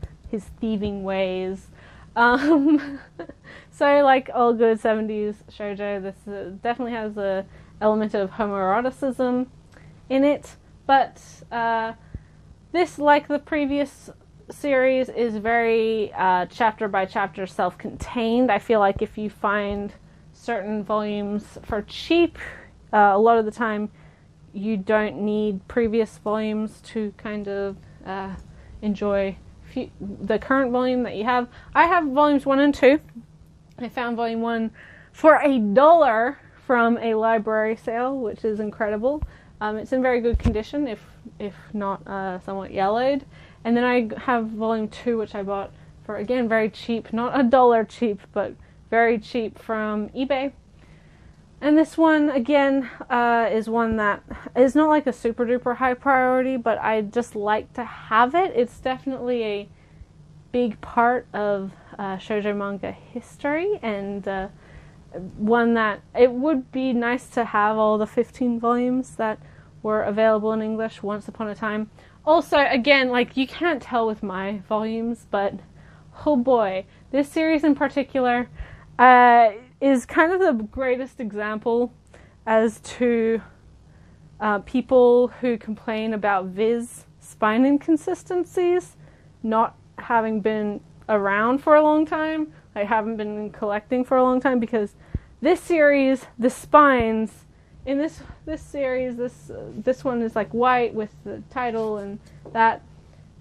Speaker 1: thieving ways. So, like all good 70s shoujo, this definitely has a element of homoeroticism in it, but this, like the previous series, is very chapter by chapter self-contained. I feel like if you find certain volumes for cheap, a lot of the time you don't need previous volumes to kind of enjoy the current volume that you have. I have volumes 1 and 2. I found volume 1 for $1 from a library sale, which is incredible. It's in very good condition, if not somewhat yellowed. And then I have volume 2, which I bought for, again, very cheap. Not $1 cheap, but very cheap from eBay. And this one, again, is one that is not like a super duper high priority, but I just like to have it. It's definitely a big part of shoujo manga history, and one that it would be nice to have all the 15 volumes that were available in English once upon a time. Also, again, like, you can't tell with my volumes, but oh boy, this series in particular is kind of the greatest example as to people who complain about Viz spine inconsistencies not having been around for a long time. I haven't been collecting for a long time, because this series, the spines in this series, this one is like white with the title and that.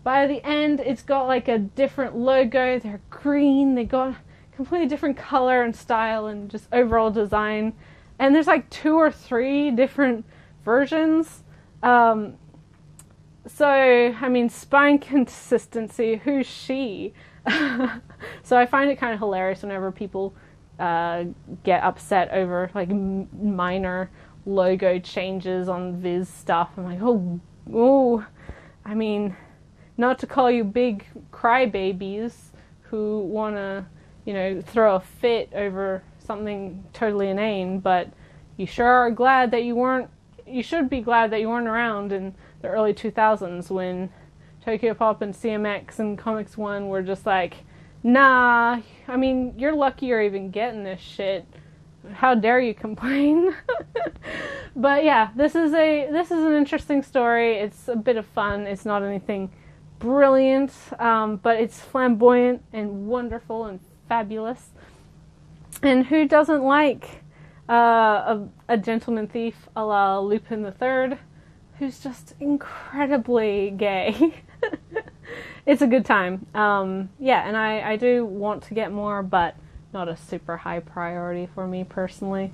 Speaker 1: By the end, it's got like a different logo. They're green. They got completely different color and style and just overall design. And there's like 2 or 3 different versions. So, I mean, spine consistency, who's she? So I find it kind of hilarious whenever people get upset over like minor logo changes on Viz stuff. I'm like, oh, I mean, not to call you big crybabies who want to, throw a fit over something totally inane, but you sure are glad that you should be glad that you weren't around in the early 2000s when Tokyo Pop and CMX and Comics One were just like, nah, I mean, you're lucky you're even getting this shit. How dare you complain? But yeah, this is an interesting story. It's a bit of fun. It's not anything brilliant, but it's flamboyant and wonderful and fabulous. And who doesn't like a gentleman thief a la Lupin III, who's just incredibly gay? It's a good time. Yeah, and I do want to get more, but not a super high priority for me personally.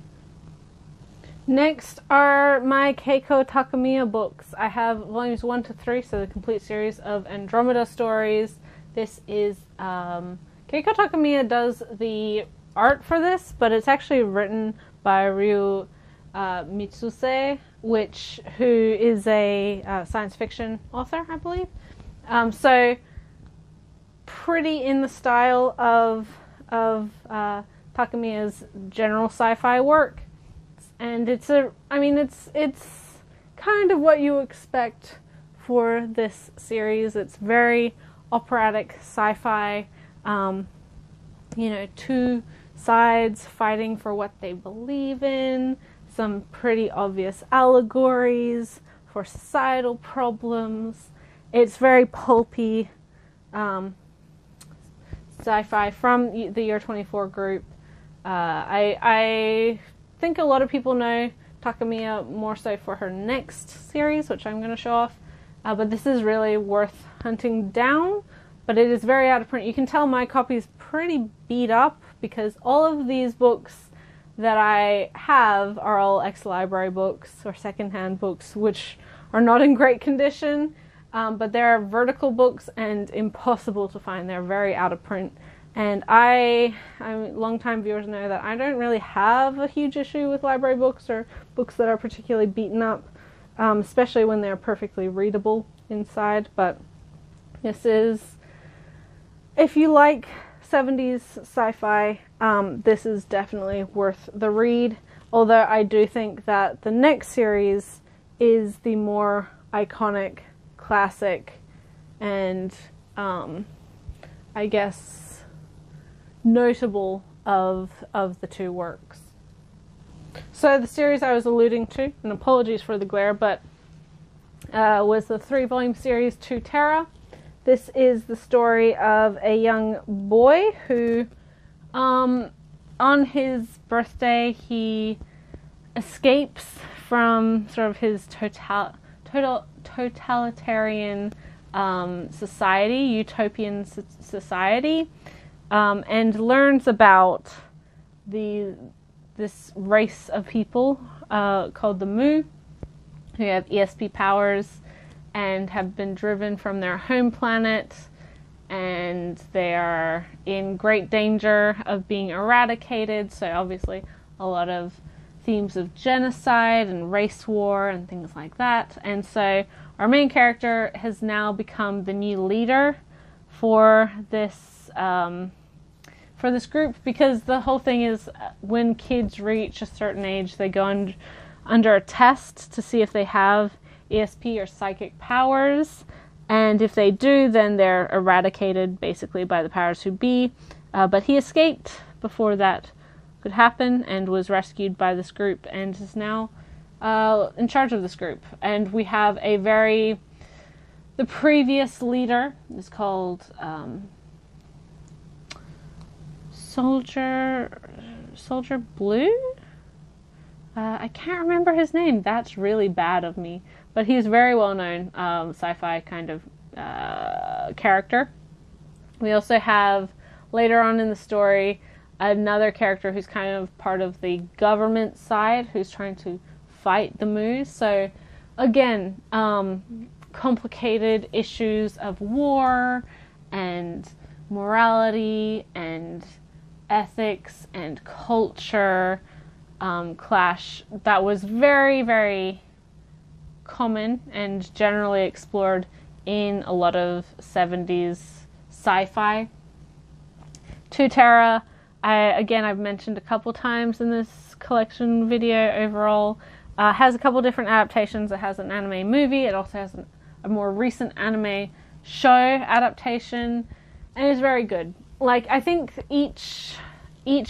Speaker 1: Next are my Keiko Takamiya books. I have volumes 1 to 3, so the complete series of Andromeda stories. This is, Keiko Takamiya does the art for this, but it's actually written by Ryu Mitsuse, who is a science fiction author, I believe. So pretty in the style of Takamiya's general sci-fi work. And it's kind of what you expect for this series. It's very operatic sci-fi, two sides fighting for what they believe in, some pretty obvious allegories for societal problems. It's very pulpy sci-fi from the Year 24 group. I think a lot of people know Takamiya more so for her next series, which I'm going to show off, but this is really worth hunting down, but it is very out of print. You can tell my copy is pretty beat up because all of these books that I have are all ex-library books or secondhand books, which are not in great condition, but they're vertical books and impossible to find. They're very out of print. And long-time viewers know that I don't really have a huge issue with library books or books that are particularly beaten up, especially when they're perfectly readable inside. But this is, if you like 70s sci-fi, this is definitely worth the read. Although I do think that the next series is the more iconic, classic, and I guess notable of the two works. So the series I was alluding to, and apologies for the glare, but was the 3-volume series To Terra. This is the story of a young boy who, on his birthday, he escapes from sort of his totalitarian society, utopian society, and learns about this race of people called the Mu, who have ESP powers and have been driven from their home planet, and they are in great danger of being eradicated. So obviously a lot of themes of genocide and race war and things like that. And so our main character has now become the new leader for this group, because the whole thing is when kids reach a certain age, they go under a test to see if they have ESP or psychic powers, and if they do, then they're eradicated basically by the powers who be. But he escaped before that could happen and was rescued by this group and is now in charge of this group. And we have the previous leader is called Soldier Blue? I can't remember his name. That's really bad of me. But he's a very well-known sci-fi kind of character. We also have, later on in the story, another character who's kind of part of the government side, who's trying to fight the Mu. So, again, complicated issues of war and morality and ethics and culture clash that was very, very common and generally explored in a lot of 70s sci-fi. To Terra, I've mentioned a couple times in this collection video overall, has a couple different adaptations. It has an anime movie, it also has a more recent anime show adaptation, and it's very good. Like, I think each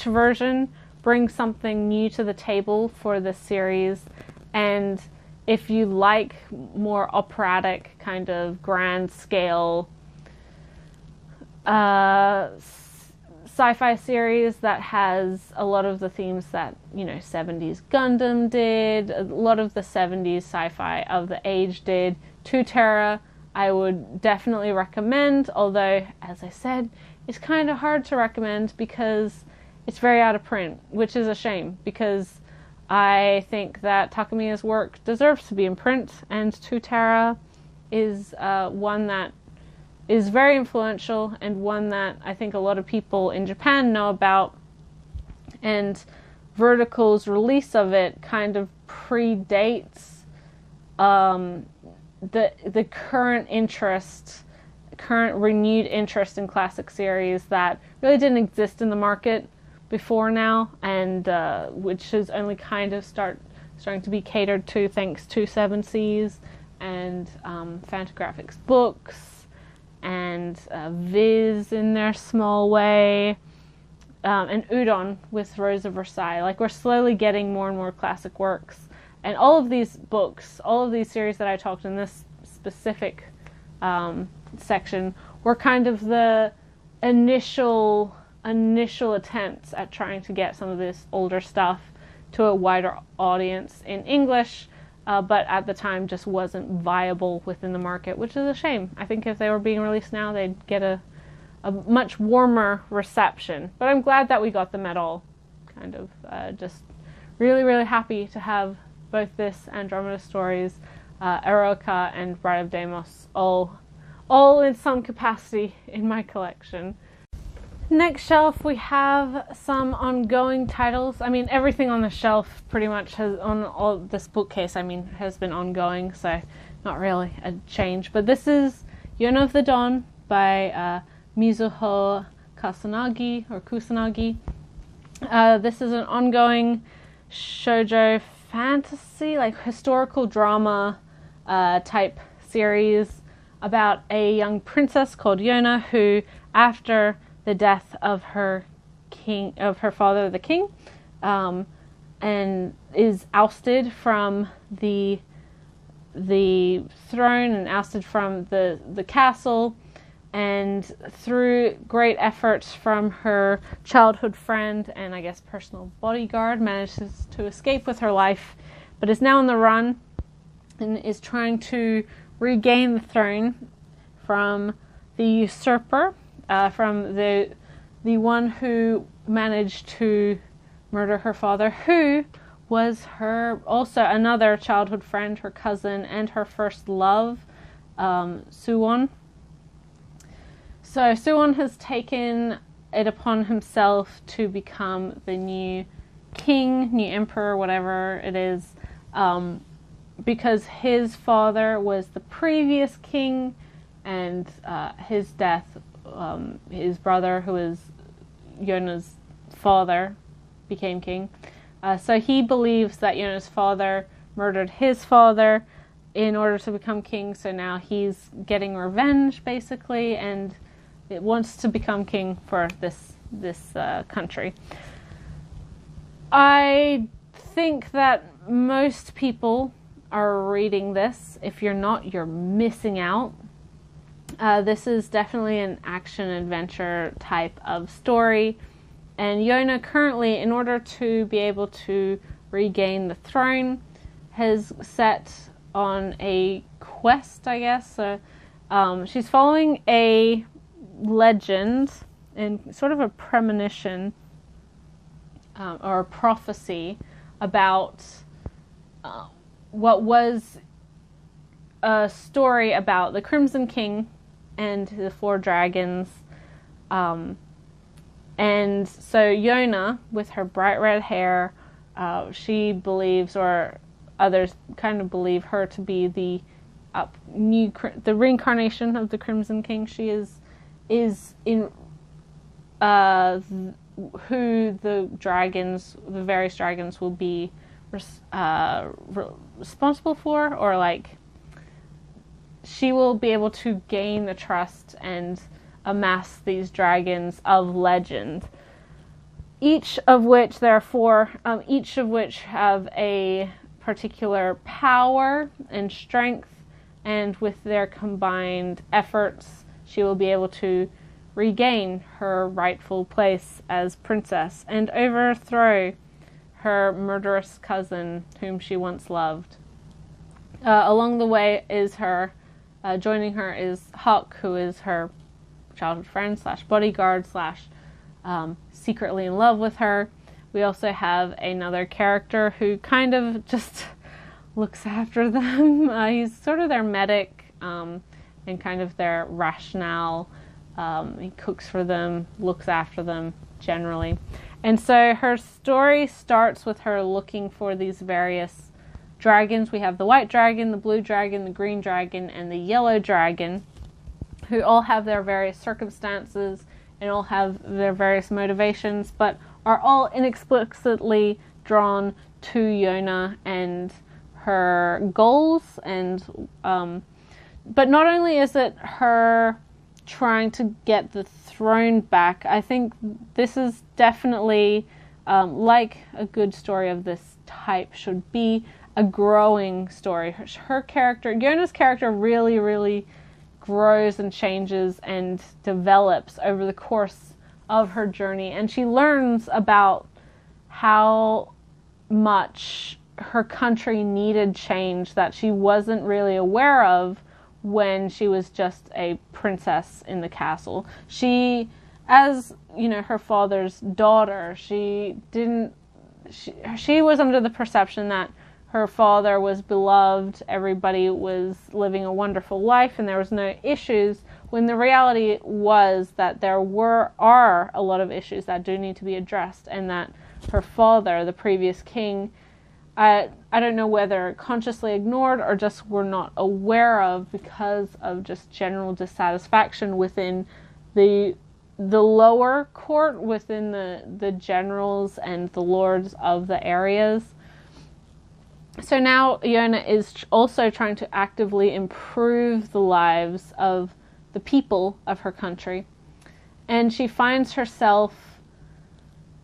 Speaker 1: version brings something new to the table for this series, and if you like more operatic, kind of grand scale sci-fi series that has a lot of the themes that, 70s Gundam did, a lot of the 70s sci-fi of the age did, To Terra I would definitely recommend, although, as I said, it's kind of hard to recommend because it's very out of print, which is a shame, because I think that Takamiya's work deserves to be in print, and To Terra is one that is very influential, and one that I think a lot of people in Japan know about, and Vertical's release of it kind of predates the current renewed interest in classic series that really didn't exist in the market before now, and which is only kind of starting to be catered to thanks to 7Seas and Fantagraphics Books and Viz in their small way, and Ouran with Rose of Versailles. Like, we're slowly getting more and more classic works, and all of these books, all of these series that I talked in this specific section were kind of the initial attempts at trying to get some of this older stuff to a wider audience in English, but at the time just wasn't viable within the market, which is a shame. I think if they were being released now, they'd get a much warmer reception. But I'm glad that we got them at all. Kind of just really, really happy to have both this Andromeda Stories, Eroica, and Bride of Deimos all in some capacity in my collection. Next shelf, we have some ongoing titles. I mean, everything on the shelf pretty much has, on all this bookcase, I mean, has been ongoing, so not really a change. But this is Yona of the Dawn by Mizuho Kusanagi. This is an ongoing shoujo fantasy, like historical drama type series about a young princess called Yona who, after the death of her father, the king, and is ousted from the throne and ousted from the castle, and through great efforts from her childhood friend and I guess personal bodyguard, manages to escape with her life, but is now on the run and is trying to regain the throne from the usurper, from the one who managed to murder her father, who was her also another childhood friend, her cousin, and her first love, Suwon. So Suwon has taken it upon himself to become the new king, new emperor, whatever it is, because his father was the previous king, and his death, his brother, who is Yona's father, became king. So he believes that Yona's father murdered his father in order to become king, so now he's getting revenge, basically, and it wants to become king for this country. I think that most people are reading this. If you're not, you're missing out. This is definitely an action-adventure type of story, and Yona currently, in order to be able to regain the throne, has set on a quest, I guess. She's following a legend and sort of a premonition or a prophecy about what was a story about the Crimson King and the 4 dragons. And so Yona, with her bright red hair, she believes, or others kind of believe her to be the reincarnation of the Crimson King. She is in who the various dragons will be responsible for, or like she will be able to gain the trust and amass these dragons of legend, each of which there are 4, each of which have a particular power and strength, and with their combined efforts she will be able to regain her rightful place as princess and overthrow her murderous cousin whom she once loved. Along the way is joining her is Hawk, who is her childhood friend / bodyguard / secretly in love with her. We also have another character who kind of just looks after them. He's sort of their medic and kind of their rationale. He cooks for them, looks after them generally. And so her story starts with her looking for these various dragons. We have the white dragon, the blue dragon, the green dragon, and the yellow dragon, who all have their various circumstances and all have their various motivations, but are all inexplicably drawn to Yona and her goals. And but not only is it her trying to get the throne back, I think this is definitely like a good story of this type should be, a growing story. Her character, Yona's character, really grows and changes and develops over the course of her journey, and she learns about how much her country needed change that she wasn't really aware of when she was just a princess in the castle. She, as you know, her father's daughter, she was under the perception that her father was beloved, everybody was living a wonderful life, and there was no issues, when the reality was that there are a lot of issues that do need to be addressed, and that her father, the previous king, I don't know whether consciously ignored or just were not aware of because of just general dissatisfaction within the lower court, within the generals and the lords of the areas. So now Yona is also trying to actively improve the lives of the people of her country. And she finds herself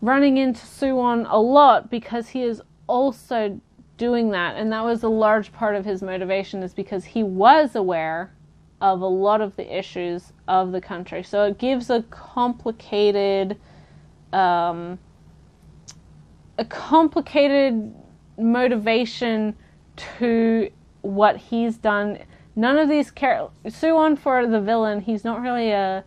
Speaker 1: running into Suwon a lot because he is also doing that. And that was a large part of his motivation, is because he was aware of a lot of the issues of the country. So it gives a complicated motivation to what he's done. None of these Suwon, for the villain, he's not really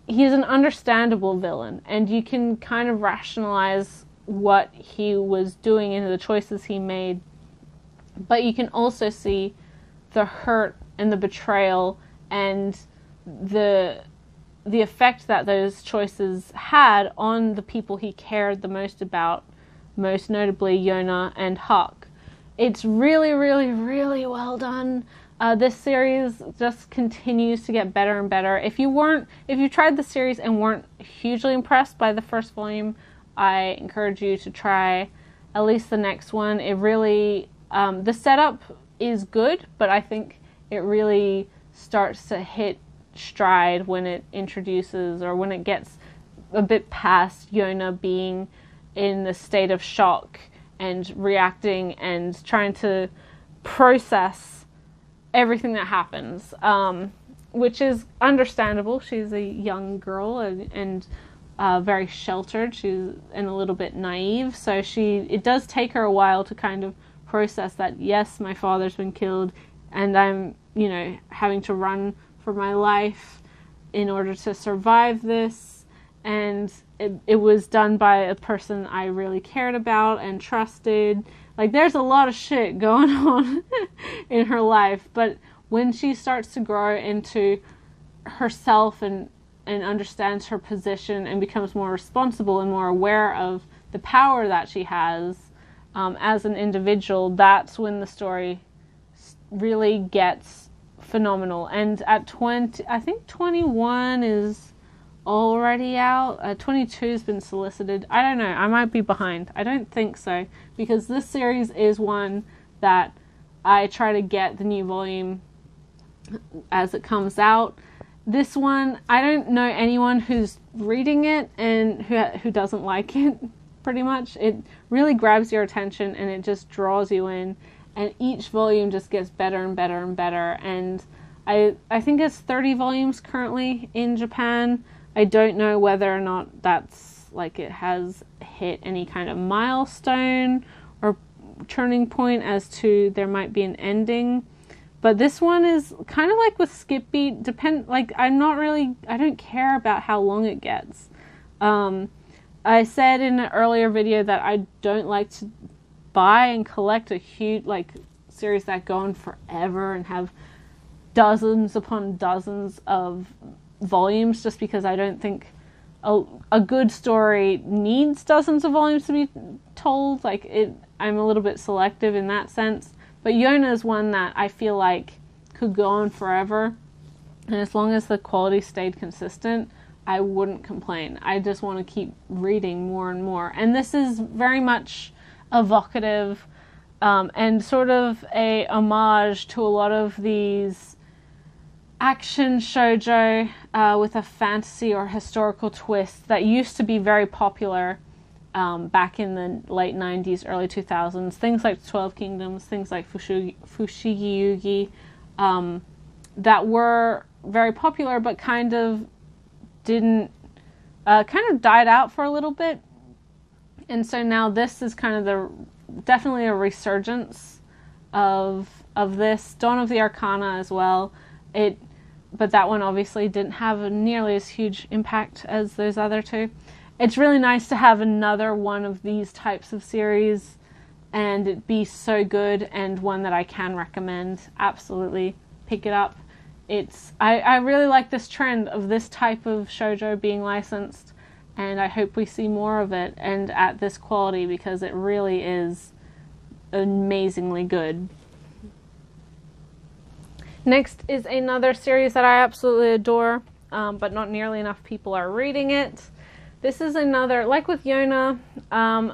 Speaker 1: he's an understandable villain, and you can kind of rationalize what he was doing and the choices he made, but you can also see the hurt and the betrayal and the effect that those choices had on the people he cared the most about, most notably Yona and Hawk. It's really well done. This series just continues to get better and better. If you tried the series and weren't hugely impressed by the first volume, I encourage you to try at least the next one. It really, the setup is good, but I think it really starts to hit stride when it introduces, or when it gets a bit past Yona being in the state of shock and reacting and trying to process everything that happens, which is understandable. She's a young girl and very sheltered. She's a little bit naive, so it does take her a while to kind of process that, yes, my father's been killed and I'm, having to run for my life in order to survive this, and it was done by a person I really cared about and trusted. Like, there's a lot of shit going on in her life, but when she starts to grow into herself and understands her position and becomes more responsible and more aware of the power that she has as an individual, that's when the story really gets phenomenal. And at 21 is already out. 22 has been solicited. I don't know. I might be behind. I don't think so, because this series is one that I try to get the new volume as it comes out. This one, I don't know anyone who's reading it and who doesn't like it, pretty much. It really grabs your attention and it just draws you in, and each volume just gets better and better and better. And I think it's 30 volumes currently in Japan. I don't know whether or not that's like it has hit any kind of milestone or turning point as to there might be an ending. But this one is kind of like with Skip Beat, I don't care about how long it gets. I said in an earlier video that I don't like to buy and collect a huge, like, series that go on forever and have dozens upon dozens of volumes, just because I don't think a good story needs dozens of volumes to be told. Like, I'm a little bit selective in that sense. But Yona is one that I feel like could go on forever. And as long as the quality stayed consistent, I wouldn't complain. I just want to keep reading more and more. And this is very much evocative and sort of a homage to a lot of these action shoujo with a fantasy or historical twist that used to be very popular back in the late 90s, early 2000s. Things like 12 Kingdoms, things like Fushigi Yugi, that were very popular but kind of died out for a little bit. And so now this is kind of definitely a resurgence of this. Dawn of the Arcana as well. But that one obviously didn't have nearly as huge impact as those other two. It's really nice to have another one of these types of series and it be so good, and one that I can recommend. Absolutely pick it up. I really like this trend of this type of shoujo being licensed, and I hope we see more of it and at this quality, because it really is amazingly good. Next is another series that I absolutely adore, but not nearly enough people are reading it. This is another, like with Yona,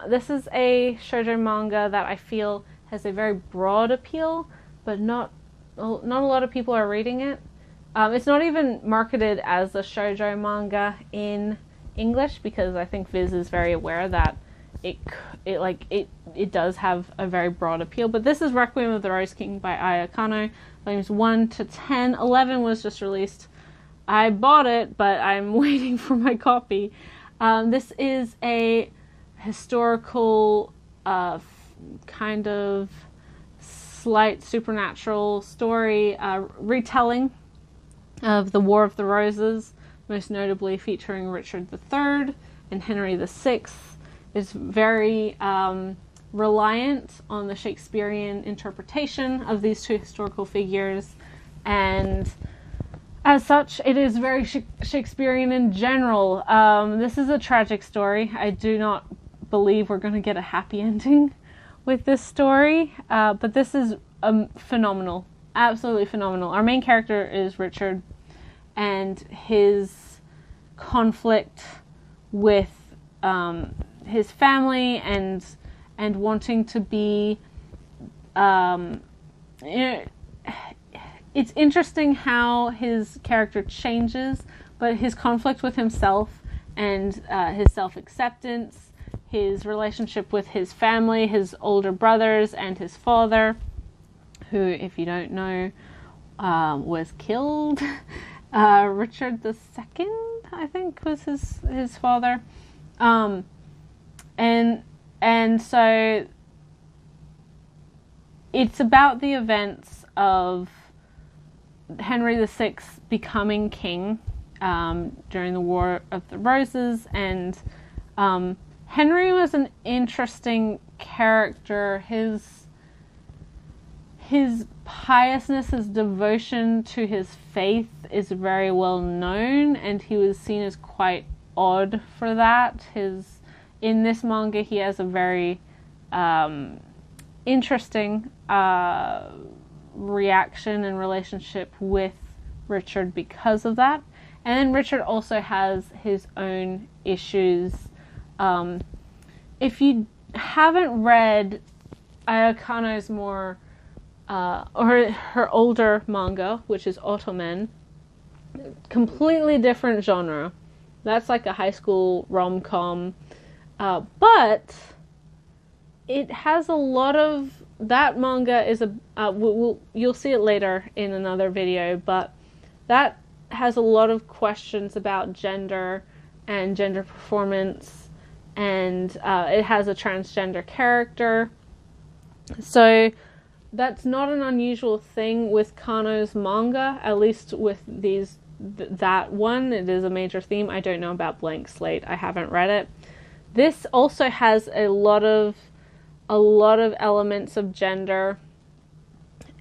Speaker 1: this is a shoujo manga that I feel has a very broad appeal, but not a lot of people are reading it. It's not even marketed as a shoujo manga in English, because I think Viz is very aware that it does have a very broad appeal. But this is Requiem of the Rose King by Aya Kano, volumes 1 to 10. 11 was just released. I bought it, but I'm waiting for my copy. This is a historical kind of slight supernatural story retelling of the War of the Roses, most notably featuring Richard III and Henry VI. Is very reliant on the Shakespearean interpretation of these two historical figures, and as such, it is very Shakespearean in general. This is a tragic story. I do not believe we're going to get a happy ending with this story, but this is phenomenal. Absolutely phenomenal. Our main character is Richard, and his conflict with his family and wanting to be, it's interesting how his character changes, but his conflict with himself and his self-acceptance, his relationship with his family, his older brothers, and his father, who, if you don't know, was killed. Richard II, I think, was his father. And so it's about the events of Henry VI becoming king during the War of the Roses, and Henry was an interesting character. His piousness, his devotion to his faith is very well known, and he was seen as quite odd for that. In this manga, he has a very interesting reaction and relationship with Richard because of that. And then Richard also has his own issues. If you haven't read Ayakano's more or her older manga, which is Ottoman, completely different genre. That's like a high school rom-com, but it has a lot of, that manga is you'll see it later in another video, but that has a lot of questions about gender and gender performance, and it has a transgender character. So that's not an unusual thing with Kano's manga, at least with these that one. It is a major theme. I don't know about Blank Slate. I haven't read it. This also has a lot of elements of gender,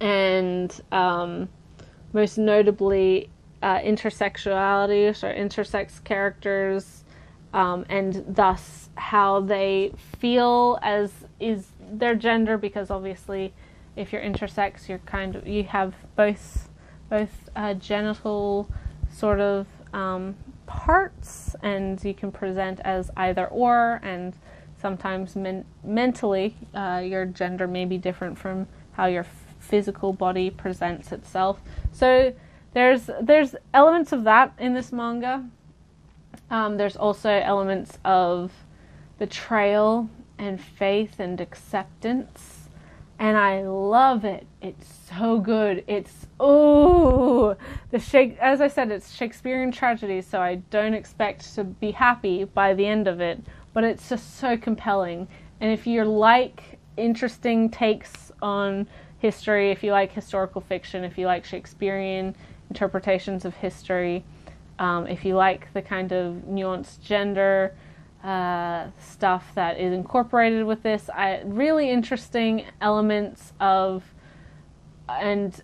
Speaker 1: and most notably intersexuality, so intersex characters, and thus how they feel as is their gender, because obviously if you're intersex, you have both genital sort of parts, and you can present as either or, and sometimes mentally your gender may be different from how your physical body presents itself. So there's elements of that in this manga. There's also elements of betrayal and faith and acceptance, and I love it. It's so good. As I said, it's Shakespearean tragedy, so I don't expect to be happy by the end of it, but it's just so compelling. And if you like interesting takes on history, if you like historical fiction, if you like Shakespearean interpretations of history, if you like the kind of nuanced gender stuff that is incorporated with this, really interesting elements of and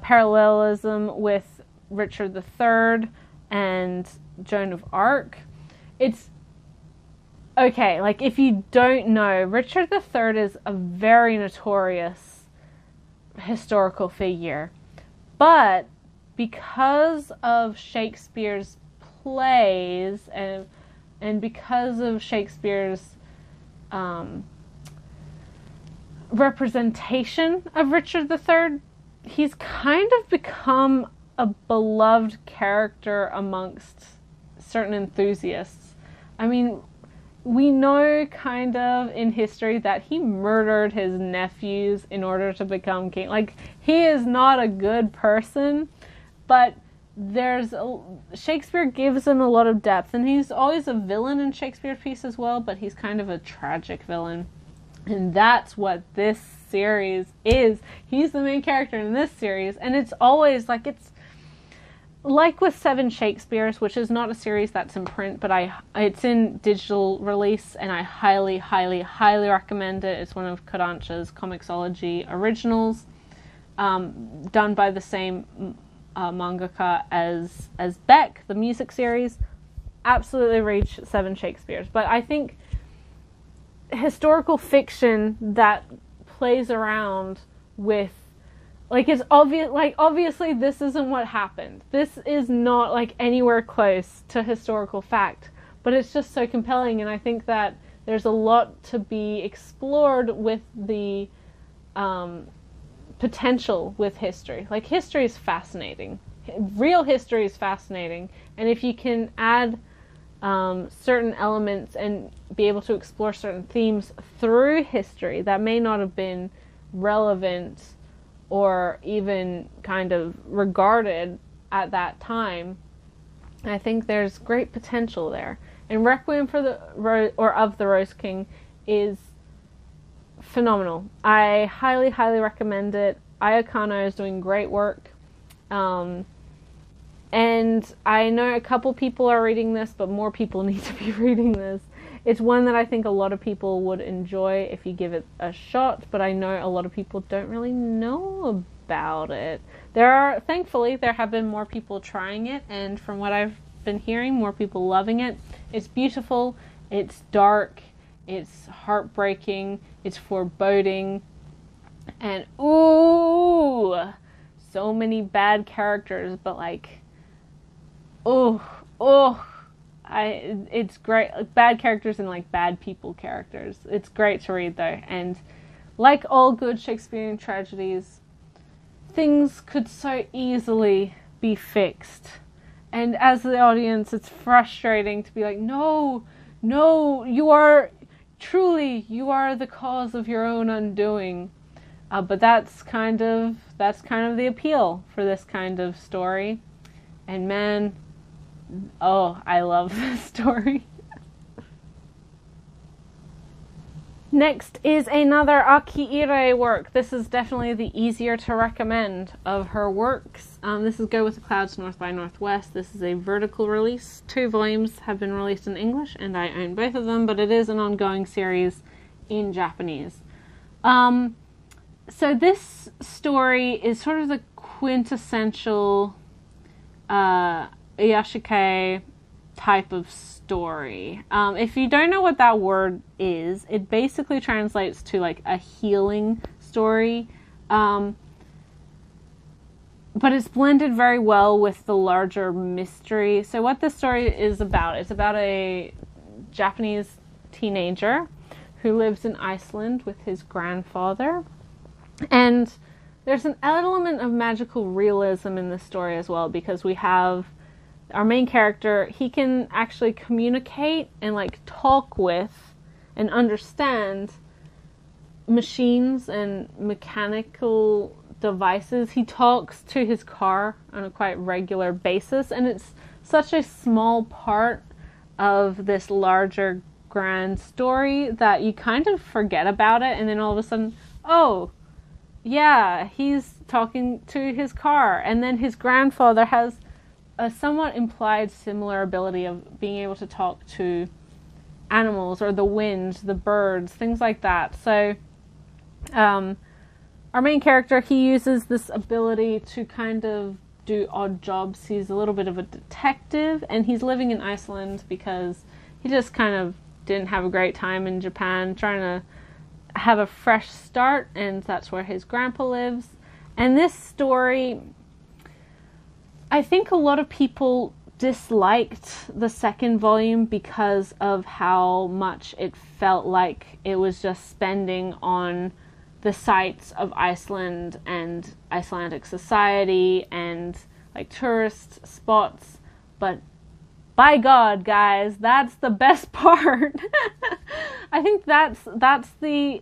Speaker 1: parallelism with Richard III and Joan of Arc. It's okay, like if you don't know, Richard III is a very notorious historical figure, but because of Shakespeare's plays and because of Shakespeare's representation of Richard III, he's kind of become a beloved character amongst certain enthusiasts. I mean, we know kind of in history that he murdered his nephews in order to become king. Like, he is not a good person, but Shakespeare gives him a lot of depth, and he's always a villain in Shakespeare's piece as well, but he's kind of a tragic villain. And that's what this series is. He's the main character in this series, and it's always like, it's like with Seven Shakespeares, which is not a series that's in print, but it's in digital release, and I highly, highly, highly recommend it. It's one of Kodansha's Comixology originals, done by the same mangaka as Beck, the music series. Absolutely read Seven Shakespeares. But I think historical fiction that plays around with, like, it's obvious, like, obviously this isn't what happened. This is not, like, anywhere close to historical fact, but it's just so compelling, and I think that there's a lot to be explored with the potential with history. Like, history is fascinating. Real history is fascinating, and if you can add certain elements and be able to explore certain themes through history that may not have been relevant or even kind of regarded at that time, I think there's great potential there. And Requiem for the of the Rose King is phenomenal. I highly, highly recommend it. Aya Kano is doing great work. And I know a couple people are reading this, but more people need to be reading this. It's one that I think a lot of people would enjoy if you give it a shot, but I know a lot of people don't really know about it. Thankfully, there have been more people trying it, and from what I've been hearing, more people loving it. It's beautiful, it's dark, it's heartbreaking, it's foreboding, and ooh, so many bad characters, but like, it's great. Bad characters and like bad people characters. It's great to read though, and like all good Shakespearean tragedies, things could so easily be fixed. And as the audience, it's frustrating to be like, no, you are the cause of your own undoing. But that's kind of the appeal for this kind of story. And man, I love this story. Next is another Akiire work. This is definitely the easier to recommend of her works. This is Go With the Clouds North by Northwest. This is a vertical release. 2 volumes have been released in English, and I own both of them, but it is an ongoing series in Japanese. So this story is sort of the quintessential Iyashikei type of story. If you don't know what that word is, it basically translates to like a healing story, but it's blended very well with the larger mystery. So what this story is about, it's about a Japanese teenager who lives in Iceland with his grandfather, and there's an element of magical realism in this story as well, because we have our main character. He can actually communicate and like talk with and understand machines and mechanical devices. He talks to his car on a quite regular basis, and it's such a small part of this larger grand story that you kind of forget about it, and then all of a sudden, oh yeah, he's talking to his car. And then his grandfather has a somewhat implied similar ability of being able to talk to animals, or the wind, the birds, things like that. So our main character, he uses this ability to kind of do odd jobs. He's a little bit of a detective, and he's living in Iceland because he just kind of didn't have a great time in Japan, trying to have a fresh start, and that's where his grandpa lives. And this story, I think a lot of people disliked the second volume because of how much it felt like it was just spending on the sights of Iceland and Icelandic society and like tourist spots. But by God, guys, that's the best part. I think that's the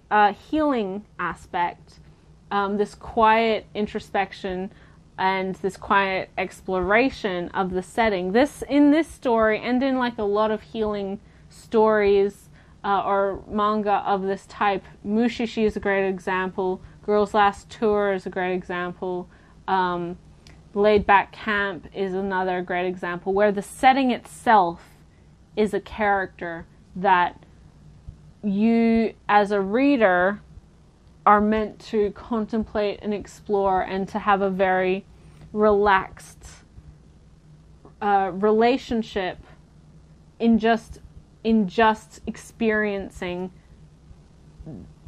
Speaker 1: healing aspect, this quiet introspection and this quiet exploration of the setting. In this story, and in like a lot of healing stories or manga of this type, Mushishi is a great example. Girl's Last Tour is a great example. Laid Back Camp is another great example, where the setting itself is a character that you, as a reader, are meant to contemplate and explore, and to have a very relaxed relationship in just experiencing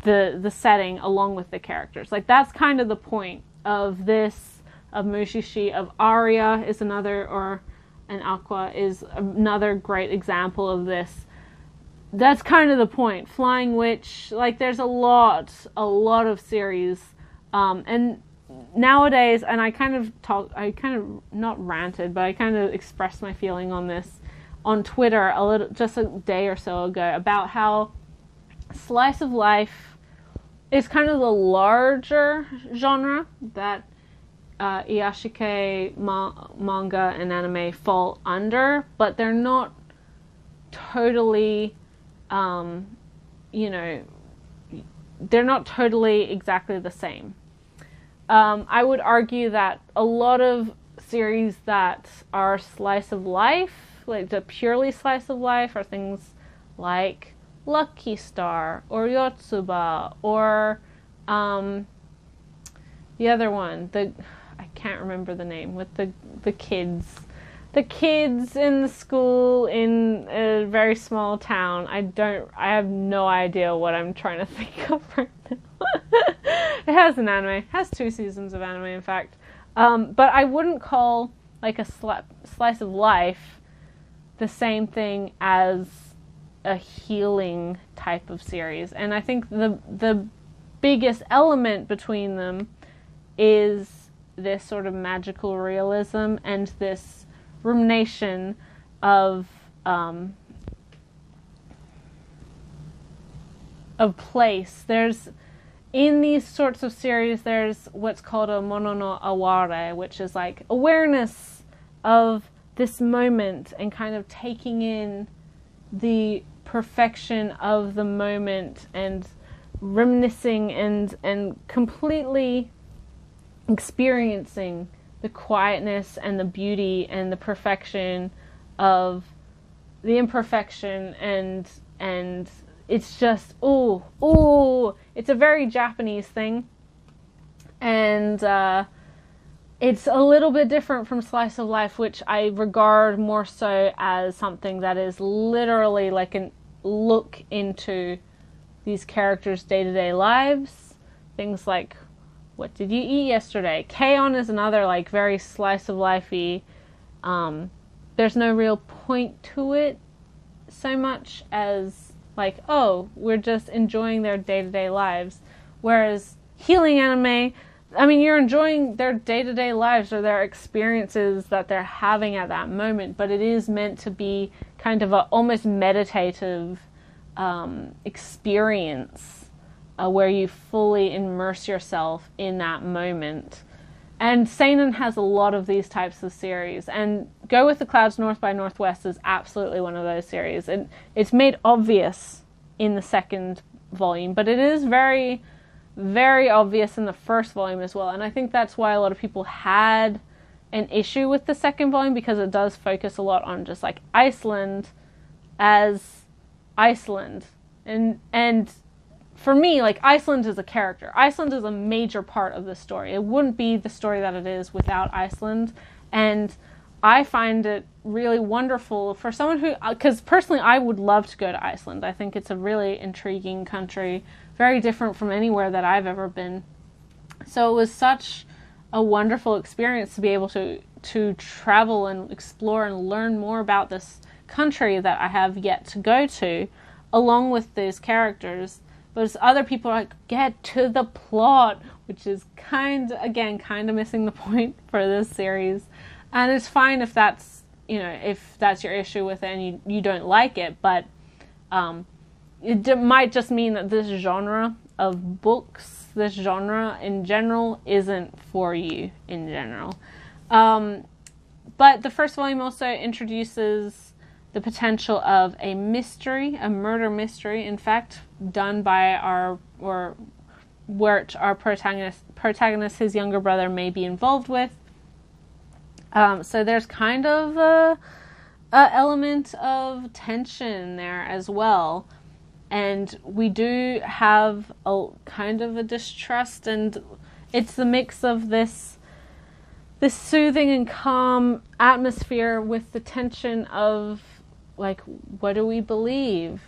Speaker 1: the setting along with the characters. Like, that's kind of the point of this, of Mushishi. Of Aria is another, or and Aqua is another great example of this. That's kind of the point. Flying Witch, like, there's a lot of series, and nowadays, and I kind of not ranted, but I kind of expressed my feeling on this on Twitter just a day or so ago, about how slice of life is kind of the larger genre that Iyashikei manga and anime fall under, but they're not totally, they're not totally exactly the same. I would argue that a lot of series that are slice of life, like the purely slice of life, are things like Lucky Star or Yotsuba, or the other one, I can't remember the name, with the kids in the school in a very small town. I have no idea what I'm trying to think of right now. It has an anime. It has 2 seasons of anime, in fact. But I wouldn't call like a slice of life the same thing as a healing type of series. And I think the biggest element between them is this sort of magical realism and this rumination of place. In these sorts of series, there's what's called a mono no aware, which is like awareness of this moment and kind of taking in the perfection of the moment and reminiscing and completely experiencing the quietness and the beauty and the perfection of the imperfection, and it's just it's a very Japanese thing, and it's a little bit different from slice of life, which I regard more so as something that is literally like a look into these characters' day-to-day lives. Things like, what did you eat yesterday? K-On! Is another like very slice of lifey. There's no real point to it so much as like, oh, we're just enjoying their day-to-day lives. Whereas healing anime, I mean, you're enjoying their day-to-day lives or their experiences that they're having at that moment, but it is meant to be kind of a almost meditative experience where you fully immerse yourself in that moment. And Seinen has a lot of these types of series, and Go With the Clouds North by Northwest is absolutely one of those series, and it's made obvious in the second volume, but it is very, very obvious in the first volume as well. And I think that's why a lot of people had an issue with the second volume, because it does focus a lot on just like Iceland as Iceland, and for me, like, Iceland is a character. Iceland is a major part of the story. It wouldn't be the story that it is without Iceland. And I find it really wonderful for someone who, because personally I would love to go to Iceland. I think it's a really intriguing country, very different from anywhere that I've ever been. So it was such a wonderful experience to be able to travel and explore and learn more about this country that I have yet to go to, along with these characters. But other people are like, get to the plot, which is kind of missing the point for this series. And it's fine if that's, if that's your issue with it and you don't like it, but it might just mean that this genre of books, this genre in general, isn't for you in general. But the first volume also introduces the potential of a murder mystery, in fact, done by our protagonist, his younger brother, may be involved with. So there's kind of a element of tension there as well. And we do have a kind of a distrust, and it's the mix of this soothing and calm atmosphere with the tension of, like, what do we believe?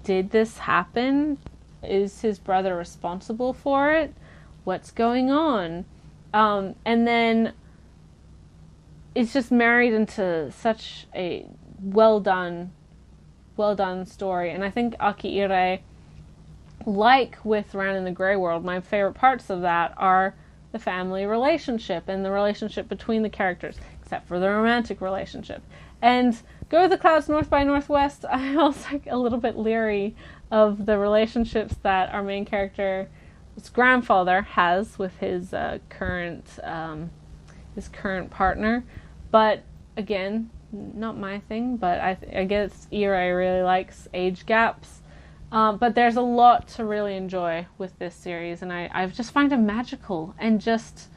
Speaker 1: Did this happen? Is his brother responsible for it? What's going on? And then it's just married into such a well done story. And I think Akihire, like with Ran in the Grey World, my favorite parts of that are the family relationship and the relationship between the characters, except for the romantic relationship. And Go With the Clouds North by Northwest, I'm also a little bit leery of the relationships that our main character's grandfather has with his current partner. But again, not my thing, but I guess Ira really likes age gaps. But there's a lot to really enjoy with this series, and I just find it magical, and just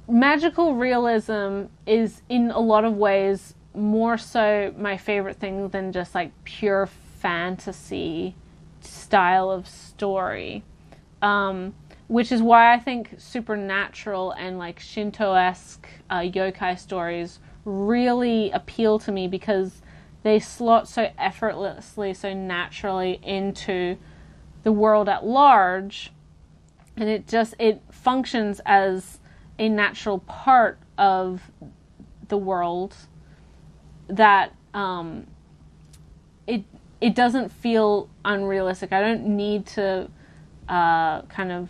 Speaker 1: magical realism is in a lot of ways more so my favorite thing than just like pure fantasy style of story, which is why I think supernatural and like Shinto-esque yokai stories really appeal to me, because they slot so effortlessly, so naturally into the world at large, and it functions as a natural part of the world, that it doesn't feel unrealistic. I don't need to kind of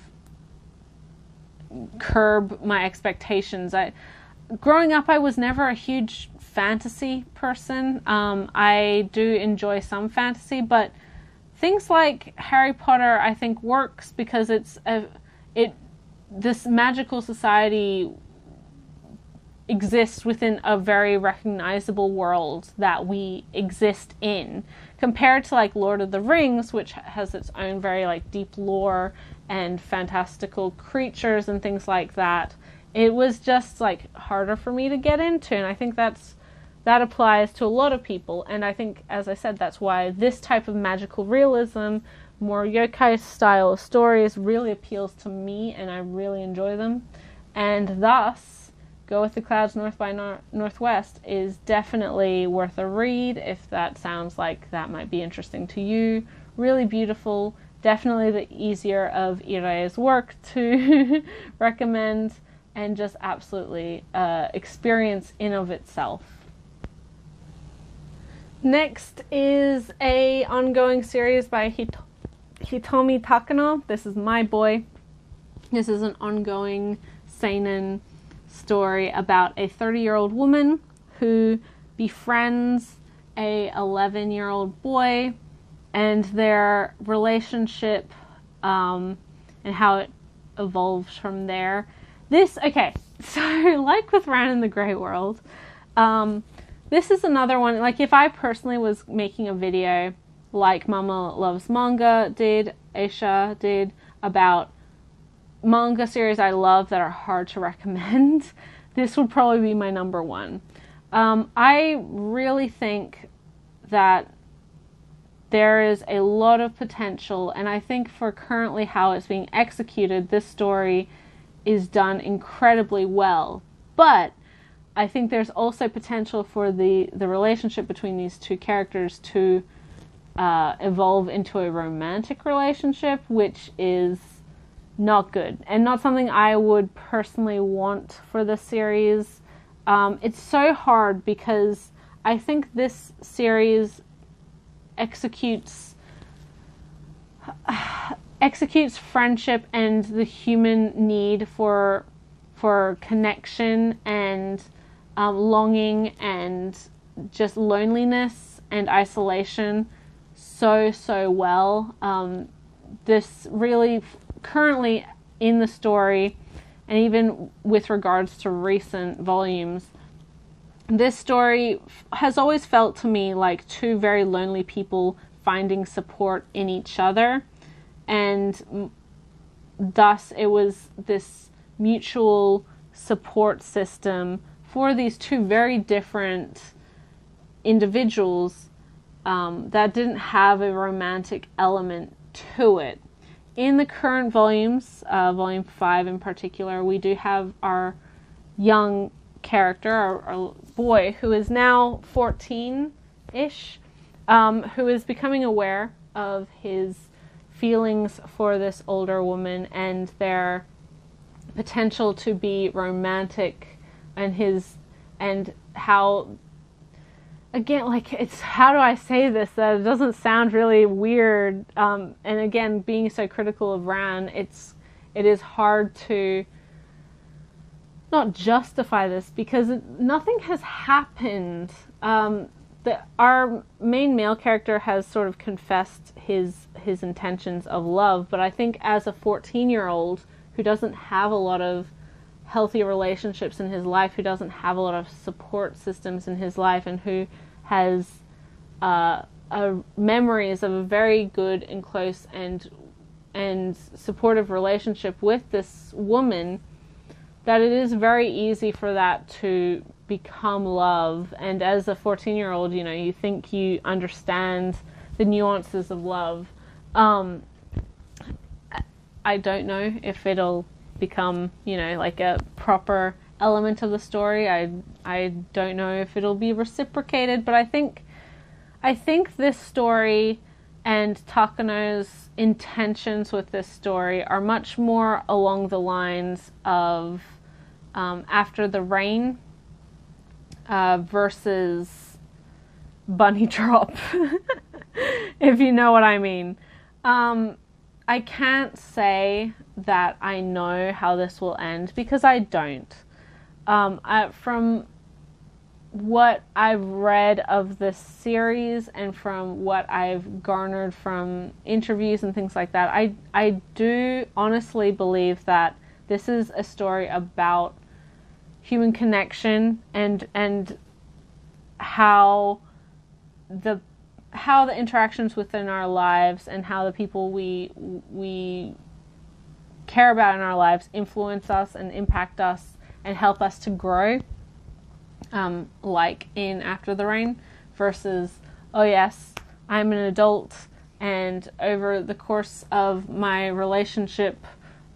Speaker 1: curb my expectations. Growing up, I was never a huge fantasy person. I do enjoy some fantasy, but things like Harry Potter, I think, works because this magical society exist within a very recognizable world that we exist in, compared to like Lord of the Rings, which has its own very like deep lore and fantastical creatures and things like that. It was just like harder for me to get into, and I think that applies to a lot of people. And I think, as I said, that's why this type of magical realism, more yokai style of stories, really appeals to me, and I really enjoy them. And thus, Go With the Clouds North by Northwest is definitely worth a read if that sounds like that might be interesting to you. Really beautiful, definitely the easier of Irai's work to recommend, and just absolutely experience in of itself. Next is a ongoing series by Hitomi Takano. This is my boy. This is an ongoing seinen story about a 30-year-old woman who befriends a 11-year-old boy, and their relationship and how it evolves from there. Okay, so like with Ran in the Grey World, this is another one, like if I personally was making a video like Mama Loves Manga did, Aisha did, about manga series I love that are hard to recommend, this would probably be my number one. I really think that there is a lot of potential, and I think for currently how it's being executed, this story is done incredibly well. But I think there's also potential for the relationship between these two characters to evolve into a romantic relationship, which is not good, and not something I would personally want for the series. It's so hard because I think this series executes friendship and the human need for connection and longing and just loneliness and isolation so well. This really currently in the story, and even with regards to recent volumes, this story has always felt to me like two very lonely people finding support in each other, and thus it was this mutual support system for these two very different individuals that didn't have a romantic element to it. In the current volumes, volume 5 in particular, we do have our young character, our boy, who is now 14-ish, who is becoming aware of his feelings for this older woman and their potential to be romantic, and how, again, like, it's, how do I say this that it doesn't sound really weird, and again, being so critical of Ran, it is hard to not justify this because nothing has happened. Our main male character has sort of confessed his intentions of love, but I think as a 14-year-old who doesn't have a lot of healthy relationships in his life, who doesn't have a lot of support systems in his life, and who has memories of a very good and close and supportive relationship with this woman, that it is very easy for that to become love. And as a 14-year-old, you know, you think you understand the nuances of love. I don't know if it'll become, you know, like a proper element of the story. I don't know if it'll be reciprocated, but I think this story and Takano's intentions with this story are much more along the lines of After the Rain versus Bunny Drop, if you know what I mean. I can't say that I know how this will end because I don't. From what I've read of this series and from what I've garnered from interviews and things like that, I do honestly believe that this is a story about human connection and how the interactions within our lives and how the people we care about in our lives influence us and impact us and help us to grow, like in After the Rain, versus, oh yes, I'm an adult, and over the course of my relationship,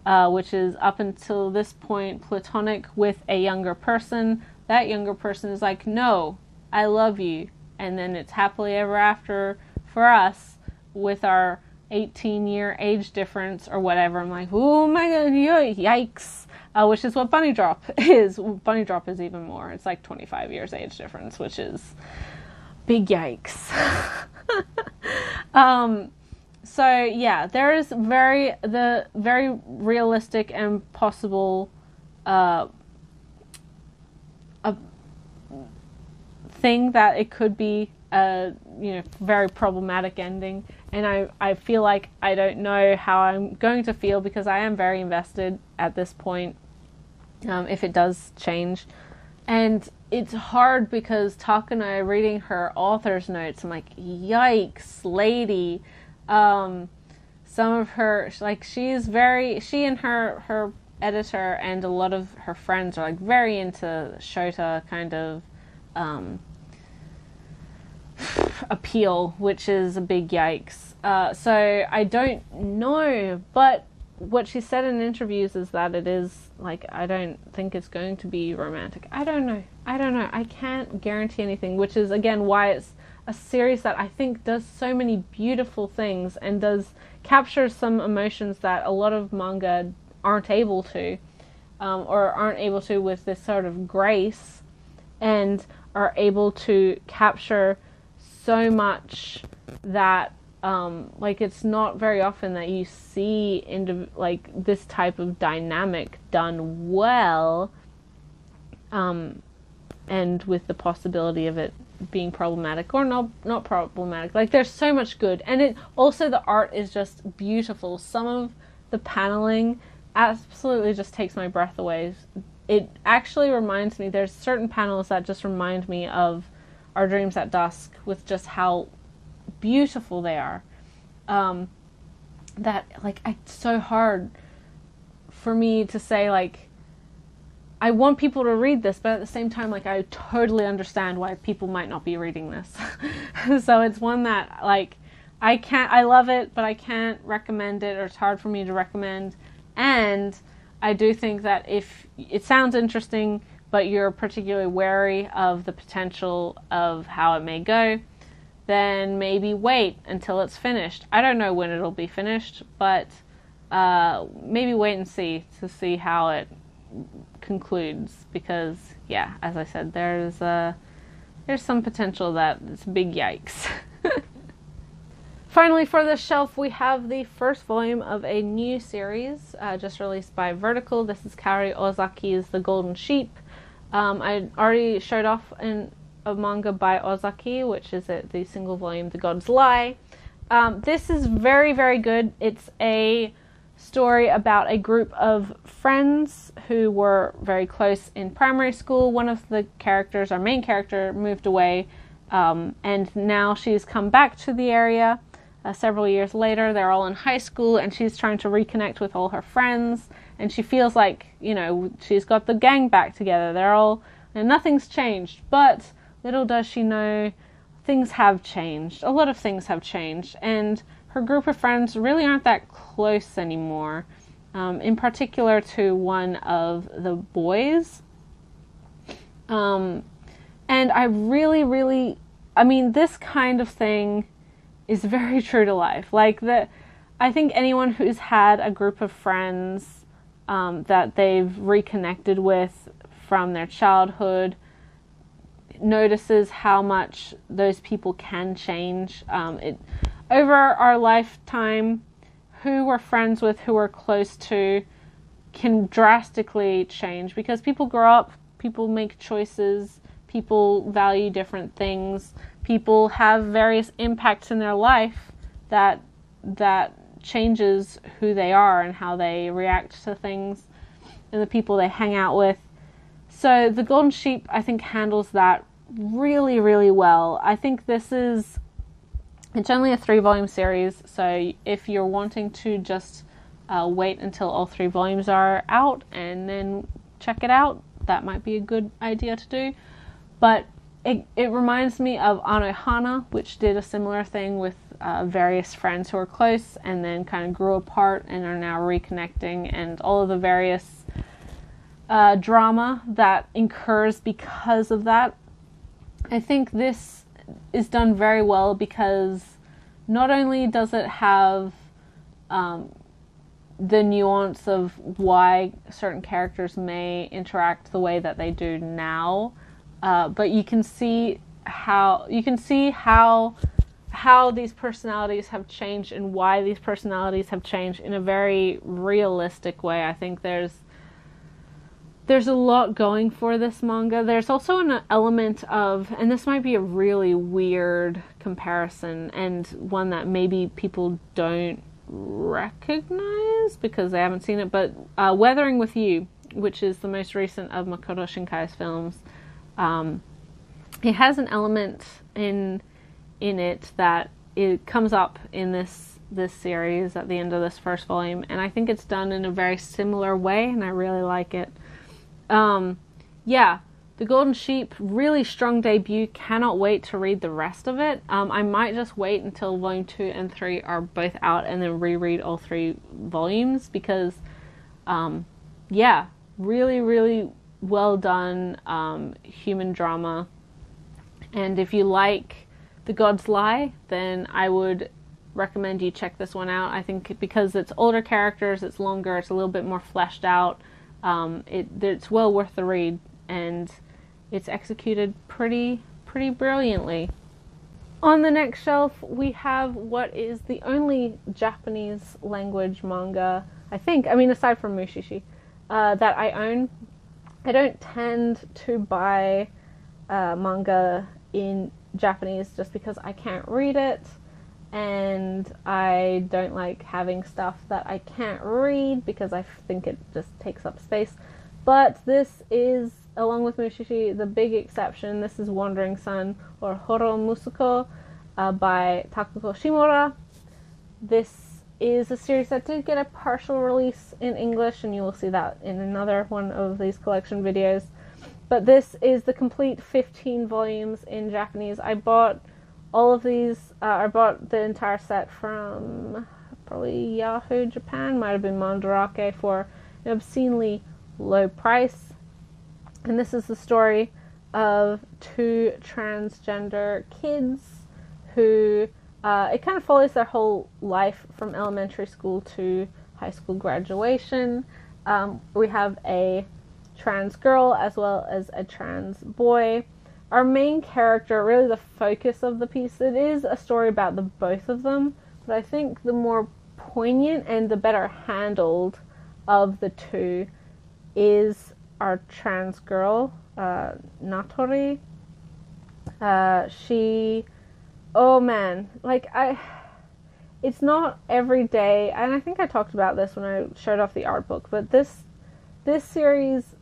Speaker 1: which is up until this point platonic with a younger person, that younger person is like, no, I love you, and then it's happily ever after for us with our 18-year age difference or whatever. I'm like, oh my god, yikes. Which is what Bunny Drop is. Bunny Drop is even more. It's like 25 years age difference, which is big yikes. So yeah, there is very realistic and possible a thing that it could be a very problematic ending, and I feel like I don't know how I'm going to feel, because I am very invested at this point, if it does change. And it's hard because Takano, reading her author's notes, I'm like, yikes, lady. Some of her, like, she and her editor and a lot of her friends are like very into Shota kind of appeal, which is a big yikes. So I don't know, but what she said in interviews is that it is, like, I don't think it's going to be romantic. I don't know. I can't guarantee anything, which is, again, why it's a series that I think does so many beautiful things and does capture some emotions that a lot of manga aren't able to, or aren't able to with this sort of grace, and are able to capture so much that like, it's not very often that you see like this type of dynamic done well, and with the possibility of it being problematic or not problematic. Like, there's so much good, and it also, the art is just beautiful. Some of the paneling absolutely just takes my breath away. It actually reminds me, there's certain panels that just remind me of Our Dreams at Dusk, with just how beautiful they are. That, like, it's so hard for me to say, like, I want people to read this, but at the same time, like, I totally understand why people might not be reading this. So it's one that, like, I love it, but I can't recommend it, or it's hard for me to recommend. And I do think that if it sounds interesting, but you're particularly wary of the potential of how it may go, then maybe wait until it's finished. I don't know when it'll be finished, but maybe wait and see to see how it concludes, because, yeah, as I said, there's some potential that it's big yikes. Finally, for this shelf, we have the first volume of a new series just released by Vertical. This is Kaori Ozaki's The Golden Sheep. I already showed off a manga by Ozaki, which is the single volume The God's Lie. This is very, very good. It's a story about a group of friends who were very close in primary school. One of the characters, our main character, moved away, and now she's come back to the area several years later. They're all in high school, and she's trying to reconnect with all her friends, and she feels like, she's got the gang back together. And nothing's changed, but little does she know, things have changed. A lot of things have changed, and her group of friends really aren't that close anymore, in particular to one of the boys. And I really, really, this kind of thing is very true to life. Like, I think anyone who's had a group of friends that they've reconnected with from their childhood notices how much those people can change. Over our lifetime, who we're friends with, who we're close to, can drastically change, because people grow up, people make choices, people value different things, people have various impacts in their life that changes who they are and how they react to things and the people they hang out with. So the Golden Sheep, I think, handles that really, really well. I think it's only a 3-volume series, so if you're wanting to just wait until all 3 volumes are out and then check it out, that might be a good idea to do. But it reminds me of Anohana, which did a similar thing with various friends who are close and then kind of grew apart and are now reconnecting, and all of the various drama that incurs because of that. I think this is done very well because not only does it have the nuance of why certain characters may interact the way that they do now, but you can see how these personalities have changed and why these personalities have changed in a very realistic way. I think there's a lot going for this manga. There's also an element of, and this might be a really weird comparison and one that maybe people don't recognize because they haven't seen it, but Weathering with You, which is the most recent of Makoto Shinkai's films, it has an element in it that it comes up in this series at the end of this first volume, and I think it's done in a very similar way, and I really like it. The Golden Sheep, really strong debut. Cannot wait to read the rest of it. I might just wait until volume 2 and 3 are both out and then reread all 3 volumes because, really, really well done human drama. And if you like The Gods Lie, then I would recommend you check this one out. I think because it's older characters, it's longer, it's a little bit more fleshed out. It's well worth the read, and it's executed pretty brilliantly. On the next shelf, we have what is the only Japanese language manga, I think, aside from Mushishi, that I own. I don't tend to buy manga in Japanese just because I can't read it, and I don't like having stuff that I can't read because I think it just takes up space. But this is, along with Mushishi, the big exception. This is Wandering Sun, or Horo Musuko, by Takuko Shimura. This is a series that did get a partial release in English, and you will see that in another one of these collection videos. But this is the complete 15 volumes in Japanese. I bought all of these, I bought the entire set from probably Yahoo Japan, might have been Mandarake, for an obscenely low price. And this is the story of 2 transgender kids who, it kind of follows their whole life from elementary school to high school graduation. We have a trans girl as well as a trans boy. Our main character, really the focus of the piece, it is a story about the both of them, but I think the more poignant and the better handled of the 2 is our trans girl, Natori. It's not every day, and I think I talked about this when I showed off the art book, but this series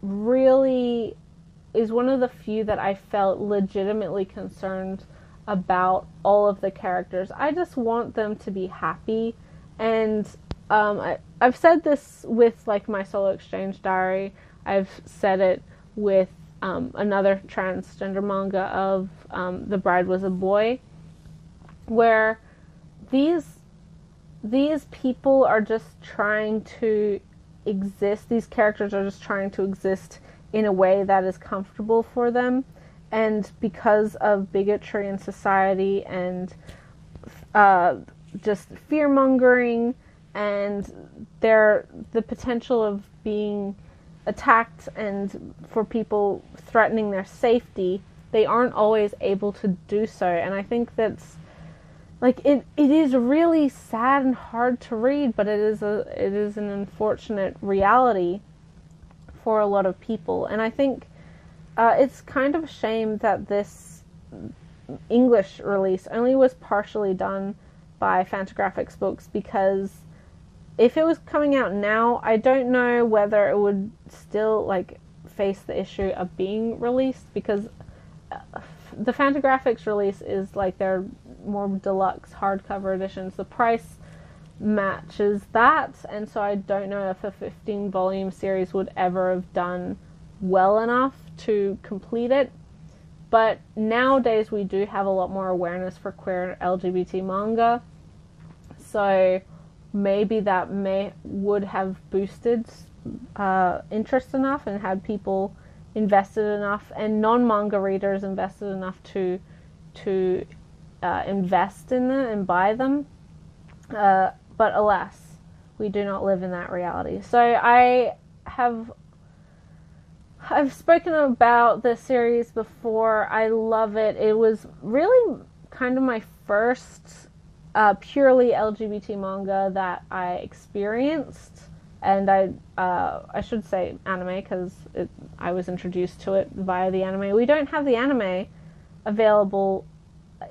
Speaker 1: really is one of the few that I felt legitimately concerned about all of the characters. I just want them to be happy, and I've said this with my solo exchange diary. I've said it with another transgender manga of The Bride Was a Boy, where these people are just trying to exist. These characters are just trying to exist in a way that is comfortable for them, and because of bigotry in society and just fear-mongering and the potential of being attacked and for people threatening their safety, they aren't always able to do so. And I think that's it is really sad and hard to read, but it is an unfortunate reality for a lot of people. And I think it's kind of a shame that this English release only was partially done by Fantagraphics Books, because if it was coming out now, I don't know whether it would still face the issue of being released, because the Fantagraphics release is like their more deluxe hardcover editions. The price matches that, and so I don't know if a 15-volume series would ever have done well enough to complete it. But nowadays we do have a lot more awareness for queer LGBT manga, so maybe that would have boosted interest enough and had people invested enough and non-manga readers invested enough to invest in them and buy them. But alas, we do not live in that reality. So I've spoken about this series before. I love it. It was really kind of my first purely LGBT manga that I experienced, and I should say anime, because I was introduced to it via the anime. We don't have the anime available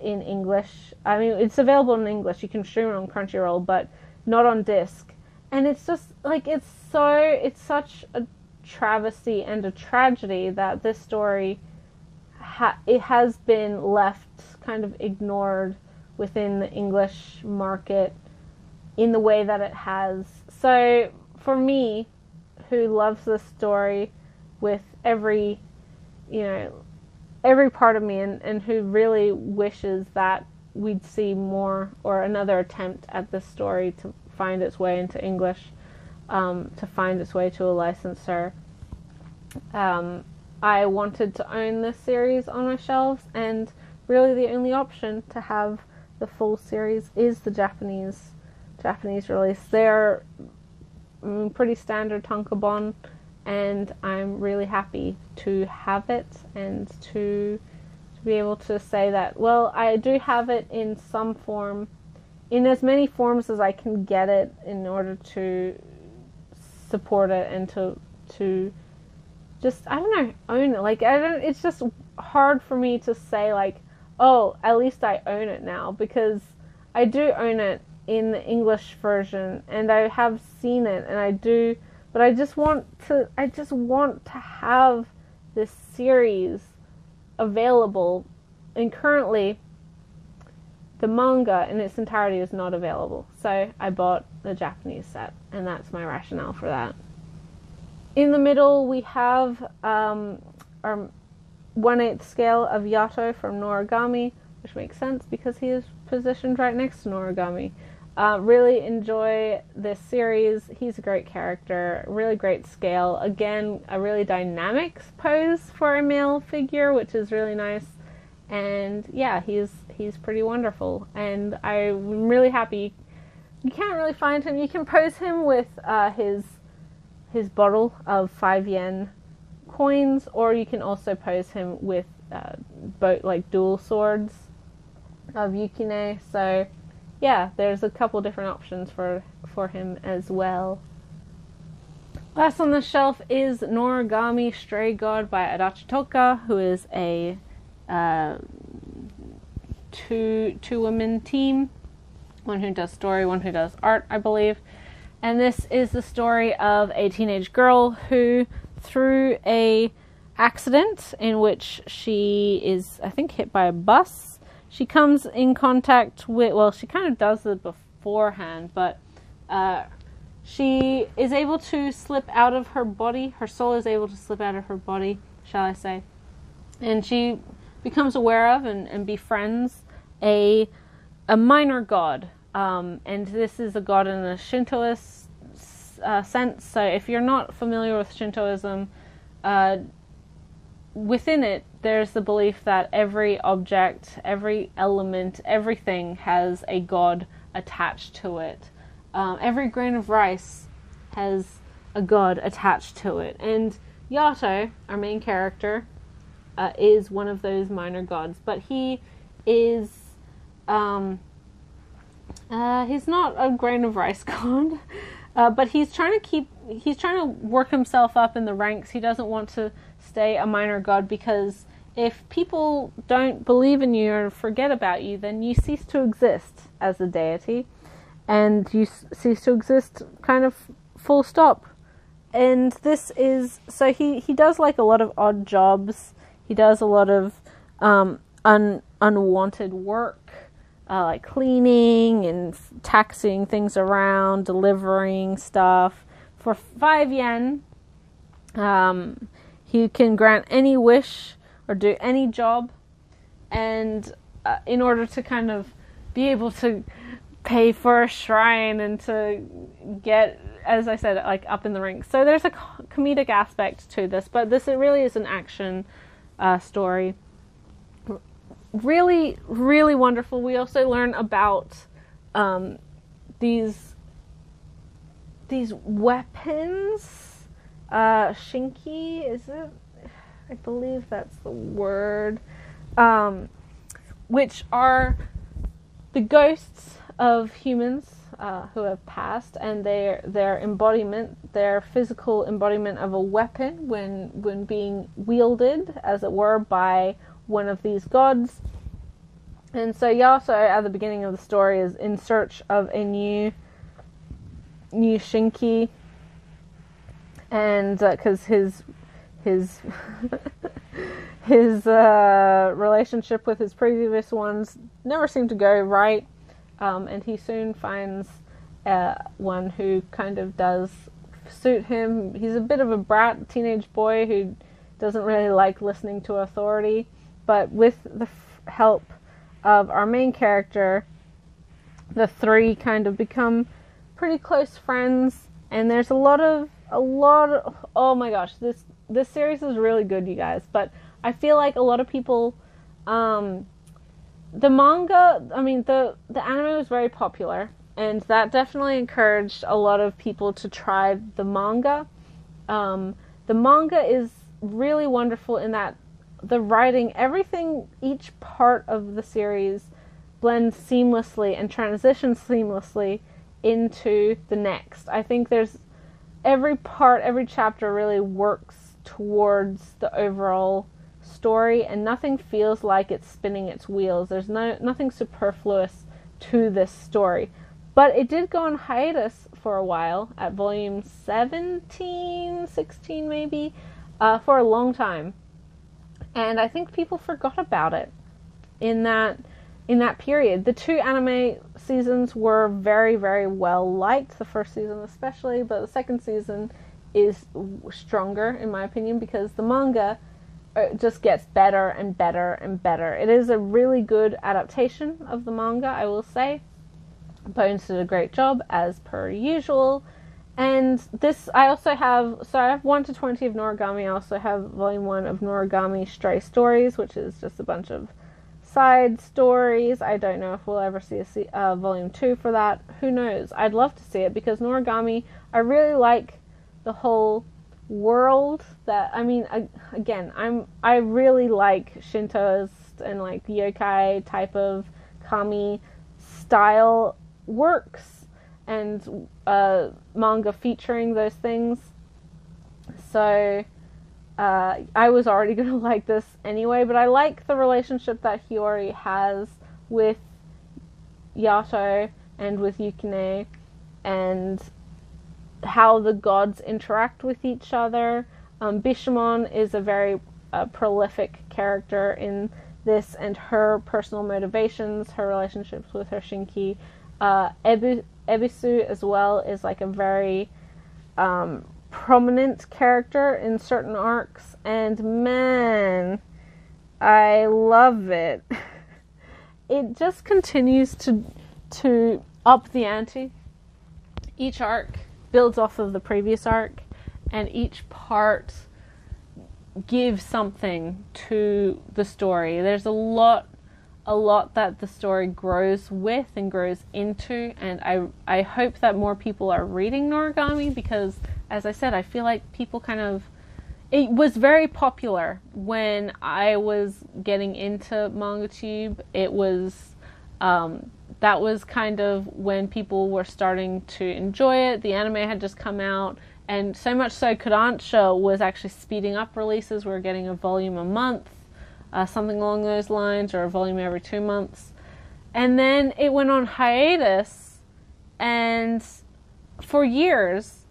Speaker 1: in English. I mean, it's available in English. You can stream it on Crunchyroll, but not on disc. And it's just like it's such a travesty and a tragedy that this story it has been left kind of ignored within the English market in the way that it has. So for me, who loves this story with every part of me, and who really wishes that we'd see more or another attempt at this story to find its way into English, to find its way to a licensor. I wanted to own this series on my shelves, and really the only option to have the full series is the Japanese release. They're pretty standard tankobon, and I'm really happy to have it and to be able to say that, well, I do have it in some form, in as many forms as I can get it, in order to support it and to just, I don't know, own it. Like, it's just hard for me to say, like, oh, at least I own it now, because I do own it in the English version, and I have seen it, and I do, but I just want to have this series available, and currently the manga in its entirety is not available, so I bought the Japanese set, and that's my rationale for that. In the middle we have our 1/8 scale of Yato from Noragami, which makes sense because he is positioned right next to Noragami. Really enjoy this series. He's a great character, really great scale. Again, a really dynamic pose for a male figure, which is really nice. And yeah, he's pretty wonderful. And I'm really happy. You can't really find him. You can pose him with his bottle of 5 yen coins, or you can also pose him with both like dual swords of Yukine. So yeah, there's a couple different options for him as well. Last on the shelf is Noragami Stray God by Adachi Toka, who is a two-woman team. One who does story, one who does art, I believe. And this is the story of a teenage girl who, through a accident in which she is, I think, hit by a bus, she comes in contact with, well, she kind of does it beforehand, but she is able to slip out of her body. Her soul is able to slip out of her body, shall I say. And she becomes aware of and befriends a minor god. And this is a god in a Shintoist sense. So if you're not familiar with Shintoism, within it, there's the belief that every object, every element, everything has a god attached to it. Every grain of rice has a god attached to it. And Yato, our main character, is one of those minor gods. But he is... he's not a grain of rice god, but he's trying to work himself up in the ranks. He doesn't want to stay a minor god, because if people don't believe in you or forget about you, then you cease to exist as a deity, and you cease to exist kind of full stop. And this is, so he does like a lot of odd jobs. He does a lot of unwanted work, like cleaning and taxiing things around, delivering stuff. For 5 yen, he can grant any wish or do any job, and in order to kind of be able to pay for a shrine and to get, as I said, like up in the ranks. So there's a comedic aspect to this, but this really is an action story. Really, really wonderful. We also learn about these weapons. Shinki, is it? I believe that's the word. Which are the ghosts of humans who have passed, and their embodiment, their physical embodiment of a weapon when being wielded, as it were, by one of these gods. And so Yato, at the beginning of the story, is in search of a new Shinki, and because his relationship with his previous ones never seemed to go right, and he soon finds one who kind of does suit him. He's a bit of a brat teenage boy who doesn't really like listening to authority, but with the help of our main character, the three kind of become pretty close friends. And there's a lot of oh my gosh, this series is really good, you guys. But I feel like a lot of people, the manga, I mean, the anime was very popular, and that definitely encouraged a lot of people to try the manga. The manga is really wonderful in that the writing, everything, each part of the series blends seamlessly and transitions seamlessly into the next. I think there's every chapter really works towards the overall story, and nothing feels like it's spinning its wheels. There's nothing superfluous to this story. But it did go on hiatus for a while, at volume 17, 16 maybe, for a long time. And I think people forgot about it in that period. The 2 anime seasons were very, very well liked, the first season especially, but the second season is stronger, in my opinion, because the manga just gets better and better and better. It is a really good adaptation of the manga, I will say. Bones did a great job, as per usual. And this, I also have, so I have 1 to 20 of Noragami. I also have volume 1 of Noragami Stray Stories, which is just a bunch of side stories. I don't know if we'll ever see a volume 2 for that. Who knows? I'd love to see it, because Noragami, I really like the whole world that, I mean, I really like Shintoist and like yokai type of kami style works, and manga featuring those things. So I was already going to like this anyway, but I like the relationship that Hiyori has with Yato and with Yukine, and how the gods interact with each other. Bishamon is a very prolific character in this, and her personal motivations, her relationships with her Shinki. Ebisu as well is like a very prominent character in certain arcs, and man, I love it. It just continues to up the ante. Each arc builds off of the previous arc, and each part gives something to the story. There's a lot that the story grows with and grows into, and I hope that more people are reading Noragami, because, as I said, I feel like people it was very popular when I was getting into MangaTube. It was, that was kind of when people were starting to enjoy it. The anime had just come out, and so much so Kodansha was actually speeding up releases. We were getting a volume a month, something along those lines, or a volume every 2 months. And then it went on hiatus, and for years,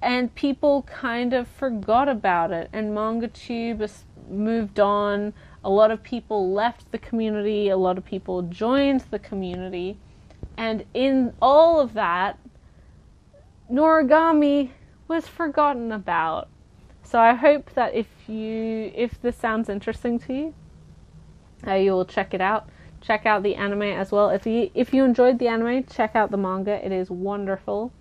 Speaker 1: and people kind of forgot about it, and MangaTube has moved on. A lot of people left the community, a lot of people joined the community, and in all of that, Noragami was forgotten about. So I hope that if this sounds interesting to you, you will check it out. Check out the anime as well. If you enjoyed the anime, check out the manga. It is wonderful.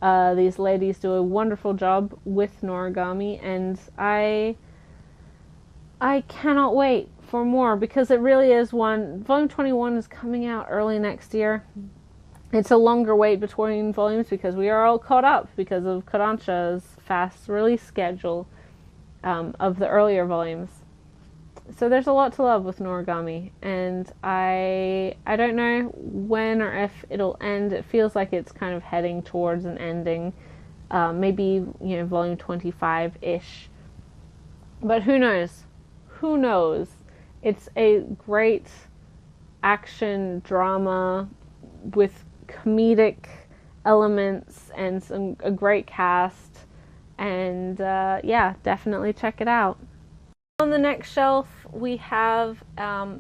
Speaker 1: These ladies do a wonderful job with Noragami, and I cannot wait for more, because it really is one. Volume 21 is coming out early next year. It's a longer wait between volumes because we are all caught up because of Kodansha's fast release schedule of the earlier volumes. So there's a lot to love with Noragami, and I don't know when or if it'll end. It feels like it's kind of heading towards an ending, maybe volume 25-ish. But who knows? Who knows? It's a great action drama with comedic elements and a great cast, and definitely check it out. On the next shelf we have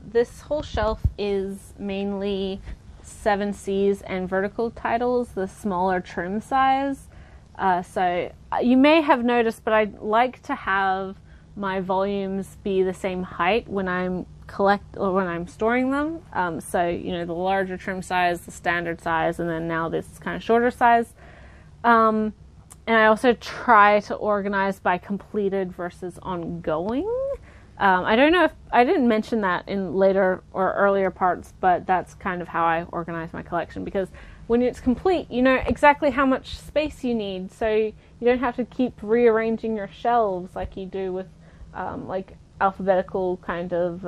Speaker 1: this whole shelf is mainly 7Cs and vertical titles, the smaller trim size. So you may have noticed, but I like to have my volumes be the same height when I'm storing them. So the larger trim size, the standard size, and then now this kind of shorter size. And I also try to organize by completed versus ongoing. I don't know if I didn't mention that in later or earlier parts, but that's kind of how I organize my collection, because when it's complete, you know exactly how much space you need, so you don't have to keep rearranging your shelves like you do with like alphabetical kind of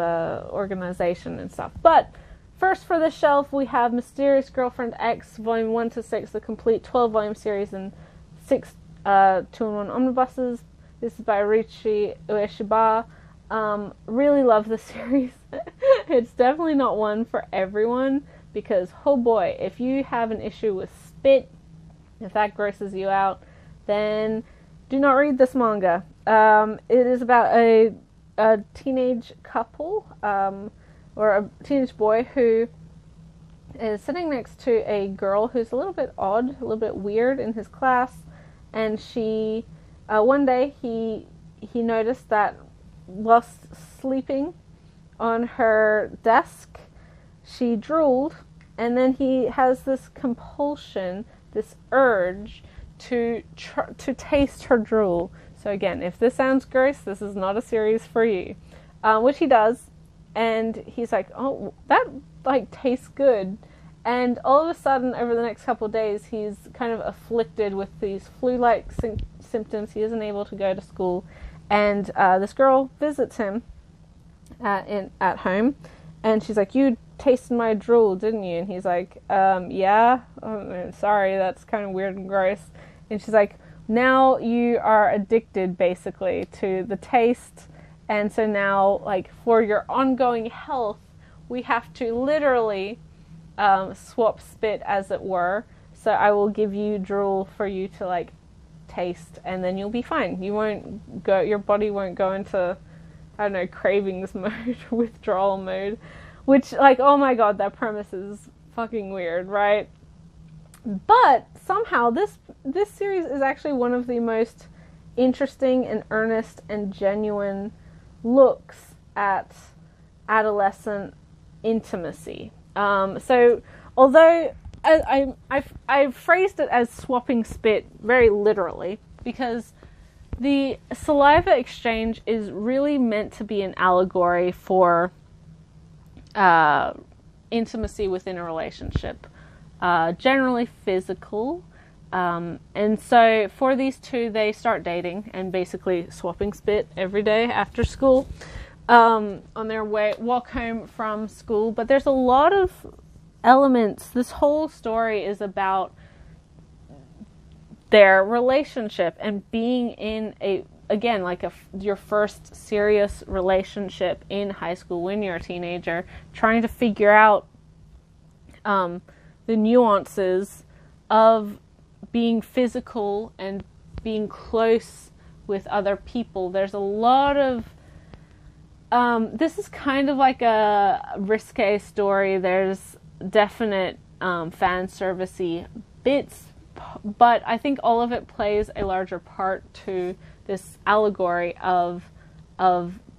Speaker 1: organization and stuff. But first, for this shelf, we have Mysterious Girlfriend X, Volume 1 to 6, the complete 12-volume series, and 6 2-in-1 omnibuses. This is by Riichi Ueshiba. Really love the series. It's definitely not one for everyone, because, oh boy, if you have an issue with spit, if that grosses you out, then do not read this manga. It is about a teenage couple, or a teenage boy who is sitting next to a girl who's a little bit odd, a little bit weird in his class, and she, one day he noticed that whilst sleeping on her desk, she drooled, and then he has this compulsion, this urge to taste her drool. So again, if this sounds gross, this is not a series for you. Which he does, and he's like, oh, that tastes good. And all of a sudden, over the next couple of days, he's kind of afflicted with these flu-like symptoms. He isn't able to go to school, and this girl visits him at home, and she's like, "You tasted my drool, didn't you?" And he's like, "Yeah. I'm sorry, that's kind of weird and gross." And she's like, "Now you are addicted, basically, to the taste, and so now, for your ongoing health, we have to literally swap spit, as it were. So I will give you drool for you to taste, and then you'll be fine. Your body won't go into, I don't know, cravings mode, withdrawal mode." Which, oh my god, that premise is fucking weird, right? But somehow this series is actually one of the most interesting and earnest and genuine looks at adolescent intimacy. So although I phrased it as swapping spit very literally, because the saliva exchange is really meant to be an allegory for intimacy within a relationship, generally physical. And so for these two, they start dating and basically swapping spit every day after school, on their walk home from school. But there's a lot of elements. This whole story is about their relationship and being in your first serious relationship in high school when you're a teenager, trying to figure out the nuances of being physical and being close with other people. There's a lot of this is kind of like a risque story. There's definite fan servicey bits, but I think all of it plays a larger part to this allegory of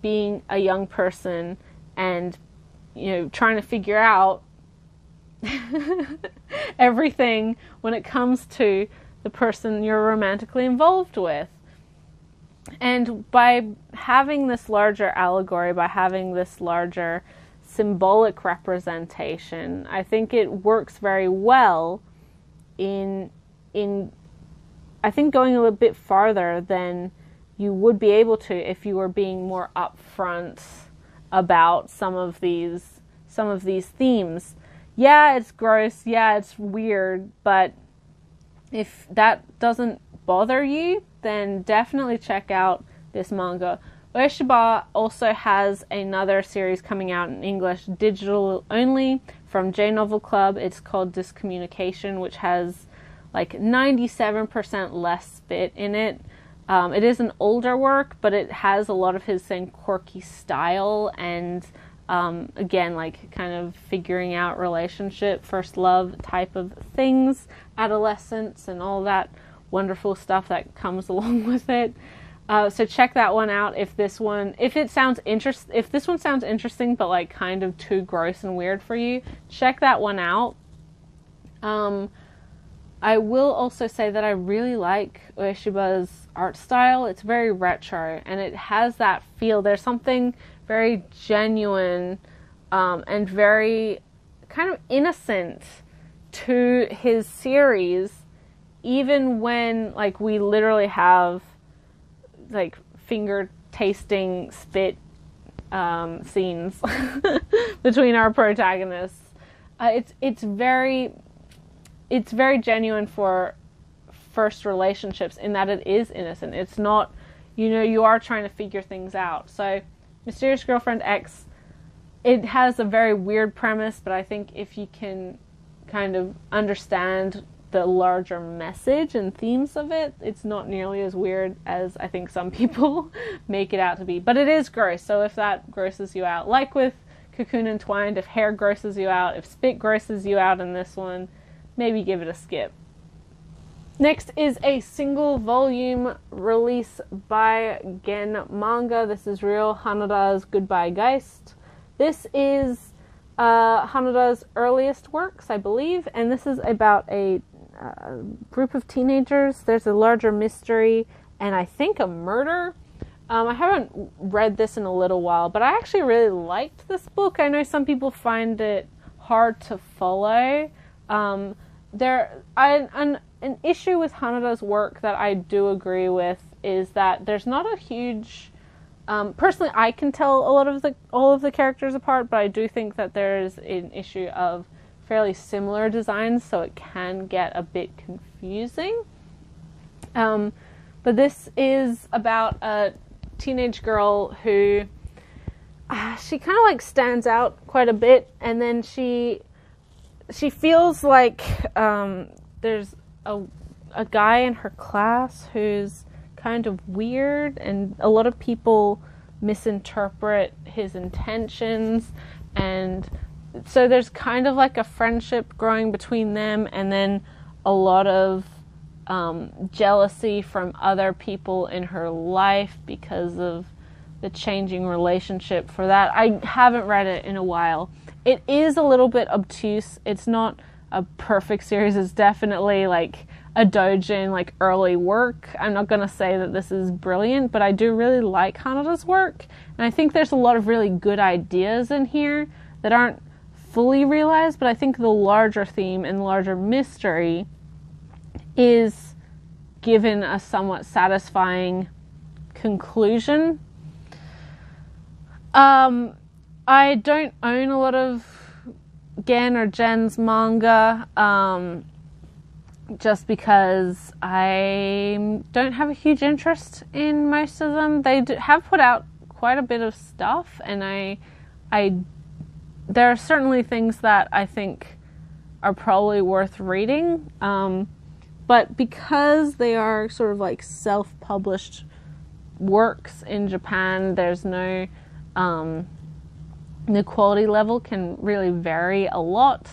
Speaker 1: being a young person and, you know, trying to figure out everything when it comes to the person you're romantically involved with. And by having this larger allegory, by having this larger symbolic representation, I think it works very well in I think going a little bit farther than you would be able to if you were being more upfront about some of these themes. Yeah, it's gross, yeah, it's weird, but if that doesn't bother you, then definitely check out this manga. Ueshiba also has another series coming out in English, digital only, from J Novel Club. It's called Discommunication, which has like 97% less spit in it. It is an older work, but it has a lot of his same quirky style and again, like kind of figuring out relationship, first love type of things, adolescence and all that wonderful stuff that comes along with it. So check that one out if this one sounds interesting but like kind of too gross and weird for you, check that one out. I will also say that I really like Ueshiba's art style. It's very retro and it has that feel. There's something very genuine and very kind of innocent to his series, even when like we literally have like finger tasting spit scenes between our protagonists. It's very genuine for first relationships in that it is innocent. It's not, you know, you are trying to figure things out. So Mysterious Girlfriend X, it has a very weird premise, but I think if you can kind of understand the larger message and themes of it, it's not nearly as weird as I think some people make it out to be. But it is gross, so if that grosses you out, like with Cocoon Entwined, if hair grosses you out, if spit grosses you out in this one, maybe give it a skip. Next is a single volume release by Gen Manga. This is Ryo Hanada's Goodbye Geist. This is Hanada's earliest works, I believe, and this is about a group of teenagers. There's a larger mystery and I think a murder. I haven't read this in a little while, but I actually really liked this book. I know some people find it hard to follow. An issue with Hanada's work that I do agree with is that there's not a huge... personally, I can tell all of the characters apart, but I do think that there's an issue of fairly similar designs, so it can get a bit confusing. But this is about a teenage girl who she kind of like stands out quite a bit, and then she feels like there's a guy in her class who's kind of weird, and a lot of people misinterpret his intentions, and so there's kind of like a friendship growing between them, and then a lot of jealousy from other people in her life because of the changing relationship for that. I haven't read it in a while. It is a little bit obtuse. It's not a perfect series. It's definitely like a doujin, like early work. I'm not going to say that this is brilliant, but I do really like Hanada's work, and I think there's a lot of really good ideas in here that aren't fully realized, but I think the larger theme and larger mystery is given a somewhat satisfying conclusion. I don't own a lot of Gen or Gen's manga, just because I don't have a huge interest in most of them. They have put out quite a bit of stuff, and there are certainly things that I think are probably worth reading, but because they are sort of like self-published works in Japan, there's no the quality level can really vary a lot.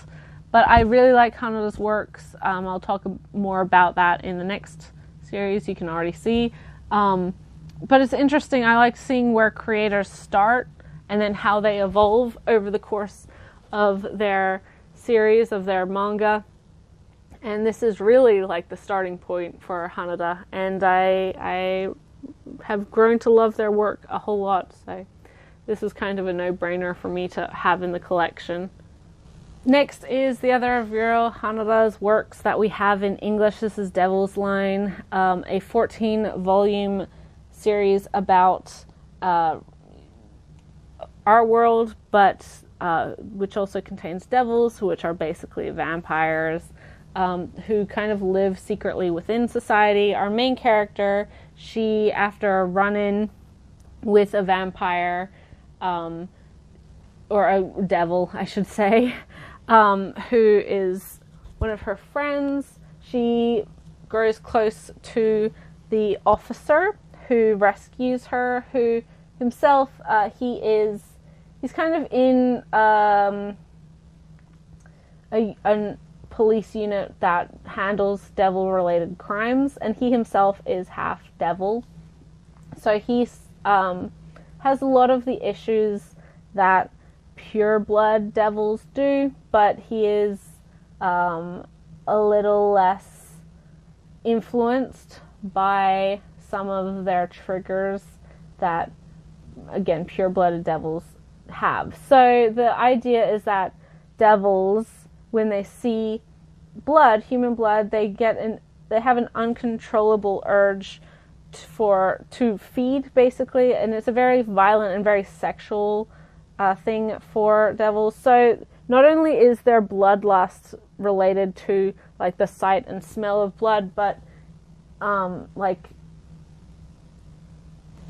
Speaker 1: But I really like Hanada's works. I'll talk more about that in the next series. You can already see. But it's interesting. I like seeing where creators start and then how they evolve over the course of their series, of their manga. And this is really like the starting point for Hanada. And I have grown to love their work a whole lot. So this is kind of a no-brainer for me to have in the collection. Next is the other of Yuro Hanada's works that we have in English. This is Devil's Line, a 14-volume series about our world, but which also contains devils, which are basically vampires, who kind of live secretly within society. Our main character, she, after a run-in with a vampire, or a devil, I should say, who is one of her friends. She grows close to the officer who rescues her, who himself, he's kind of in a police unit that handles devil-related crimes, and he himself is half devil. So he has a lot of the issues that pure blood devils do, but he is a little less influenced by some of their triggers that, again, pure blooded devils have. So the idea is that devils, when they see blood, human blood, they have an uncontrollable urge to feed, basically, and it's a very violent and very sexual thing for devils. So not only is their bloodlust related to like the sight and smell of blood, but like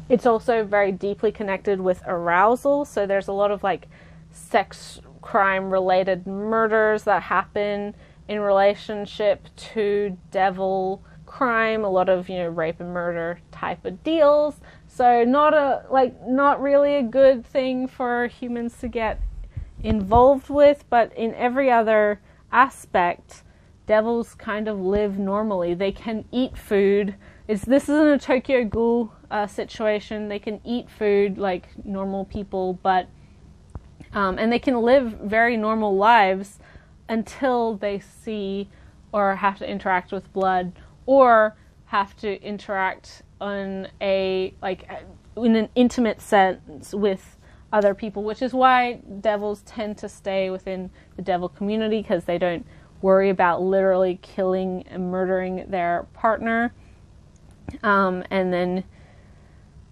Speaker 1: it's also very deeply connected with arousal. So there's a lot of like sex crime related murders that happen in relationship to devil crime, a lot of, rape and murder type of deals. So not really a good thing for humans to get involved with, but in every other aspect, devils kind of live normally. They can eat food. This isn't a Tokyo Ghoul situation. They can eat food like normal people, but and they can live very normal lives until they see or have to interact with blood, or have to interact in an intimate sense with other people, which is why devils tend to stay within the devil community, because they don't worry about literally killing and murdering their partner. And then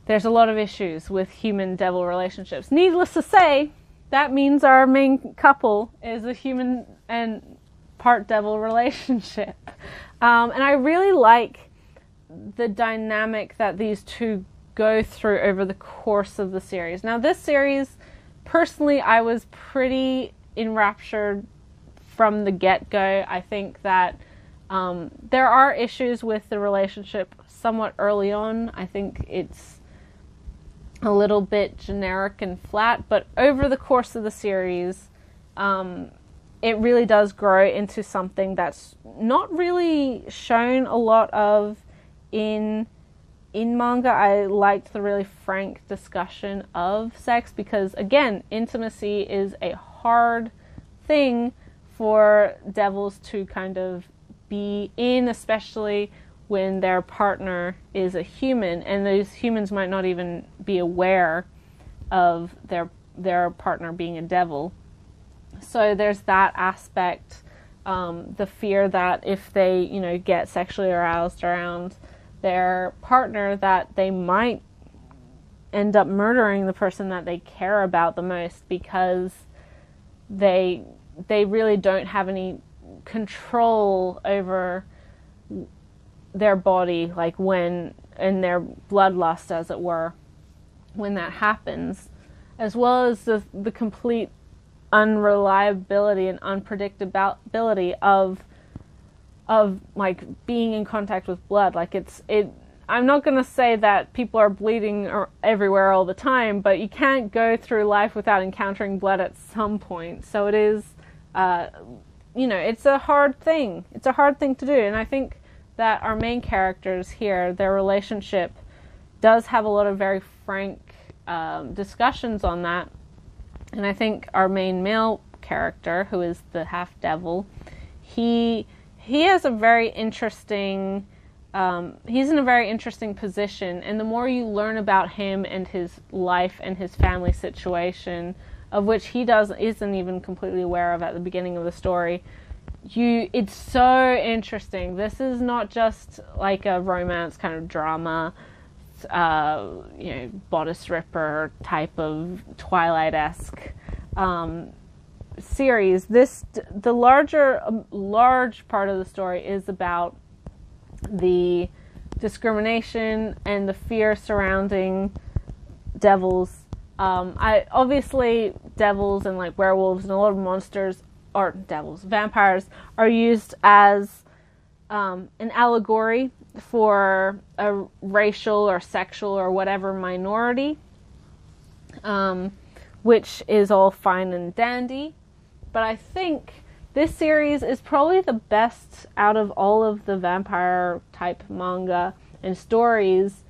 Speaker 1: there's a lot of issues with human-devil relationships. Needless to say, that means our main couple is a human and part devil relationship. And I really like the dynamic that these two go through over the course of the series. Now, this series, personally, I was pretty enraptured from the get-go. I think that there are issues with the relationship somewhat early on. I think it's a little bit generic and flat, but over the course of the series, it really does grow into something that's not really shown a lot of in manga. I liked the really frank discussion of sex, because again, intimacy is a hard thing for devils to kind of be in, especially when their partner is a human, and those humans might not even be aware of their partner being a devil. So there's that aspect, the fear that if they, get sexually aroused around their partner, that they might end up murdering the person that they care about the most, because they really don't have any control over their body, like when in their bloodlust, as it were, when that happens, as well as the complete unreliability and unpredictability of like being in contact with blood. Like I'm not going to say that people are bleeding everywhere all the time, but you can't go through life without encountering blood at some point. So it is, it's a hard thing. It's a hard thing to do. And I think that our main characters here, their relationship does have a lot of very frank discussions on that. And I think our main male character, who is the half devil, he has a very interesting, he's in a very interesting position, and the more you learn about him and his life and his family situation, of which he isn't even completely aware of at the beginning of the story, it's so interesting. This is not just like a romance kind of drama, bodice ripper type of Twilight-esque series. The large part of the story is about the discrimination and the fear surrounding devils. Obviously devils and like werewolves and a lot of vampires are used as an allegory for a racial or sexual or whatever minority, which is all fine and dandy. But I think this series is probably the best out of all of the vampire type manga and stories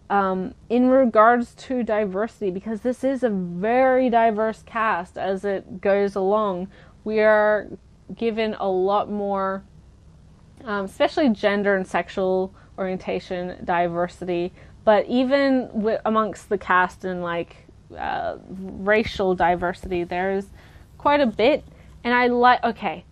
Speaker 1: in regards to diversity, because this is a very diverse cast as it goes along. We are given a lot more, especially gender and sexual orientation diversity, but even amongst the cast and like racial diversity, there's quite a bit. And I like I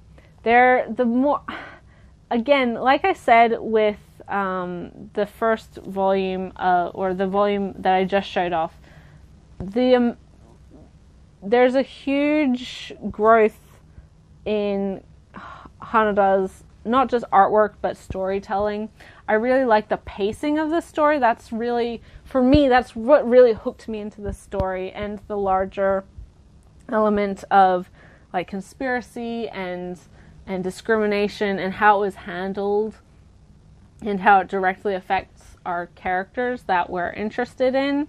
Speaker 1: said with the first volume, or the volume that I just showed off, there's a huge growth in Hanada's not just artwork but storytelling. I really like the pacing of the story. That's really, for me, that's what really hooked me into the story, and the larger element of like conspiracy and discrimination and how it was handled and how it directly affects our characters that we're interested in.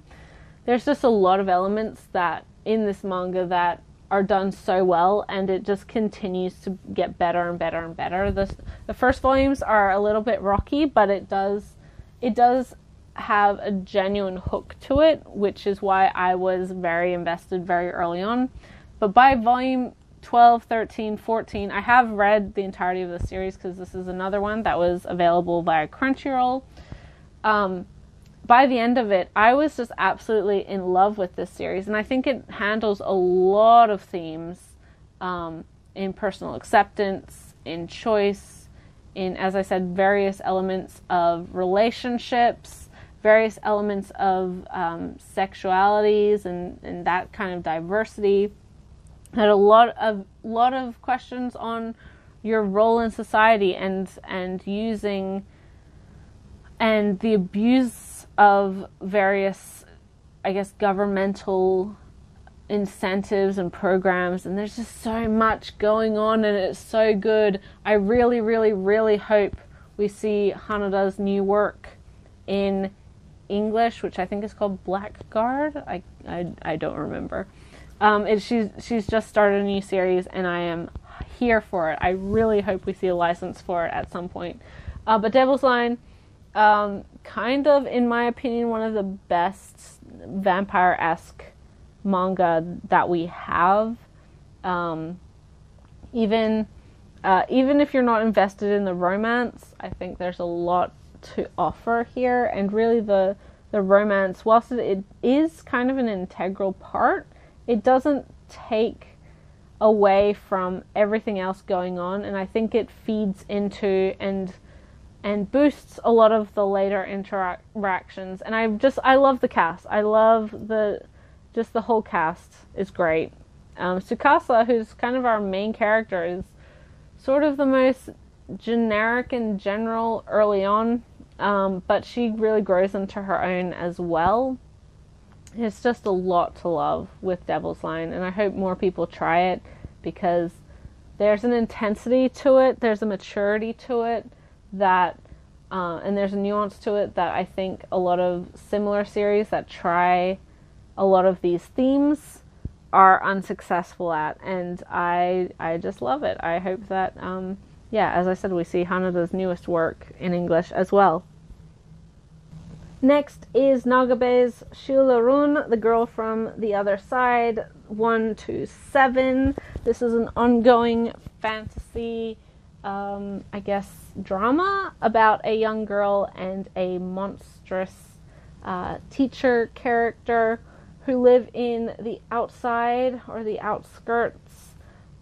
Speaker 1: There's just a lot of elements that in this manga that are done so well, and it just continues to get better and better and better. The first volumes are a little bit rocky, but it does have a genuine hook to it, which is why I was very invested very early on. But by volume 12, 13, 14, I have read the entirety of the series because this is another one that was available via Crunchyroll. By the end of it, I was just absolutely in love with this series, and I think it handles a lot of themes in personal acceptance, in choice, in, as I said, various elements of relationships, various elements of sexualities and that kind of diversity. Had a lot of questions on your role in society and using and the abuse of various, I guess, governmental incentives and programs, and there's just so much going on, and it's so good. I really, really, really hope we see Hanada's new work in English, which I think is called Blackguard. I don't remember. She's just started a new series, and I am here for it. I really hope we see a license for it at some point. But Devil's Line, kind of, in my opinion, one of the best vampire-esque manga that we have. Even if you're not invested in the romance, I think there's a lot to offer here. And really the romance, whilst it is kind of an integral part, it doesn't take away from everything else going on, and I think it feeds into and boosts a lot of the later interactions. And I love the cast. I love the whole cast is great. Tsukasa, who's kind of our main character, is sort of the most generic and general early on, but she really grows into her own as well. It's just a lot to love with Devil's Line, and I hope more people try it, because there's an intensity to it, there's a maturity to it that, and there's a nuance to it that I think a lot of similar series that try a lot of these themes are unsuccessful at, and I just love it. I hope that, yeah, as I said, we see Hanada's newest work in English as well. Next is Nagabe's Shiularun, The Girl from the Other Side, 1 to 7. This is an ongoing fantasy, I guess, drama about a young girl and a monstrous teacher character who live in the outside or the outskirts.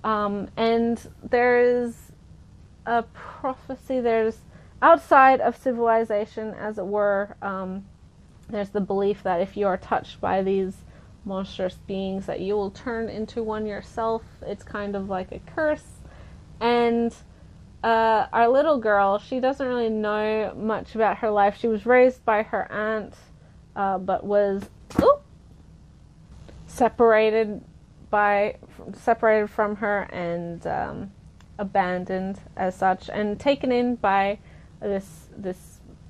Speaker 1: And there's a prophecy, there's outside of civilization, as it were, there's the belief that if you are touched by these monstrous beings that you will turn into one yourself. It's kind of like a curse. And our little girl, she doesn't really know much about her life. She was raised by her aunt, but was separated from her and abandoned as such, and taken in by this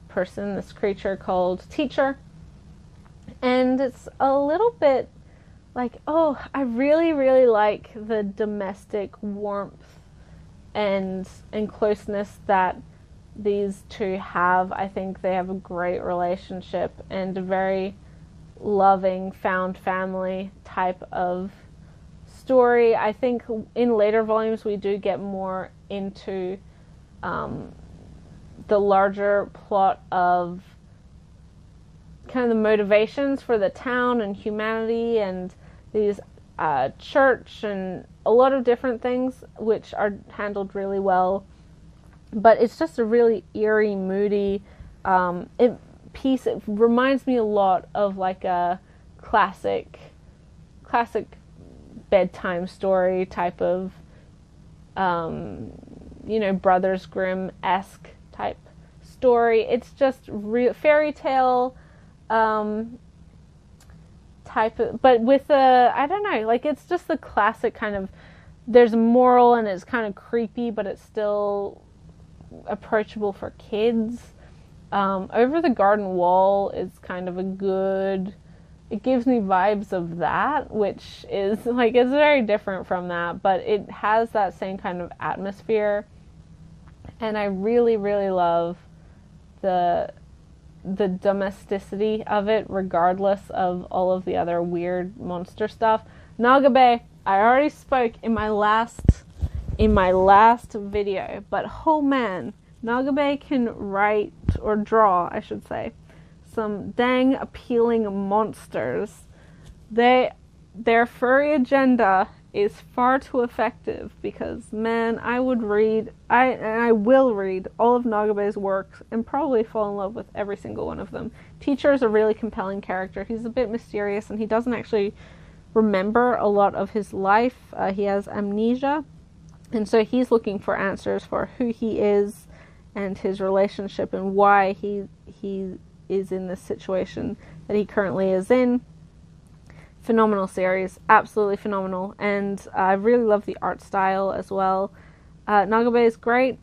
Speaker 1: person, this creature called Teacher. And it's a little bit like, oh, I really, really like the domestic warmth and closeness that these two have. I think they have a great relationship and a very loving found family type of story. I think in later volumes we do get more into the larger plot of kind of the motivations for the town and humanity and these church and a lot of different things, which are handled really well. But it's just a really eerie, moody piece. It reminds me a lot of like a classic bedtime story type of, Brothers Grimm-esque type story. It's just fairy tale type of, but with I don't know, like it's just the classic kind of, there's moral and it's kind of creepy, but it's still approachable for kids. Over the Garden Wall is kind of it gives me vibes of that, which is like, it's very different from that, but it has that same kind of atmosphere. And I really, really love the domesticity of it, regardless of all of the other weird monster stuff. Nagabe, I already spoke in my last video, but oh man, Nagabe can write, or draw, I should say, some dang appealing monsters. Their furry agenda is far too effective, because man, I will read all of Nagabe's works and probably fall in love with every single one of them. Teacher is a really compelling character. He's a bit mysterious and he doesn't actually remember a lot of his life. He has amnesia, and so he's looking for answers for who he is and his relationship and why he is in this situation that he currently is in. Phenomenal series, absolutely phenomenal, and I really love the art style as well. Nagabe is great.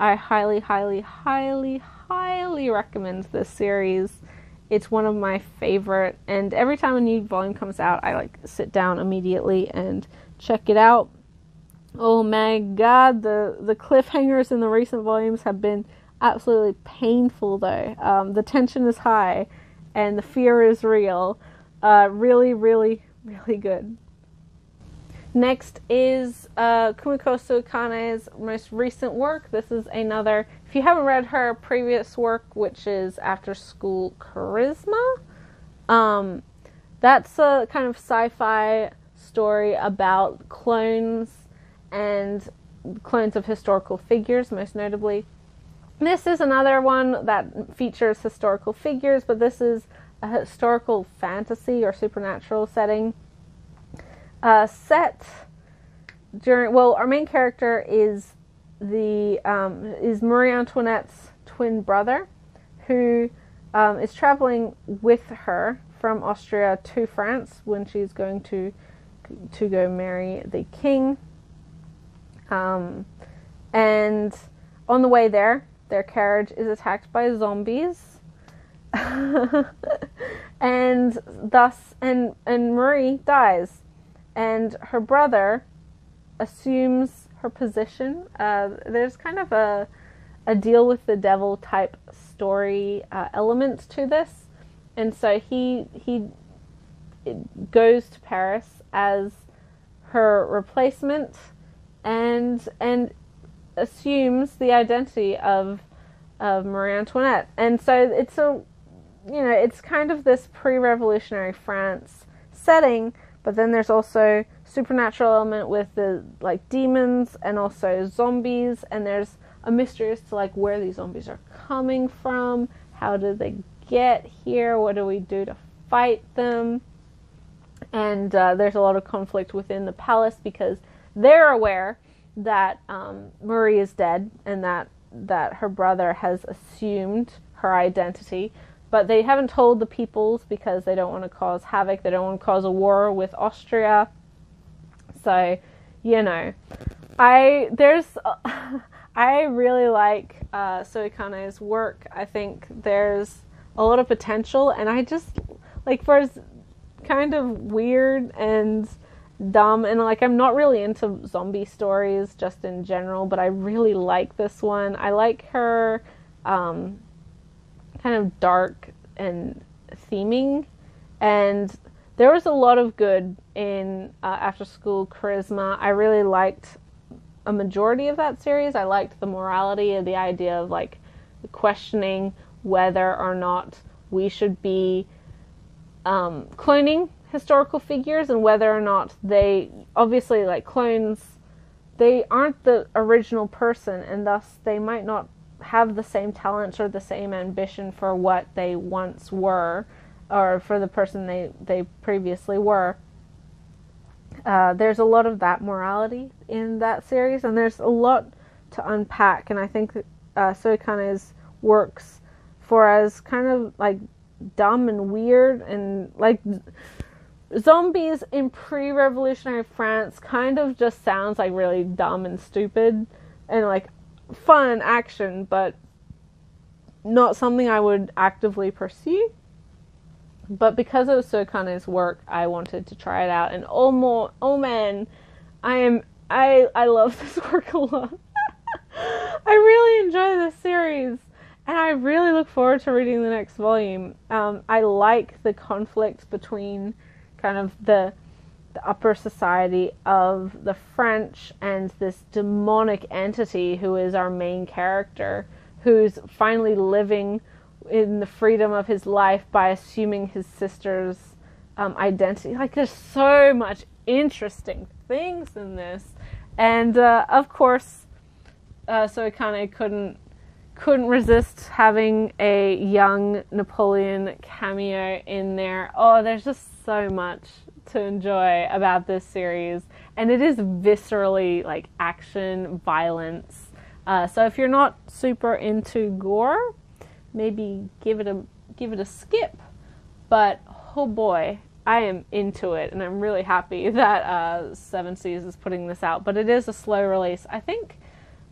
Speaker 1: I highly, highly, highly, highly recommend this series. It's one of my favorite, and every time a new volume comes out, I like sit down immediately and check it out. Oh my god, the cliffhangers in the recent volumes have been absolutely painful though. The tension is high and the fear is real. Really, really, really good. Next is Kumiko Kane's most recent work. This is another, if you haven't read her previous work, which is After School Charisma, that's a kind of sci-fi story about clones and clones of historical figures, most notably. This is another one that features historical figures, but this is a historical fantasy or supernatural setting. Set during, our main character is Marie Antoinette's twin brother, who is traveling with her from Austria to France when she's going to go marry the king. And on the way there, their carriage is attacked by zombies. And thus, and Marie dies. And her brother assumes her position. There's kind of a deal with the devil type story elements to this. And so he goes to Paris as her replacement and assumes the identity of Marie Antoinette. And so it's kind of this pre-revolutionary France setting, but then there's also supernatural element with the like demons and also zombies, and there's a mystery as to like where these zombies are coming from, how did they get here, what do we do to fight them. And there's a lot of conflict within the palace because they're aware that Marie is dead and that her brother has assumed her identity, but they haven't told the peoples because they don't want to cause havoc. They don't want to cause a war with Austria. So, I really like Soikane's work. I think there's a lot of potential, and I just like, for as kind of weird and dumb, and like I'm not really into zombie stories just in general, but I really like this one. I like her kind of dark and theming, and there was a lot of good in After School Charisma. I really liked a majority of that series. I liked the morality and the idea of like questioning whether or not we should be cloning historical figures, and whether or not they, obviously, like clones, they aren't the original person, and thus they might not have the same talents or the same ambition for what they once were, or for the person they previously were. There's a lot of that morality in that series, and there's a lot to unpack, and I think that Soikane's works for as kind of like dumb and weird and like zombies in pre-revolutionary France kind of just sounds like really dumb and stupid and like fun action, but not something I would actively pursue. But because of Soikane's work, I wanted to try it out, and oh man, I love this work a lot. I really enjoy this series, and I really look forward to reading the next volume. I like the conflict between kind of the upper society of the French and this demonic entity who is our main character, who's finally living in the freedom of his life by assuming his sister's identity. Like, there's so much interesting things in this, and of course, Soikane couldn't resist having a young Napoleon cameo in there. Oh, there's just so much to enjoy about this series, and it is viscerally like action, violence. So if you're not super into gore, maybe give it a skip. But oh boy, I am into it, and I'm really happy that Seven Seas is putting this out. But it is a slow release. I think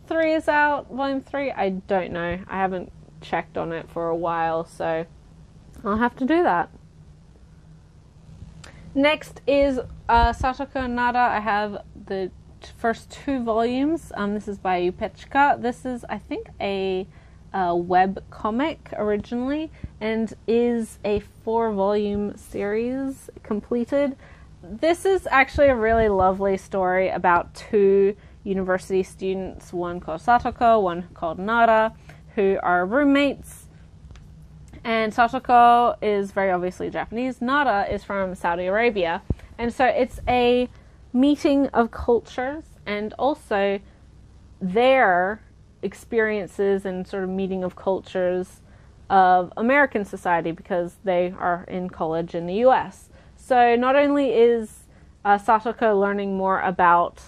Speaker 1: 3 is out, volume 3. I don't know. I haven't checked on it for a while, so I'll have to do that. Next is Satoko and Nada. I have the first 2 volumes. This is by Upechika. This is, I think, a web comic originally, and is a 4-volume series completed. This is actually a really lovely story about 2 university students, one called Satoko, one called Nada, who are roommates. And Satoko is very obviously Japanese. Nada is from Saudi Arabia. And so it's a meeting of cultures, and also their experiences and sort of meeting of cultures of American society, because they are in college in the US. So not only is Satoko learning more about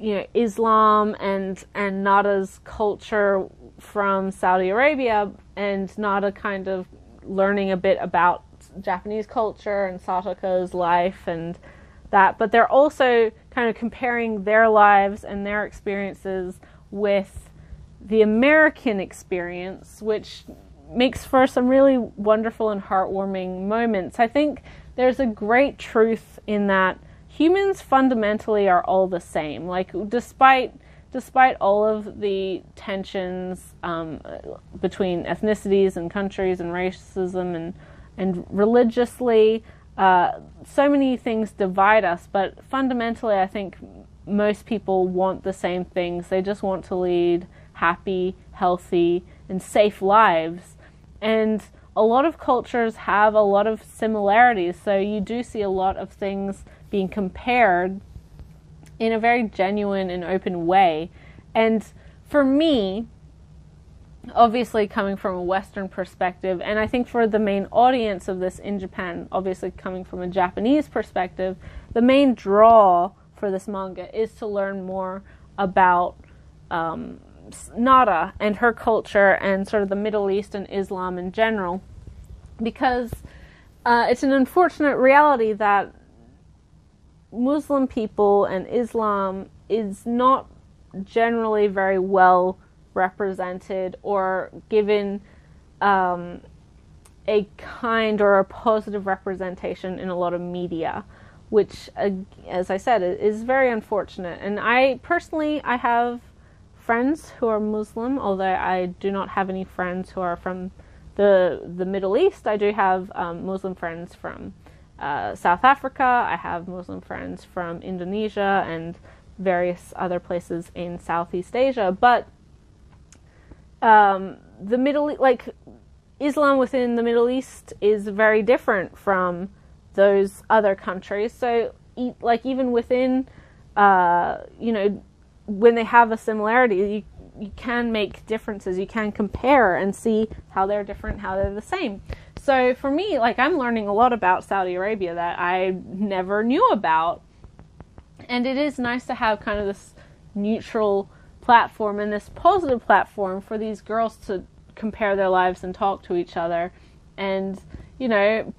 Speaker 1: Islam and Nada's culture from Saudi Arabia, and Nada kind of learning a bit about Japanese culture and Satoko's life and that, but they're also kind of comparing their lives and their experiences with the American experience, which makes for some really wonderful and heartwarming moments. I think there's a great truth in that humans fundamentally are all the same. Like, despite all of the tensions between ethnicities and countries and racism and religiously, so many things divide us, but fundamentally I think most people want the same things. They just want to lead happy, healthy, and safe lives. And a lot of cultures have a lot of similarities, so you do see a lot of things being compared in a very genuine and open way. And for me, obviously coming from a Western perspective, and I think for the main audience of this in Japan, obviously coming from a Japanese perspective, the main draw for this manga is to learn more about Nada and her culture and sort of the Middle East and Islam in general, because it's an unfortunate reality that Muslim people and Islam is not generally very well represented or given a kind or a positive representation in a lot of media, which, as I said, is very unfortunate. And I have friends who are Muslim, although I do not have any friends who are from the Middle East. I do have Muslim friends from South Africa. I have Muslim friends from Indonesia and various other places in Southeast Asia. But Islam within the Middle East is very different from those other countries. So, even within, when they have a similarity, you can make differences. You can compare and see how they're different, how they're the same. So for me, I'm learning a lot about Saudi Arabia that I never knew about. And it is nice to have kind of this neutral platform and this positive platform for these girls to compare their lives and talk to each other and,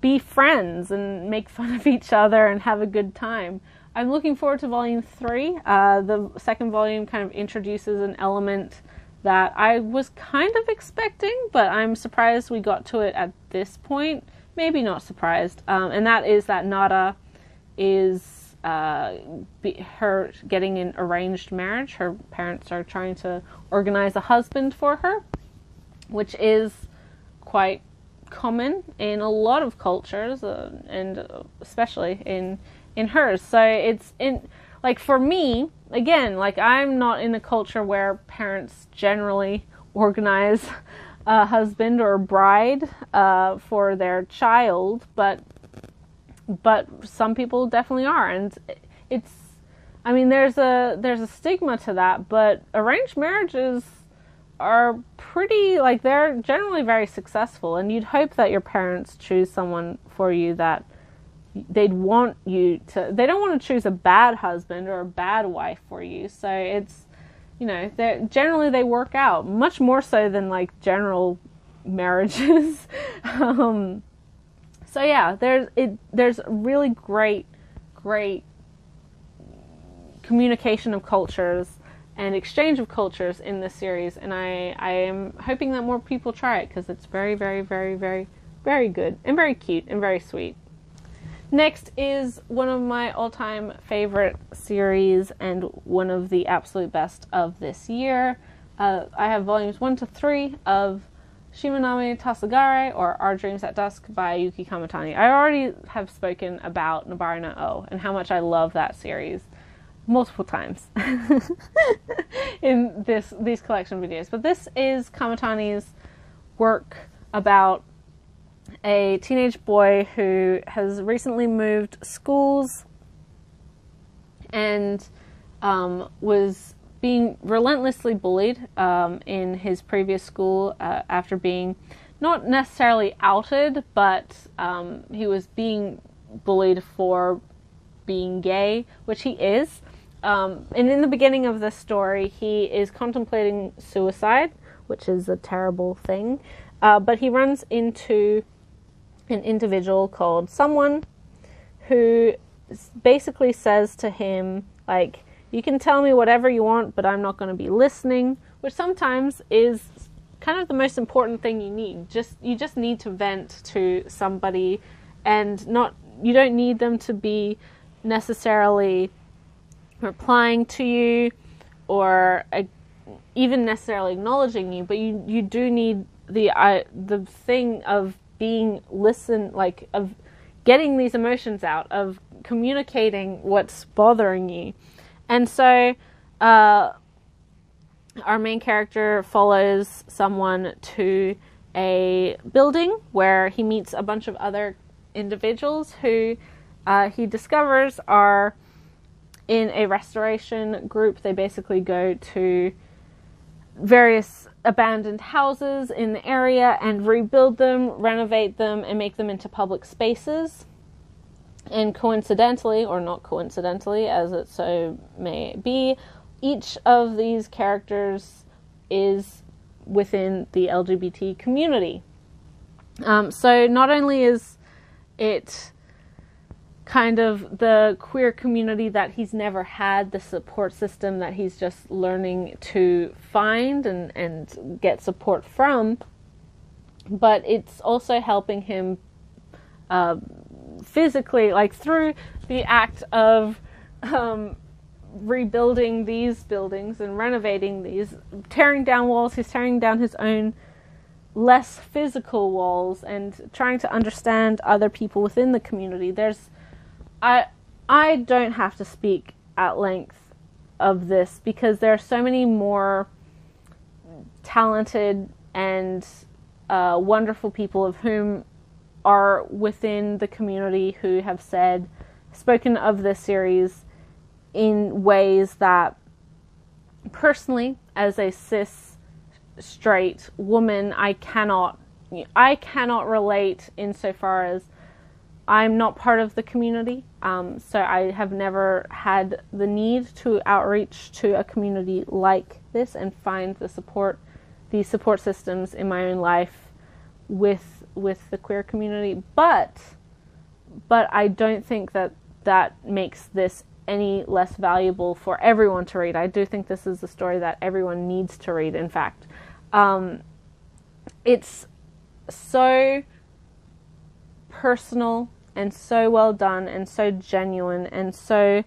Speaker 1: be friends and make fun of each other and have a good time. I'm looking forward to volume 3. The second volume kind of introduces an element that I was kind of expecting, but I'm surprised we got to it at this point. Maybe not surprised. And that is that Nada is her getting an arranged marriage. Her parents are trying to organize a husband for her, which is quite common in a lot of cultures, and especially in hers. So it's for me, again, I'm not in a culture where parents generally organize a husband or a bride for their child, but some people definitely are, and there's a stigma to that, but arranged marriages are pretty, they're generally very successful, and you'd hope that your parents choose someone for you that they don't want to choose a bad husband or a bad wife for you. So it's, generally they work out much more so than general marriages. So yeah, there's really great communication of cultures and exchange of cultures in this series, and I am hoping that more people try it because it's very, very, very, very, very good and very cute and very sweet. Next is one of my all-time favorite series and one of the absolute best of this year. I have volumes 1 to 3 of Shimanami Tasagare, or Our Dreams at Dusk by Yuki Kamitani. I already have spoken about Nobari no O and how much I love that series multiple times in these collection videos. But this is Kamitani's work about a teenage boy who has recently moved schools and was being relentlessly bullied in his previous school after being not necessarily outed, but he was being bullied for being gay, which he is. And in the beginning of this story, he is contemplating suicide, which is a terrible thing. But he runs into an individual called Someone who basically says to him Like, you can tell me whatever you want, but I'm not going to be listening, which sometimes is kind of the most important thing you need. You just need to vent to somebody, and you don't need them to be necessarily replying to you or even necessarily acknowledging you, but you do need the thing of being listened, like of getting these emotions out, of communicating what's bothering you. And so our main character follows someone to a building where he meets a bunch of other individuals who he discovers are in a restoration group. They basically go to various abandoned houses in the area and rebuild them, renovate them, and make them into public spaces. And coincidentally, or not coincidentally, as it so may be, each of these characters is within the LGBT community. So not only is it kind of the queer community that he's never had, the support system that he's just learning to find and get support from, but it's also helping him physically, like through the act of rebuilding these buildings and renovating these, tearing down walls. He's tearing down his own less physical walls and trying to understand other people within the community. I don't have to speak at length of this because there are so many more talented and wonderful people of whom are within the community who have spoken of this series in ways that, personally, as a cis straight woman, I cannot relate, insofar as I'm not part of the community, so I have never had the need to outreach to a community like this and find these support systems in my own life with the queer community. But I don't think that makes this any less valuable for everyone to read. I do think this is a story that everyone needs to read, in fact. It's so personal and so well done and so genuine and so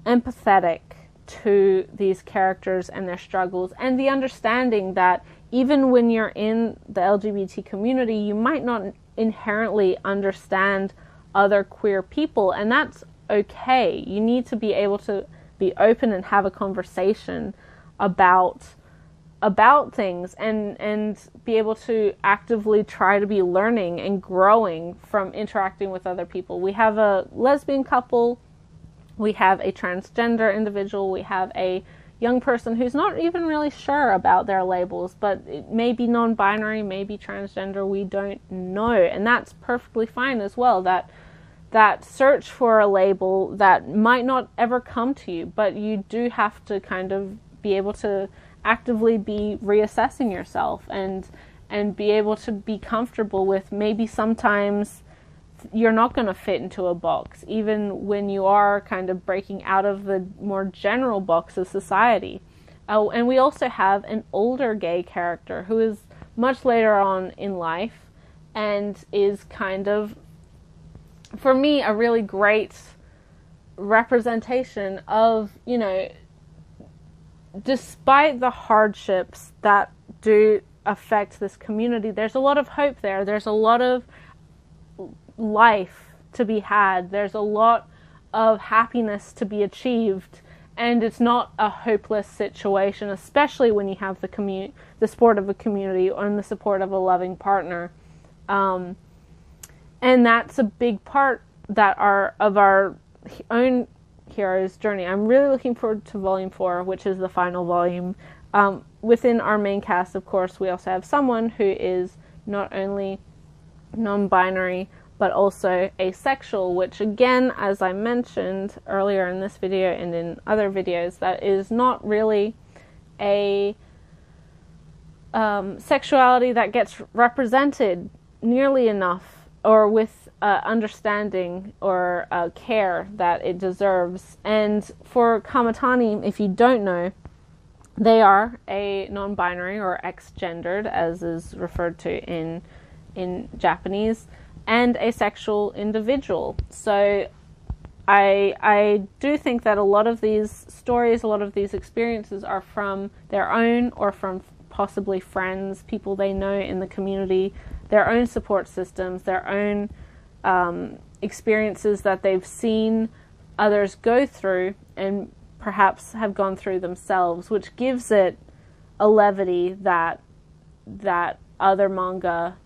Speaker 1: empathetic to these characters and their struggles, and the understanding that even when you're in the LGBT community, you might not inherently understand other queer people, and that's okay. You need to be able to be open and have a conversation about things and be able to actively try to be learning and growing from interacting with other people. We have a lesbian couple, we have a transgender individual, we have a young person who's not even really sure about their labels, but it may be non-binary, maybe transgender, we don't know, and that's perfectly fine as well. That search for a label that might not ever come to you, but you do have to kind of be able to actively be reassessing yourself and be able to be comfortable with maybe sometimes you're not going to fit into a box, even when you are kind of breaking out of the more general box of society. Oh, and we also have an older gay character who is much later on in life and is kind of, for me, a really great representation of, despite the hardships that do affect this community, there's a lot of hope there. There's a lot of life to be had. There's a lot of happiness to be achieved. And it's not a hopeless situation, especially when you have the support of a community and the support of a loving partner. And that's a big part of our own hero's journey. I'm really looking forward to Volume 4, which is the final volume. Within our main cast, of course, we also have someone who is not only non-binary, but also asexual, which again, as I mentioned earlier in this video and in other videos, that is not really a sexuality that gets represented nearly enough or with understanding or care that it deserves. And for Kamatani, if you don't know, they are a non-binary or X-gendered, as is referred to in Japanese, and asexual individual. So I do think that a lot of these stories, a lot of these experiences are from their own or from possibly friends, people they know in the community, their own support systems, their own experiences that they've seen others go through and perhaps have gone through themselves, which gives it a levity that other manga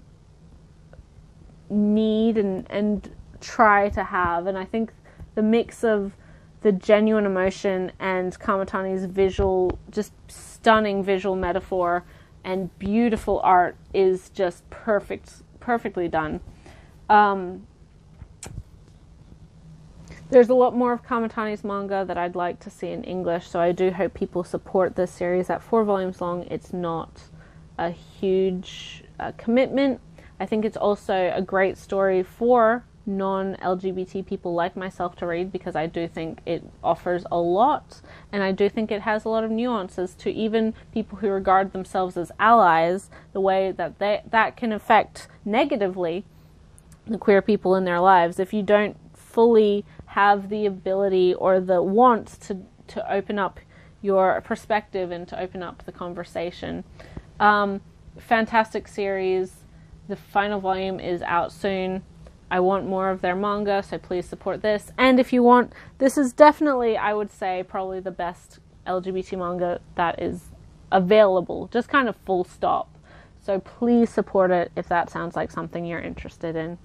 Speaker 1: need and try to have. And I think the mix of the genuine emotion and Kamatani's visual, just stunning visual metaphor and beautiful art is just perfectly done. There's a lot more of Kamatani's manga that I'd like to see in English, so I do hope people support this series. At 4 volumes long, it's not a huge commitment. I think it's also a great story for non-LGBT people like myself to read, because I do think it offers a lot, and I do think it has a lot of nuances to even people who regard themselves as allies, the way that that can affect negatively the queer people in their lives if you don't fully have the ability or the want to open up your perspective and to open up the conversation. Fantastic series. The final volume is out soon. I want more of their manga, so please support this. And if you want, this is definitely, I would say, probably the best LGBT manga that is available, just kind of full stop. So please support it if that sounds like something you're interested in.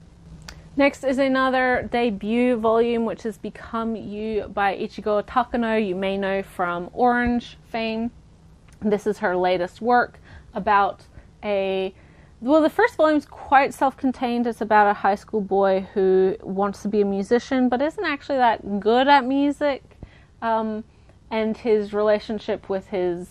Speaker 1: Next is another debut volume, which is Become You by Ichigo Takano. You may know from Orange fame. This is her latest work about the first volume is quite self-contained. It's about a high school boy who wants to be a musician but isn't actually that good at music, and his relationship with his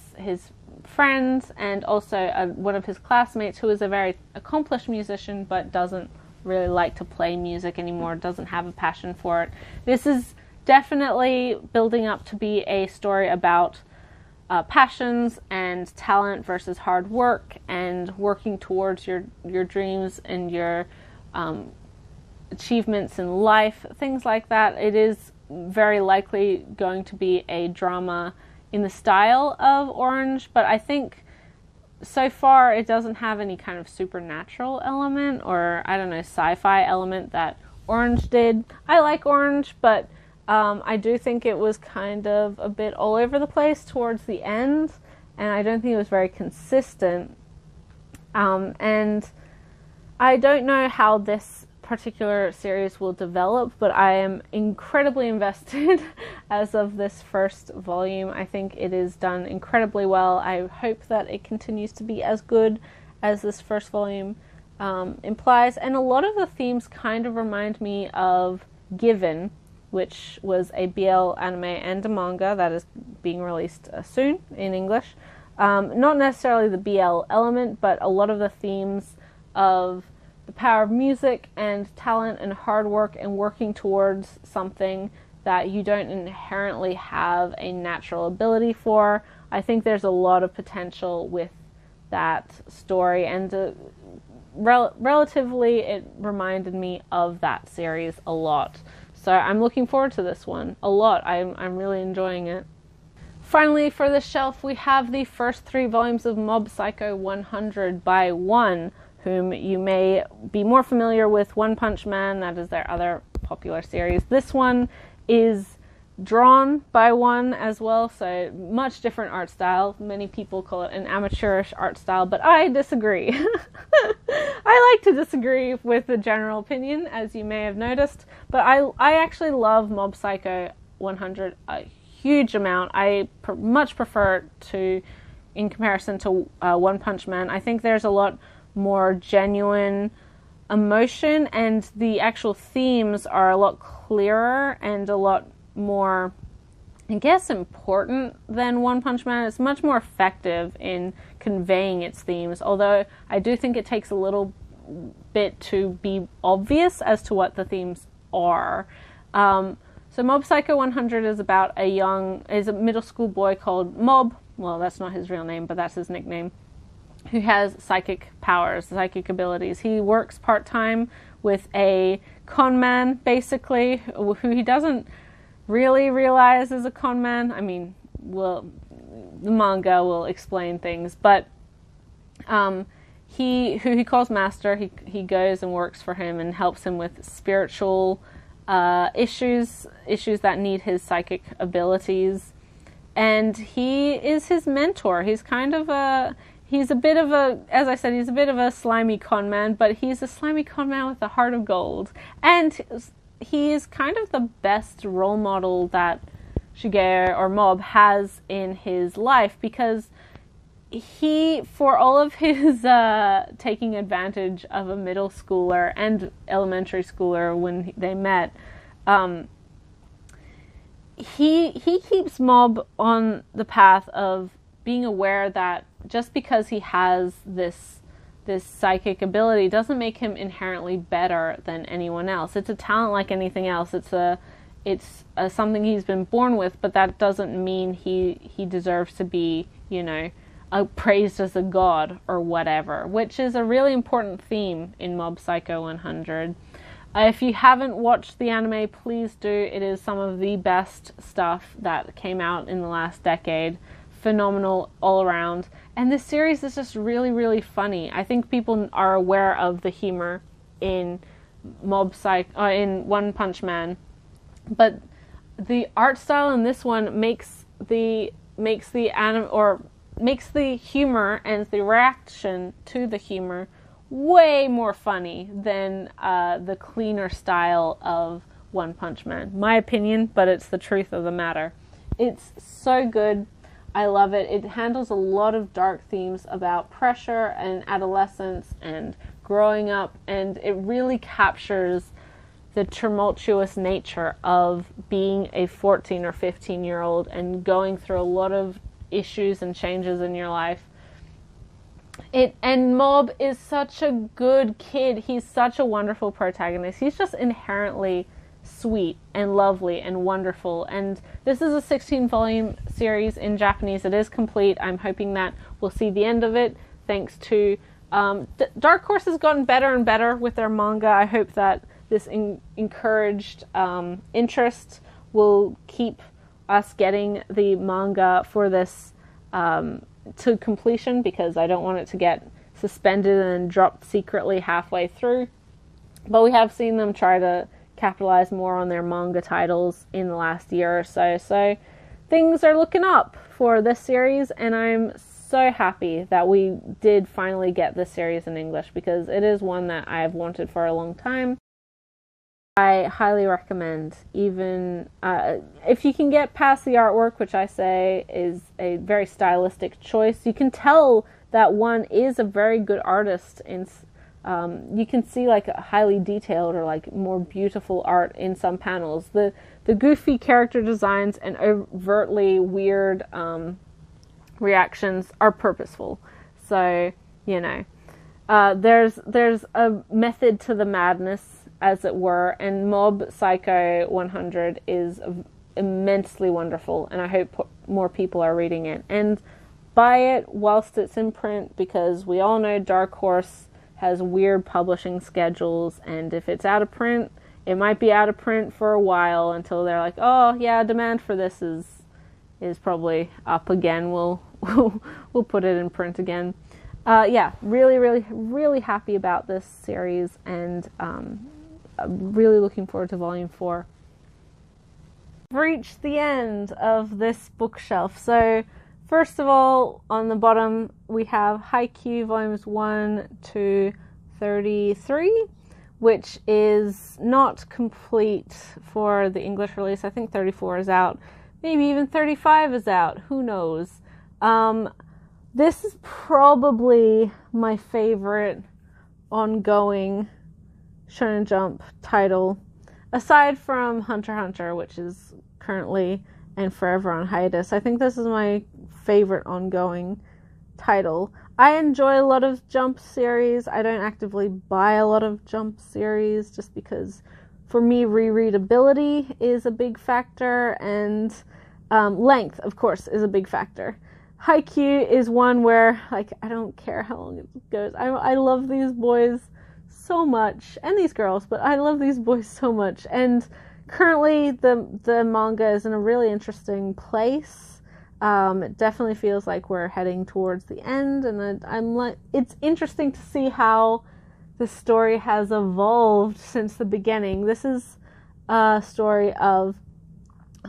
Speaker 1: friends, and also one of his classmates who is a very accomplished musician but doesn't really like to play music anymore, doesn't have a passion for it. This is definitely building up to be a story about passions and talent versus hard work and working towards your dreams and your achievements in life, things like that. It is very likely going to be a drama in the style of Orange, but I think so far it doesn't have any kind of supernatural element or, I don't know, sci-fi element that Orange did. I like Orange, but I do think it was kind of a bit all over the place towards the end, and I don't think it was very consistent. And I don't know how this particular series will develop, but I am incredibly invested as of this first volume. I think it is done incredibly well. I hope that it continues to be as good as this first volume implies. And a lot of the themes kind of remind me of Given, which was a BL anime and a manga that is being released soon in English. Not necessarily the BL element, but a lot of the themes of the power of music and talent and hard work and working towards something that you don't inherently have a natural ability for. I think there's a lot of potential with that story, and relatively it reminded me of that series a lot. So I'm looking forward to this one a lot. I'm really enjoying it. Finally, for the shelf, we have the first 3 volumes of Mob Psycho 100 by One, whom you may be more familiar with One Punch Man. That is their other popular series. This one is drawn by One as well, so much different art style. Many people call it an amateurish art style, but I disagree. I like to disagree with the general opinion, as you may have noticed, but I actually love Mob Psycho 100 a huge amount. I much prefer it to, in comparison to One Punch Man. I think there's a lot more genuine emotion, and the actual themes are a lot clearer and a lot more, I guess, important than One Punch Man. It's much more effective in conveying its themes, although I do think it takes a little bit to be obvious as to what the themes are. So Mob Psycho 100 is about a middle school boy called Mob. Well, that's not his real name, but that's his nickname, who has psychic powers, psychic abilities. He works part-time with a con man, basically, who he doesn't really realize is a con man. I mean, the manga will explain things, but who he calls Master, he goes and works for him and helps him with spiritual issues that need his psychic abilities. And he is his mentor. He's a bit of a slimy con man, but he's a slimy con man with a heart of gold. And he is kind of the best role model that Shigeo or Mob has in his life, because he, for all of his taking advantage of a middle schooler and elementary schooler when they met, he keeps Mob on the path of being aware that just because he has this psychic ability doesn't make him inherently better than anyone else. It's a talent like anything else. It's something he's been born with, but that doesn't mean he deserves to be, praised as a god or whatever, which is a really important theme in Mob Psycho 100. If you haven't watched the anime, please do. It is some of the best stuff that came out in the last decade. Phenomenal all around. And this series is just really, really funny. I think people are aware of the humor in in One Punch Man, but the art style in this one makes the humor and the reaction to the humor way more funny than the cleaner style of One Punch Man. My opinion, but it's the truth of the matter. It's so good. I love it. It handles a lot of dark themes about pressure and adolescence and growing up, and it really captures the tumultuous nature of being a 14 or 15-year-old and going through a lot of issues and changes in your life. And Mob is such a good kid. He's such a wonderful protagonist. He's just inherently sweet and lovely and wonderful. And this is a 16-volume series in Japanese. It is complete. I'm hoping that we'll see the end of it, thanks to Dark Horse has gotten better and better with their manga. I hope that this encouraged interest will keep us getting the manga for this to completion, because I don't want it to get suspended and dropped secretly halfway through. But we have seen them try to capitalize more on their manga titles in the last year or so. So things are looking up for this series, and I'm so happy that we did finally get this series in English, because it is one that I have wanted for a long time. I highly recommend, even if you can get past the artwork, which I say is a very stylistic choice. You can tell that one is a very good artist. You can see like a highly detailed or like more beautiful art in some panels. The goofy character designs and overtly weird reactions are purposeful. So, there's a method to the madness, as it were, and Mob Psycho 100 is immensely wonderful, and I hope more people are reading it. And buy it whilst it's in print, because we all know Dark Horse has weird publishing schedules, and if it's out of print, it might be out of print for a while until they're like, oh yeah, demand for this is probably up again. We'll put it in print again. Really, really, really happy about this series, and I'm really looking forward to Volume 4. We've reached the end of this bookshelf. So, first of all, on the bottom, we have Haikyu Volumes 1 to 33, which is not complete for the English release. I think 34 is out. Maybe even 35 is out. Who knows? This is probably my favorite ongoing Shonen Jump title, aside from Hunter x Hunter, which is currently and forever on hiatus. I think this is my favorite ongoing title. I enjoy a lot of Jump series. I don't actively buy a lot of Jump series just because for me rereadability is a big factor, and length, of course, is a big factor. Haikyu is one where, like, I don't care how long it goes. I love these boys so much, and these girls, but I love these boys so much. And currently the manga is in a really interesting place. It definitely feels like we're heading towards the end, and I'm like, it's interesting to see how the story has evolved since the beginning. This is a story of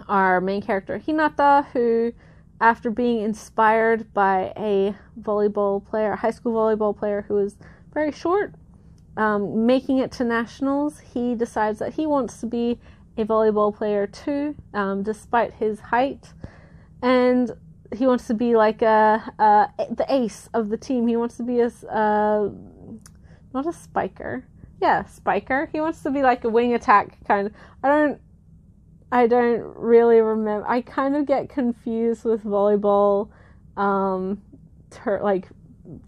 Speaker 1: our main character Hinata, who, after being inspired by a volleyball player, a high school volleyball player who is very short, making it to nationals, he decides that he wants to be a volleyball player too, despite his height, and he wants to be like the ace of the team. He wants to be not a spiker. Yeah, spiker. He wants to be like a wing attack kind of. I don't really remember. I kind of get confused with volleyball, like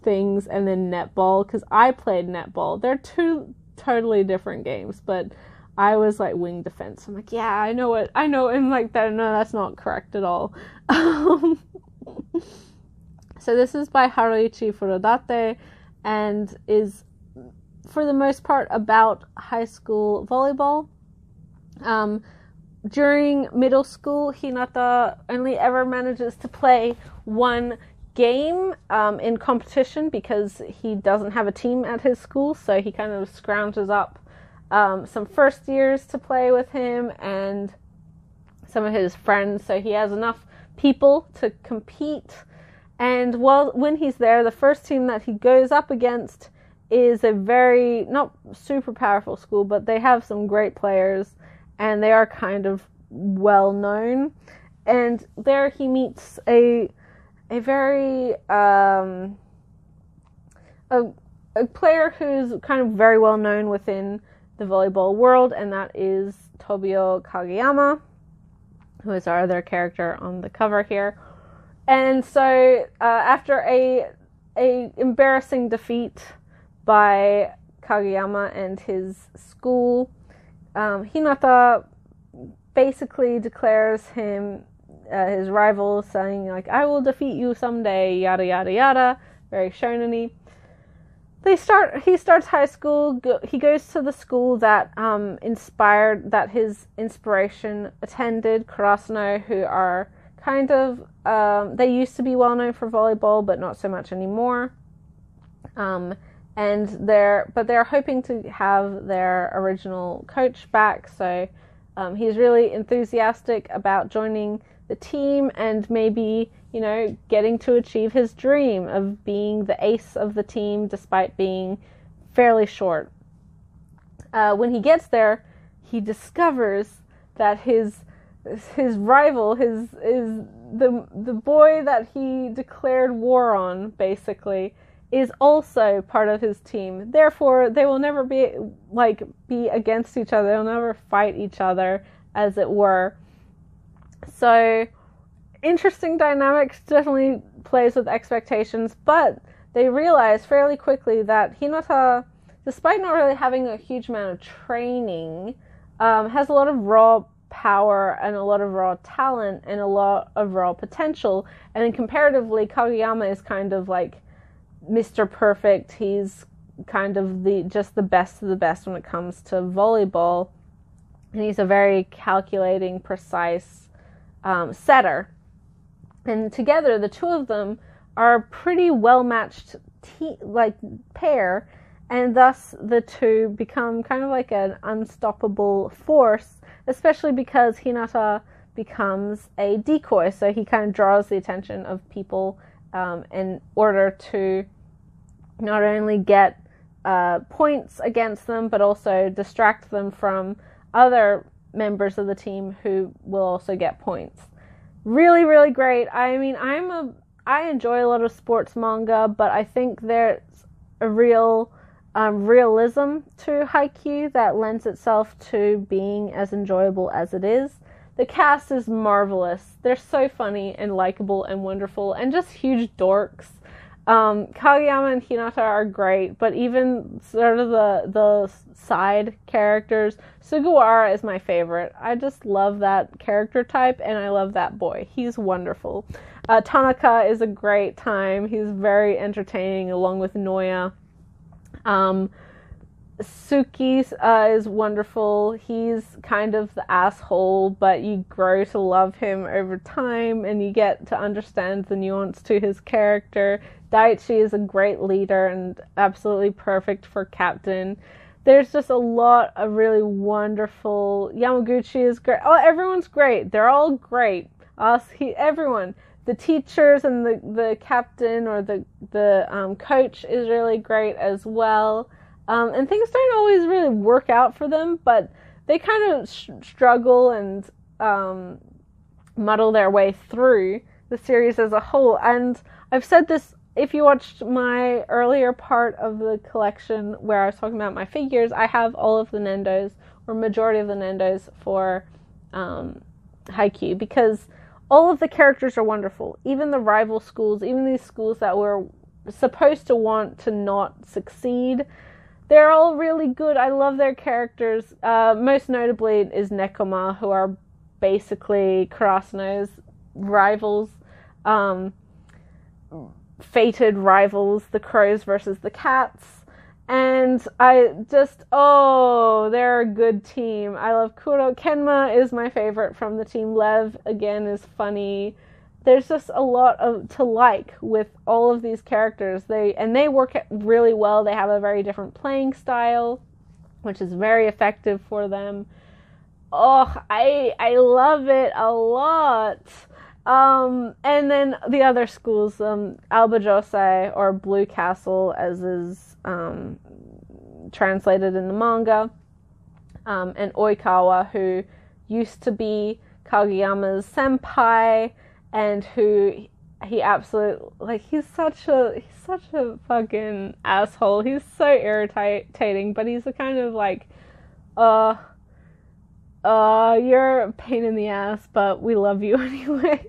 Speaker 1: things, and then netball, because I played netball. They're two totally different games, but I was like wing defense. I'm like, yeah, I know, and like that. No, that's not correct at all. So this is by Haruichi Furudate, and is, for the most part, about high school volleyball. During middle school, Hinata only ever manages to play one game in competition because he doesn't have a team at his school, so he kind of scrounges up some first years to play with him and some of his friends, so he has enough people to compete. And when he's there, the first team that he goes up against is a very, not super powerful school, but they have some great players, and they are kind of well known. And there he meets a very a player who's kind of very well known within the volleyball world, and that is Tobio Kageyama, who is our other character on the cover here. And so after a embarrassing defeat by Kageyama and his school, Hinata basically declares him his rival, saying like, I will defeat you someday, yada yada yada, very shonen-y. He starts high school. He goes to the school that that his inspiration attended, Karasuno, who are kind of they used to be well known for volleyball, but not so much anymore. And they're hoping to have their original coach back, so he's really enthusiastic about joining the team and maybe, getting to achieve his dream of being the ace of the team despite being fairly short. When he gets there, he discovers that his rival, the boy that he declared war on, basically, is also part of his team. Therefore, they will never be against each other. They'll never fight each other, as it were. So, interesting dynamics, definitely plays with expectations, but they realize fairly quickly that Hinata, despite not really having a huge amount of training, has a lot of raw power and a lot of raw talent and a lot of raw potential. And then comparatively, Kageyama is kind of like Mr. Perfect. He's kind of the best of the best when it comes to volleyball, and he's a very calculating, precise setter. And together, the two of them are a pretty well-matched pair, and thus the two become kind of like an unstoppable force, especially because Hinata becomes a decoy, so he kind of draws the attention of people in order to not only get points against them, but also distract them from other members of the team who will also get points. Really, really great. I mean, I enjoy a lot of sports manga, but I think there's a real realism to Haikyu that lends itself to being as enjoyable as it is. The cast is marvelous. They're so funny and likable and wonderful and just huge dorks. Kageyama and Hinata are great, but even sort of the side characters, Sugawara is my favorite. I just love that character type, and I love that boy. He's wonderful. Tanaka is a great time. He's very entertaining, along with Noya. Suki is wonderful. He's kind of the asshole, but you grow to love him over time, and you get to understand the nuance to his character. Daichi is a great leader and absolutely perfect for captain. There's just a lot of really wonderful. Yamaguchi is great. Oh, everyone's great. They're all great. Everyone. The teachers and the captain or the coach is really great as well. And things don't always really work out for them, but they kind of struggle and muddle their way through the series as a whole. And I've said this, if you watched my earlier part of the collection where I was talking about my figures, I have all of the Nendos, or majority of the Nendos, for Haikyu, because all of the characters are wonderful. Even the rival schools, even these schools that were supposed to want to not succeed, they're all really good. I love their characters. Most notably is Nekoma, who are basically Karasuno's rivals. Fated rivals, the crows versus the cats. And I just, they're a good team. I love Kuro. Kenma is my favorite from the team. Lev, again, is funny. There's just a lot to like with all of these characters. They work really well. They have a very different playing style, which is very effective for them. I love it a lot. And then the other schools, Alba Josei, or Blue Castle, as is translated in the manga, and Oikawa, who used to be Kageyama's senpai, and who he absolutely, he's such a fucking asshole. He's so irritating, but he's a kind of you're a pain in the ass, but we love you anyway.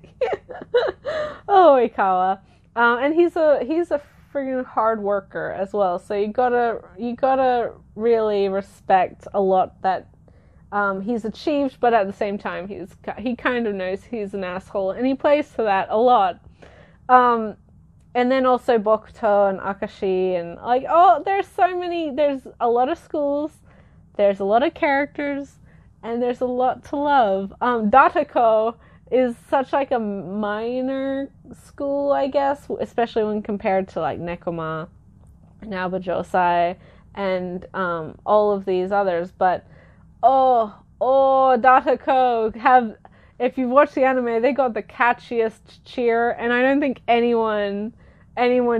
Speaker 1: Oikawa. And he's a friggin' hard worker as well, so you gotta really respect a lot that he's achieved, but at the same time he kind of knows he's an asshole, and he plays to that a lot. And then also Bokuto and Akashi, and there's a lot of schools, there's a lot of characters, and there's a lot to love. Datako is such a minor school, I guess, especially when compared to Nekoma, Alba Josei, and all of these others. But Datako if you've watched the anime, they got the catchiest cheer, and I don't think anyone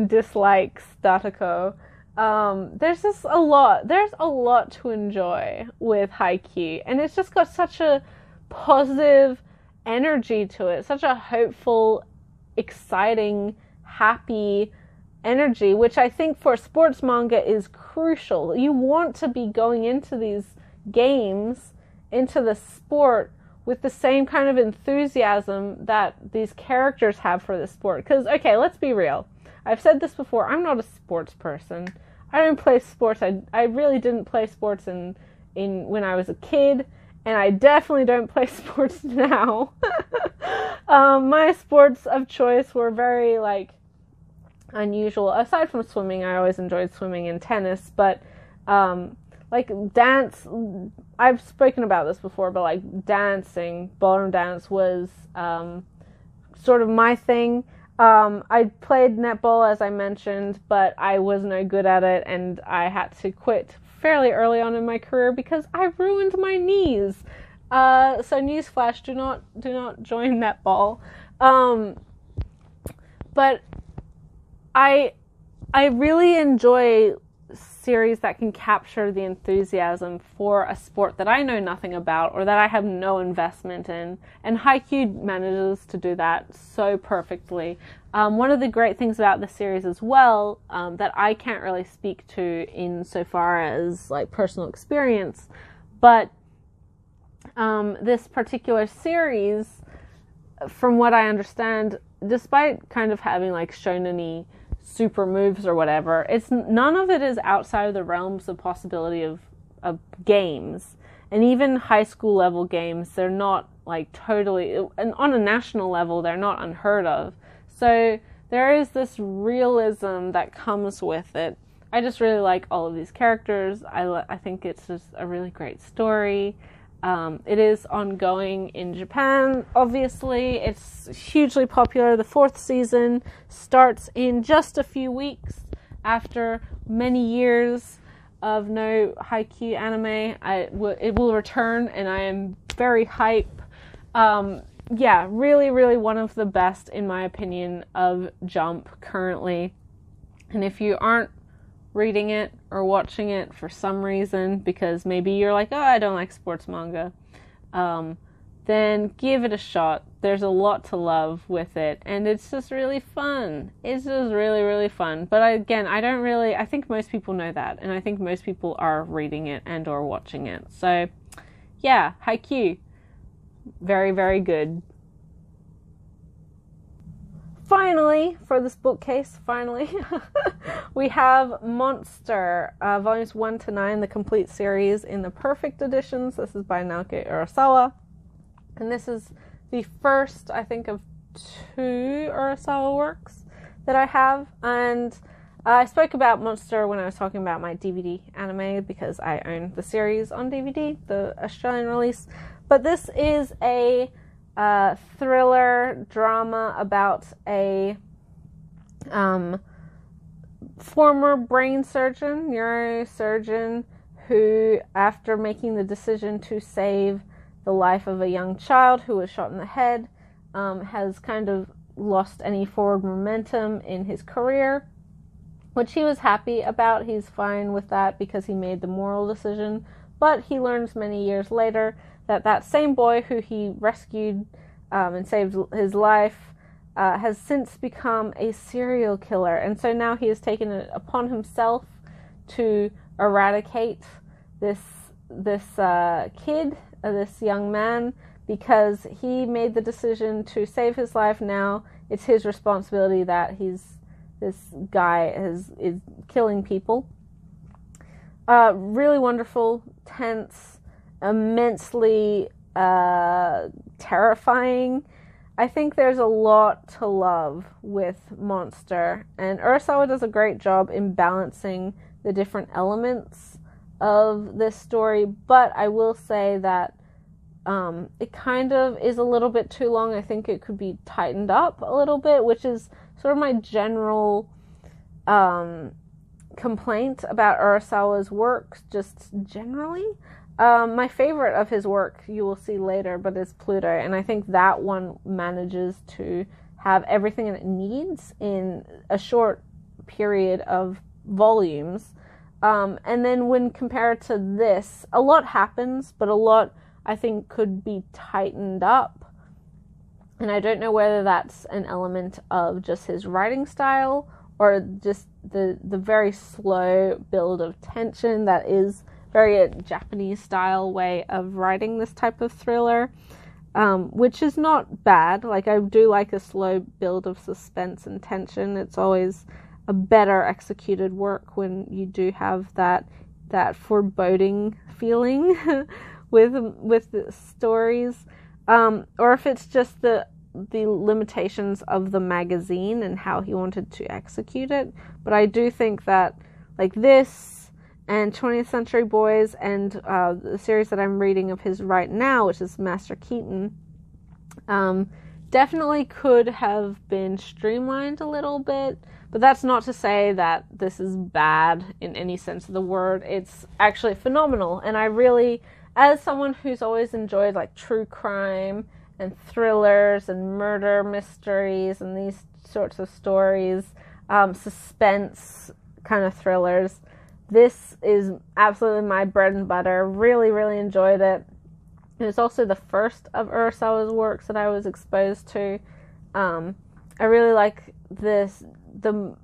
Speaker 1: dislikes Datako. There's just a lot to enjoy with Haikyu, and it's just got such a positive energy to it, such a hopeful, exciting, happy energy, which I think for sports manga is crucial. You want to be going into these games, into the sport, with the same kind of enthusiasm that these characters have for the sport. Because, okay, let's be real. I've said this before, I'm not a sports person. I don't play sports. I really didn't play sports in when I was a kid, and I definitely don't play sports now. My sports of choice were very, unusual. Aside from swimming, I always enjoyed swimming and tennis, but, dance, I've spoken about this before, but, dancing, ballroom dance was, sort of my thing. I played netball, as I mentioned, but I was no good at it, and I had to quit fairly early on in my career because I ruined my knees. So newsflash, do not join netball. But I really enjoy series that can capture the enthusiasm for a sport that I know nothing about or that I have no investment in, and Haikyu manages to do that so perfectly. One of the great things about the series as well, that I can't really speak to insofar as personal experience, but this particular series, from what I understand, despite kind of having shonen-y super moves or whatever. None of it is outside of the realms of possibility of games. And even high school level games, they're not like totally, and on a national level, they're not unheard of. So there is this realism that comes with it. I just really like all of these characters. I think it's just a really great story. It is ongoing in Japan, obviously. It's hugely popular. The 4th season starts in just a few weeks after many years of no Haikyu anime. It will return, and I am very hype. Yeah, really, really one of the best, in my opinion, of Jump currently. And if you aren't reading it or watching it for some reason, because maybe you're like, oh, I don't like sports manga, then give it a shot. There's a lot to love with it, and it's just really fun. It's just really, really fun. But I think most people know that, and I think most people are reading it and or watching it. So, yeah, Haikyu. Very, very good. Finally, for this bookcase, we have Monster, volumes 1 to 9, the complete series in the perfect editions. This is by Naoki Urasawa. And this is the first, I think, of 2 Urasawa works that I have. And I spoke about Monster when I was talking about my DVD anime, because I own the series on DVD, the Australian release. But this is a thriller drama about a former brain surgeon, neurosurgeon, who, after making the decision to save the life of a young child who was shot in the head, has kind of lost any forward momentum in his career, which he was happy about. He's fine with that because he made the moral decision. But he learns many years later that same boy who he rescued and saved his life has since become a serial killer. And so now he has taken it upon himself to eradicate this kid, this young man, because he made the decision to save his life. Now it's his responsibility that this guy is killing people. Really wonderful, tense, immensely terrifying. I think there's a lot to love with Monster, and Urasawa does a great job in balancing the different elements of this story, but I will say that it kind of is a little bit too long. I think it could be tightened up a little bit, which is sort of my general complaint about Urasawa's work, just generally. My favorite of his work, you will see later, but is Pluto, and I think that one manages to have everything it needs in a short period of volumes. And then when compared to this, a lot happens, but a lot, I think, could be tightened up. And I don't know whether that's an element of just his writing style or just the very slow build of tension that is very Japanese style way of writing this type of thriller, which is not bad. Like, I do like a slow build of suspense and tension. It's always a better executed work when you do have that foreboding feeling with the stories, or if it's just the limitations of the magazine and how he wanted to execute it. But I do think that, like, this and 20th Century Boys and the series that I'm reading of his right now, which is Master Keaton, definitely could have been streamlined a little bit. But that's not to say that this is bad in any sense of the word. It's actually phenomenal. And I really, as someone who's always enjoyed like true crime and thrillers and murder mysteries and these sorts of stories, suspense kind of thrillers, this is absolutely my bread and butter. Really, really enjoyed it. And it's also the first of Urasawa's works that I was exposed to. I really like the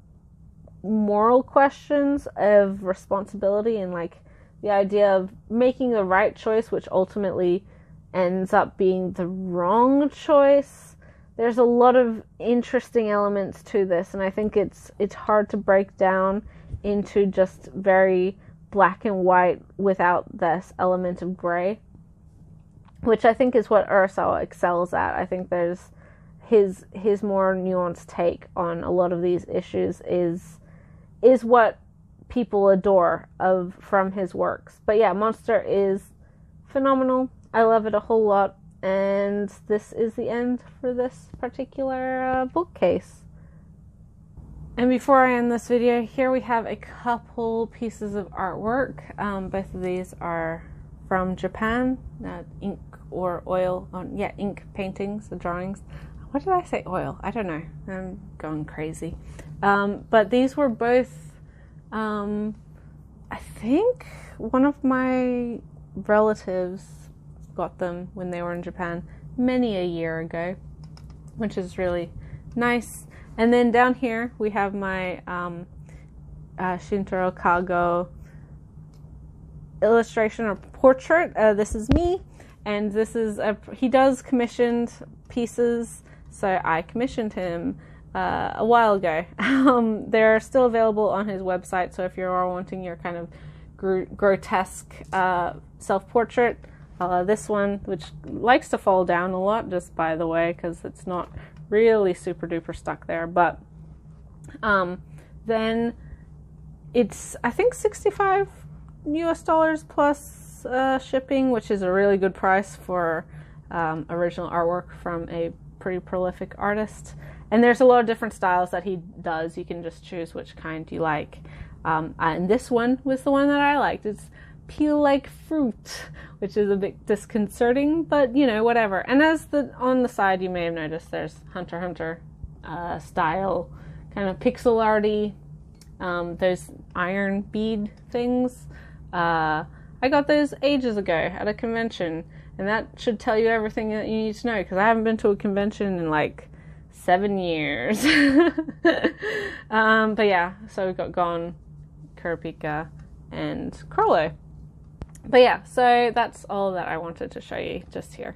Speaker 1: moral questions of responsibility and like the idea of making the right choice, which ultimately ends up being the wrong choice. there's a lot of interesting elements to this, and I think it's hard to break down into just very black and white without this element of gray, which I think is what Urasawa excels at. I think there's his more nuanced take on a lot of these issues is what people adore from his works. But yeah, Monster is phenomenal. I love it a whole lot, and this is the end for this particular bookcase. And before I end this video, here we have a couple pieces of artwork. Both of these are from Japan, ink or oil, ink paintings, the drawings. What did I say, oil? I don't know, I'm going crazy. But these were both, I think one of my relatives got them when they were in Japan many a year ago, which is really nice. And then down here we have my Shintaro Kago illustration or portrait. This is me, and this is he does commissioned pieces, so I commissioned him a while ago. They're still available on his website, so if you are wanting your kind of grotesque self-portrait, this one, which likes to fall down a lot, just by the way, because it's not really super duper stuck there, but then it's, I think, $65 US plus shipping, which is a really good price for original artwork from a pretty prolific artist. And there's a lot of different styles that he does. You can just choose which kind you like. And this one was the one that I liked. It's peel like fruit, which is a bit disconcerting, but you know, whatever. And as on the side, you may have noticed there's Hunter x Hunter style, kind of pixel arty, those iron bead things. I got those ages ago at a convention, and that should tell you everything that you need to know, because I haven't been to a convention in like 7 years. But yeah, so we've got Gon, Kurapika, and Crollo. But yeah, so that's all that I wanted to show you just here.